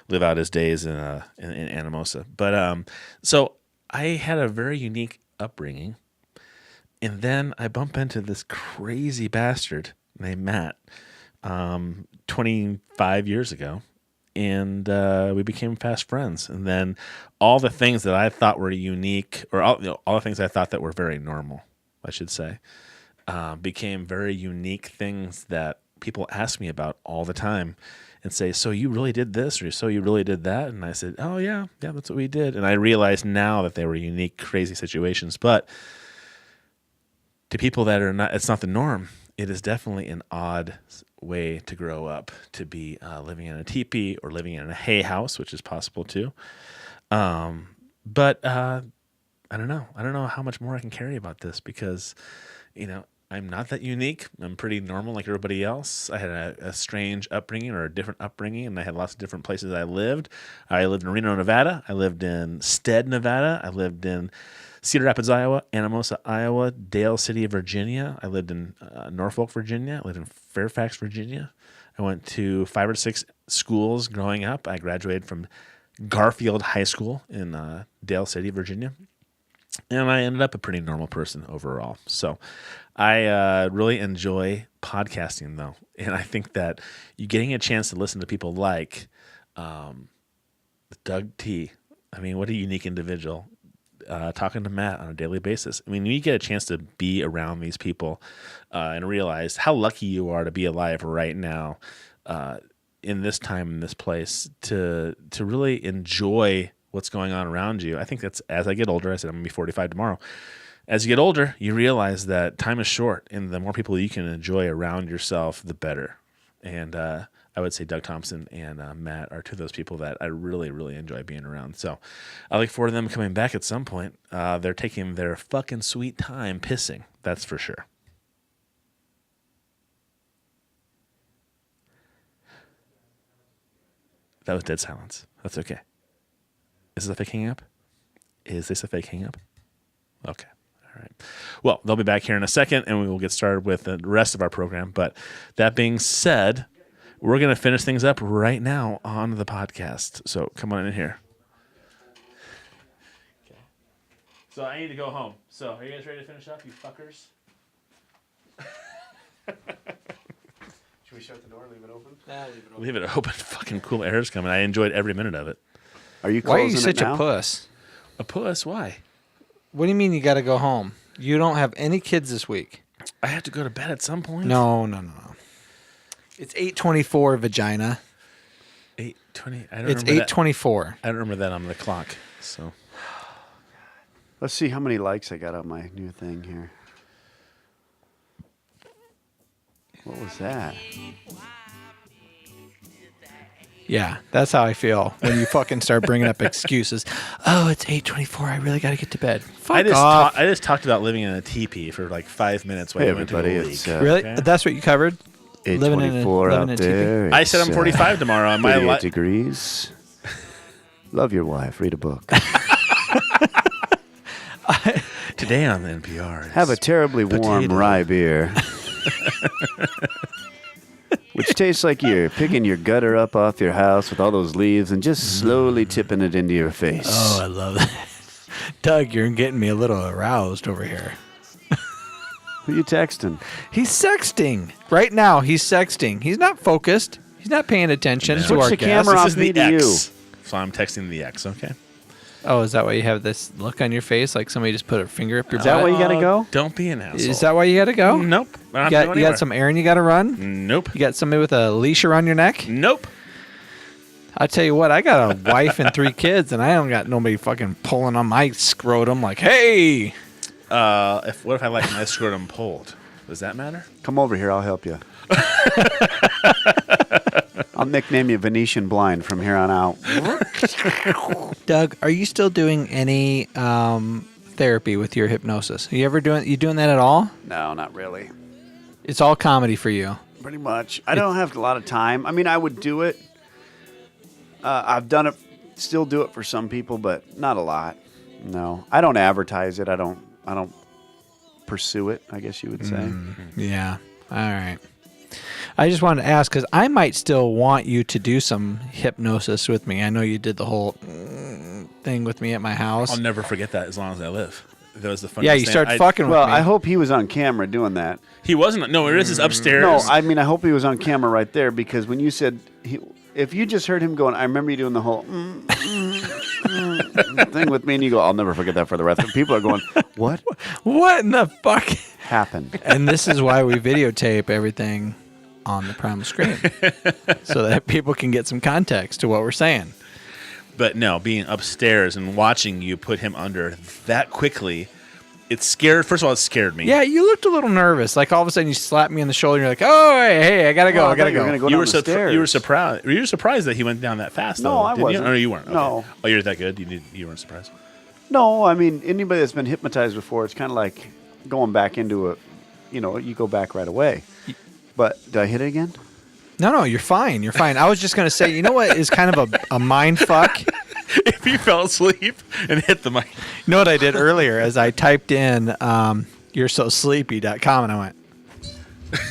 live out his days in Anamosa. But so I had a very unique upbringing, and then I bump into this crazy bastard named Matt 25 years ago, and we became fast friends. And then all the things that I thought were unique, or all the things I thought that were very normal, I should say, became very unique things that people ask me about all the time and say, so you really did this, or so you really did that? And I said, oh, yeah, that's what we did. And I realize now that they were unique, crazy situations. But to people that are not, it's not the norm. It is definitely an odd way to grow up, to be living in a teepee or living in a hay house, which is possible too. But I don't know. I don't know how much more I can carry about this because, I'm not that unique. I'm pretty normal like everybody else. I had a strange upbringing or a different upbringing, and I had lots of different places I lived. I lived in Reno, Nevada. I lived in Stead, Nevada. I lived in Cedar Rapids, Iowa, Anamosa, Iowa, Dale City, Virginia. I lived in Norfolk, Virginia. I lived in Fairfax, Virginia. I went to 5 or 6 schools growing up. I graduated from Garfield High School in Dale City, Virginia. And I ended up a pretty normal person overall. So I really enjoy podcasting, though. And I think that you getting a chance to listen to people like Doug T. I mean, what a unique individual. Talking to Matt on a daily basis. I mean, you get a chance to be around these people and realize how lucky you are to be alive right now in this time, in this place, to really enjoy what's going on around you. I think that's, as I get older, I said I'm going to be 45 tomorrow. As you get older, you realize that time is short, and the more people you can enjoy around yourself, the better. And I would say Doug Thompson and Matt are two of those people that I really, really enjoy being around. So I look forward to them coming back at some point. They're taking their fucking sweet time pissing, that's for sure. That was dead silence. That's okay. Is this a fake hang up? Is this a fake hang up? Okay. All right. Well, they'll be back here in a second, and we will get started with the rest of our program. But that being said, we're going to finish things up right now on the podcast. So come on in here. Okay. So I need to go home. So are you guys ready to finish up, you fuckers? Should we shut the door, leave it open? Leave it open. Fucking cool air is coming. I enjoyed every minute of it. Are you Why are closing you such it now? a puss? A puss? Why? What do you mean you got to go home? You don't have any kids this week. I have to go to bed at some point? No. It's 8:24, vagina. 8:20. It's 8:24. I don't remember that on the clock. So Let's see how many likes I got on my new thing here. What was that? Yeah, that's how I feel when you fucking start bringing up excuses. Oh, it's 8:24. I really got to get to bed. Fuck off. I just talked about living in a teepee for like 5 minutes while Hey, you went to the everybody, league. it's Really? Okay. That's what you covered? 8:24 out there. I said I'm 45 tomorrow. On my 38 degrees. Love your wife. Read a book. Today on the NPR. Have a terribly warm potato. rye beer. Which tastes like you're picking your gutter up off your house with all those leaves and just slowly tipping it into your face. Oh, I love that. Doug, you're getting me a little aroused over here. Who you texting? He's sexting. Right now, he's sexting. He's not focused. He's not paying attention to Switch our the guest. camera This off is me the to you. X. So I'm texting the X, okay? Oh, is that why you have this look on your face like somebody just put a finger up your Is that butt? why you gotta go? Don't be an asshole. Is that why you got to go? Nope. You got some errand you got to run? Nope. You got somebody with a leash around your neck? Nope. I tell you what, I got a wife and 3 kids, and I don't got nobody fucking pulling on my scrotum like, hey! What if I like my scrotum pulled? Does that matter? Come over here. I'll help you. I'll nickname you Venetian Blind from here on out. Doug, are you still doing any therapy with your hypnosis? You doing that at all? No, not really. It's all comedy for you. Pretty much. I don't have a lot of time. I mean, I would do it. I've done it, still do it for some people, but not a lot. No, I don't advertise it. I don't pursue it, I guess you would say. Yeah. All right. I just wanted to ask because I might still want you to do some hypnosis with me. I know you did the whole thing with me at my house. I'll never forget that as long as I live. That was the funniest Yeah, you thing. start fucking with Well, me. I hope he was on camera doing that. He wasn't. No, this is upstairs. No, I mean, I hope he was on camera right there because when you said, if you just heard him going, I remember you doing the whole thing with me, and you go, I'll never forget that for the rest of it. People are going, what What in the fuck? happened? And this is why we videotape everything on the Primal screen so that people can get some context to what we're saying. But no, being upstairs and watching you put him under that quickly, it scared. First of all, it scared me. Yeah, you looked a little nervous. Like all of a sudden you slapped me in the shoulder and you're like, oh, hey, I gotta go. Well, I gotta thought you were go. gonna go You down were the stairs. you were surprised. Were you surprised that he went down that fast? No, though, I didn't wasn't. You? Or you weren't? Okay. No. Oh, you're that good. You weren't surprised. No, I mean, anybody that's been hypnotized before, it's kind of like going back into a, you go back right away. But did I hit it again? No, you're fine. You're fine. I was just gonna say, you know what is kind of a mind fuck? If you fell asleep and hit the mic. You know what I did earlier is I typed in you're so sleepy.com and I went,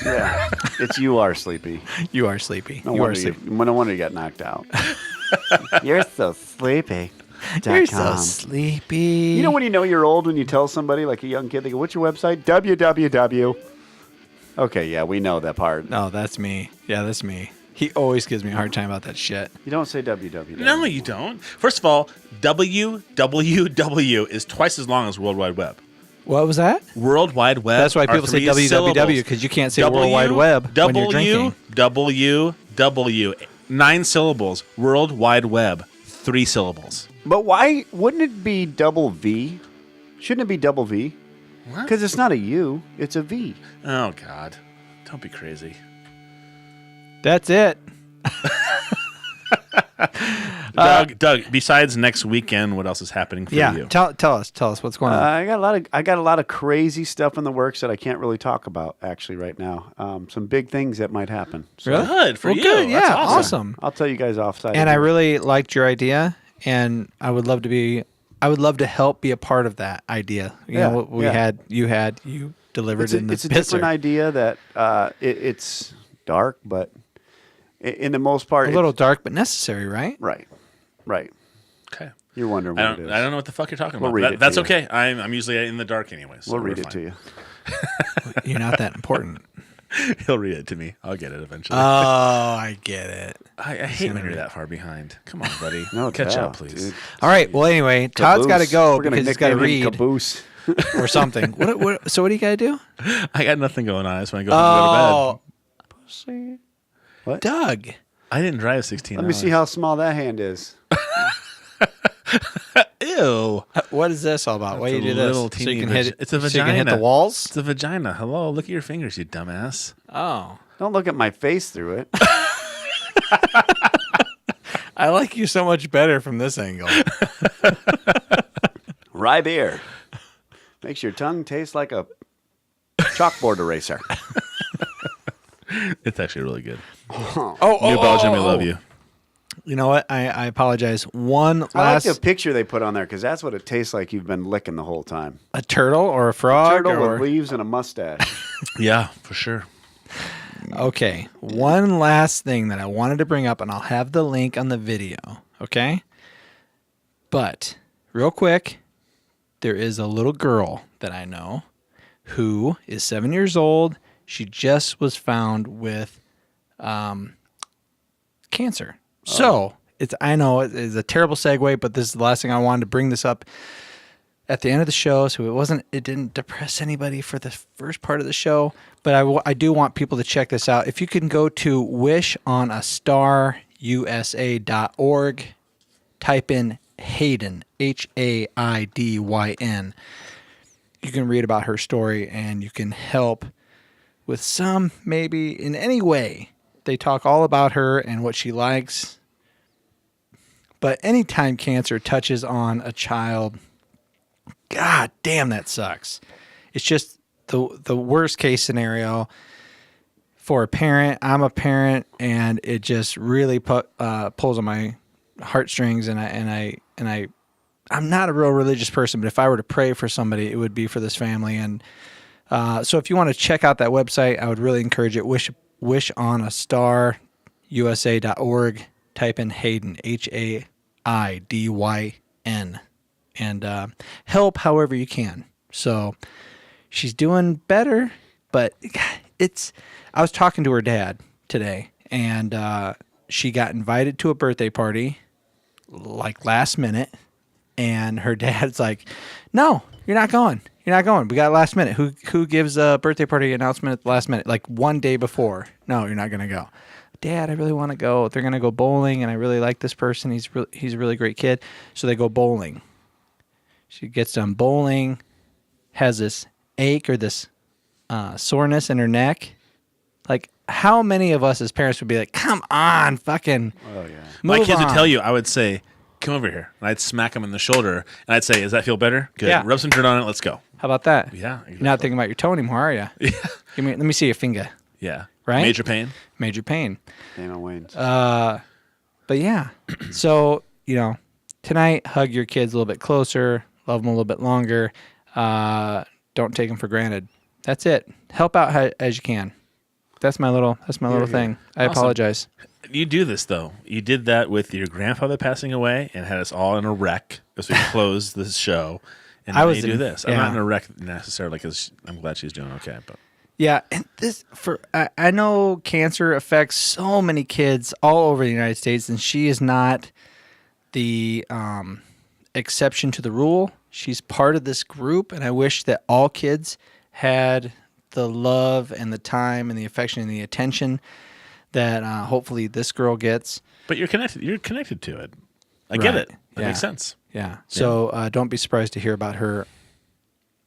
Yeah, it's you are sleepy. you are sleepy. No you are wonder sleepy. no wonder you got knocked out. You're so sleepy. You're so sleepy. You know when you know you're old when you tell somebody, like a young kid, they go, what's your website? www. Okay, yeah, we know that part. No, that's me. Yeah, that's me. He always gives me a hard time about that shit. You don't say www. No, you don't. First of all, www is twice as long as World Wide Web. What was that? World Wide Web. That's why are people say 3 syllables. www because you can't say World Wide Web when you're drinking. www. 9 syllables. World Wide Web. 3 syllables. But why wouldn't it be double V? Shouldn't it be double V? What? Because it's not a U, it's a V. Oh, God. Don't be crazy. That's it. Doug, besides next weekend, what else is happening for Yeah, you? tell us what's going on. I got a lot of crazy stuff in the works that I can't really talk about actually right now. Some big things that might happen. So Really? Good for Well, you. good. That's Yeah, awesome. awesome. I'll tell you guys offside. And I really liked your idea, and I would love to help be a part of that idea. You Yeah, know, what you delivered in the it's a different idea that it's dark, but in the most part, A little dark, but necessary, right? right. Okay. You're wondering I what it is. don't know what the fuck you're talking We'll about. read it to That's you. okay. I'm usually in the dark anyways. So We'll we're read it fine. to you. You're not that important. He'll read it to me. I'll get it eventually. Oh, I get it. I hate when you're that far behind. Come on, buddy. No Catch doubt, up, please. dude. All right. Well, anyway, Todd's got to Caboose. go We're gonna because he's got to nickname him read Caboose. or something. So what do you got to do? I got nothing going on. I just want to go to Oh, What? Doug. bed. I didn't drive 16 Let hours. me see how small that hand is. Ew. What is this all about? Why do It's you a do this? little So you teeny can hit vag- it. it's a So you can hit the vagina. walls. It's a vagina. Hello. Look at your fingers, you dumbass. Oh. Don't look at my face through it. I like you so much better from this angle. Rye beer makes your tongue taste like a chalkboard eraser. It's actually really good. Oh, New Belgium, we love you. You know what? I apologize. One I like last the picture they put on there because that's what it tastes like you've been licking the whole time. a turtle or a frog Turtle or with leaves and a mustache. Yeah, for sure. okay. One last thing that I wanted to bring up, and I'll have the link on the video. Okay. But real quick, there is a little girl that I know who is 7 years old. She just was found with cancer. So I know it's a terrible segue, but this is the last thing I wanted to bring this up at the end of the show. So it didn't depress anybody for the first part of the show, but I do want people to check this out. If you can go to wishonastarusa.org, type in Hayden, Haidyn. You can read about her story and you can help with some, maybe in any way. They talk all about her and what she likes. But anytime cancer touches on a child, God damn, that sucks. It's just the worst case scenario for a parent. I'm a parent, and it just really pulls on my heartstrings. And I'm not a real religious person, but if I were to pray for somebody, it would be for this family. And so if you want to check out that website, I would really encourage it. Wishonastarusa.org. Type in Hayden, Haidyn, and help however you can. So she's doing better, but I was talking to her dad today, and she got invited to a birthday party like last minute, and her dad's like, "No, you're not going. You're not going. We got last minute. Who gives a birthday party announcement at the last minute? Like one day before? No, you're not going to go." "Dad, I really want to go. They're going to go bowling, and I really like this person. He's a really great kid." So they go bowling. She gets done bowling, has this ache or this soreness in her neck. Like, how many of us as parents would be like, "Come on, fucking My kids on." would tell you, I would say, "Come over here." And I'd smack them in the shoulder, and I'd say, "Does that feel better? Good. Yeah. Rub some dirt on it. Let's go." How about that? Yeah, exactly. You're not thinking about your toe anymore, are you? Yeah. Let me see your finger. Yeah. Right? Major pain. Major pain. Damon Wayans. But yeah, so, tonight, hug your kids a little bit closer, love them a little bit longer. Don't take them for granted. That's it. Help out as you can. That's my little thing. I apologize. You do this, though. You did that with your grandfather passing away and had us all in a wreck as we closed this show. And now you do this. I'm not in a wreck necessarily because I'm glad she's doing okay. But yeah, and I know cancer affects so many kids all over the United States, and she is not the exception to the rule. She's part of this group, and I wish that all kids had the love and the time and the affection and the attention that hopefully this girl gets. But you're connected. You're connected to it. I get it. That makes sense. Yeah. So don't be surprised to hear about her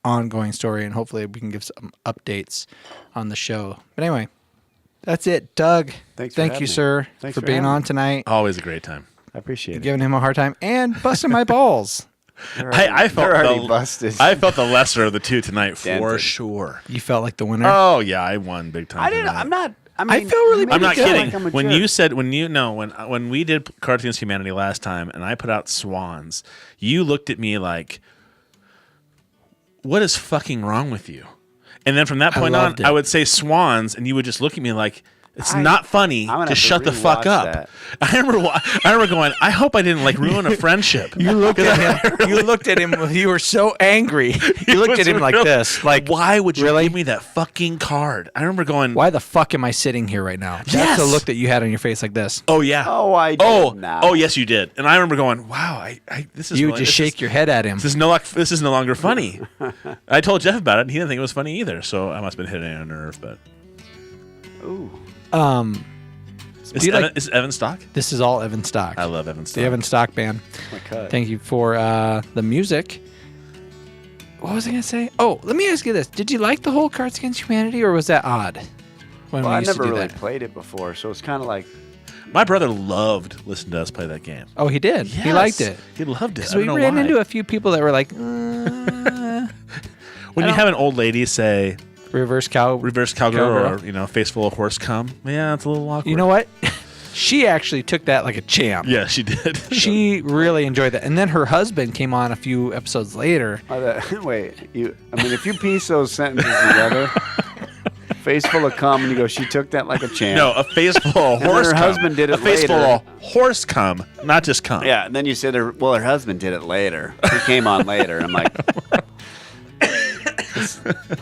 ongoing story, and hopefully we can give some updates on the show. But anyway, that's it. Doug, thank you, sir, for being on tonight. Always a great time. I appreciate it. Giving him a hard time and busting my balls. I felt already busted. I felt the lesser of the two tonight for Dented. sure. You felt like the winner? Oh yeah, I won big time. I didn't. tonight. I'm not. I mean, I feel really I'm not good. kidding. Like I'm a when jerk. you said when we did Cards Against Humanity last time, and I put out Swans, you looked at me like, "What is fucking wrong with you?" And then from that point on, I would say Swans, and you would just look at me like, "It's not funny. Just shut the fuck up." that. I remember going, "I hope I didn't ruin a friendship." You looked at him. You looked at him. You were so angry. You looked at him like this. Like, why would you really? give me that fucking card? I remember going, Why the fuck am I sitting here right now? That's Yes! the look that you had on your face, like this. "Oh yeah, Oh, I did not. oh yes, you did." And I remember going, "Wow, this is." You would just shake your head at him. This is no longer funny. I told Jeff about it, and he didn't think it was funny either. So I must have been hitting a nerve. But Ooh. is Evan Stock? This is all Evan Stock. I love Evan Stock. The Evan Stock Band. My cut. Thank you for the music. What was I going to say? Oh, let me ask you this. Did you like the whole Cards Against Humanity, or was that odd? When Well, we I used to never do really that? played it before, so it's kind of like My brother loved listening to us play that game. Oh, he did. He Yes. liked it. He loved it. Because we ran into a few people that were like, when you have an old lady say reverse cowgirl cowgirl. or face full of horse cum, yeah, it's a little awkward. You know what? She actually took that like a champ. Yeah, she did. She really enjoyed that. And then her husband came on a few episodes later. Wait, if you piece those sentences together, face full of cum, and you go, she took that like a champ. No, a face full of And then horse her cum. husband did it A face later. full of horse cum, not just cum. Yeah, and then you said, her husband did it later. He came on later. I'm like,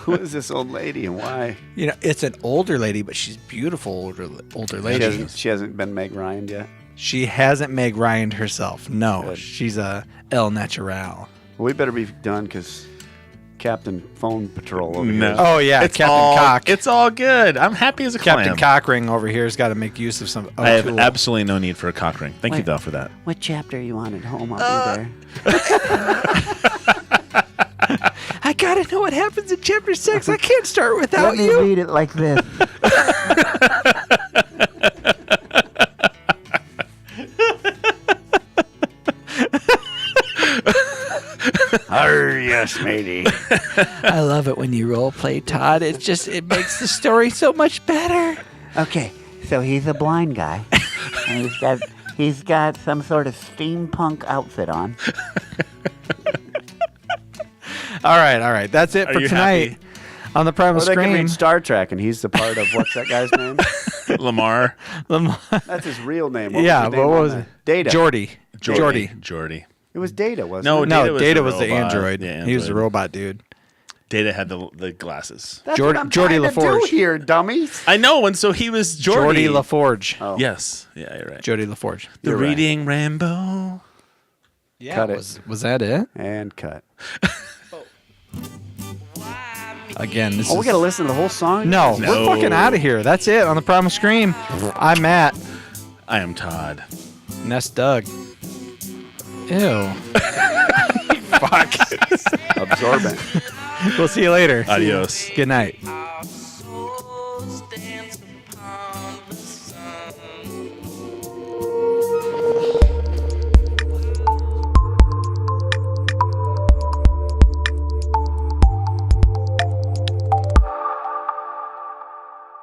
who is this old lady and why? You know, it's an older lady, but she's beautiful older lady. She hasn't been Meg Ryan yet. She hasn't Meg Ryan herself. No, Good. she's a El Natural. Well, we better be done because Captain Phone Patrol over No. here. Oh yeah, It's Captain all, Cock. It's all good. I'm happy as a Captain clam. Cockring over here has got to make use of some. I have tool. absolutely no need for a cock ring. Thank you, Wait. though, for that. What chapter you want at home? I'll be there. I gotta know what happens in chapter 6. I can't start without Let me you. read it like this. Yes, matey. I love it when you role play, Todd. It makes the story so much better. Okay, so he's a blind guy, and he's got some sort of steampunk outfit on. All right. That's it Are for you tonight happy? on the Primal Well, they can Screen. read Star Trek, and he's the part of what's that guy's name? Lamar. That's his real name. What Yeah, was his but name what on was the- it? Data. Jordy. It was Data, wasn't No, it? No, Data was the the robot. android. Yeah, He was the android. robot dude. Data had the glasses. That's Jordy- what I'm Jordy trying to LaForge. do here, dummies. I know, and so he was Jordy. Jordy LaForge. Oh. Yes. Yeah, you're right. Jody LaForge. The You're right. Reading Rainbow. Yeah, Cut it. was that it? And cut. Again, this Oh, we is... got to listen to the whole song? No, No. we're fucking out of here. That's it on the Primal Scream. I'm Matt. I am Todd. Nest Doug. Ew. Fuck. Absorbent. We'll see you later. Adios. Good night.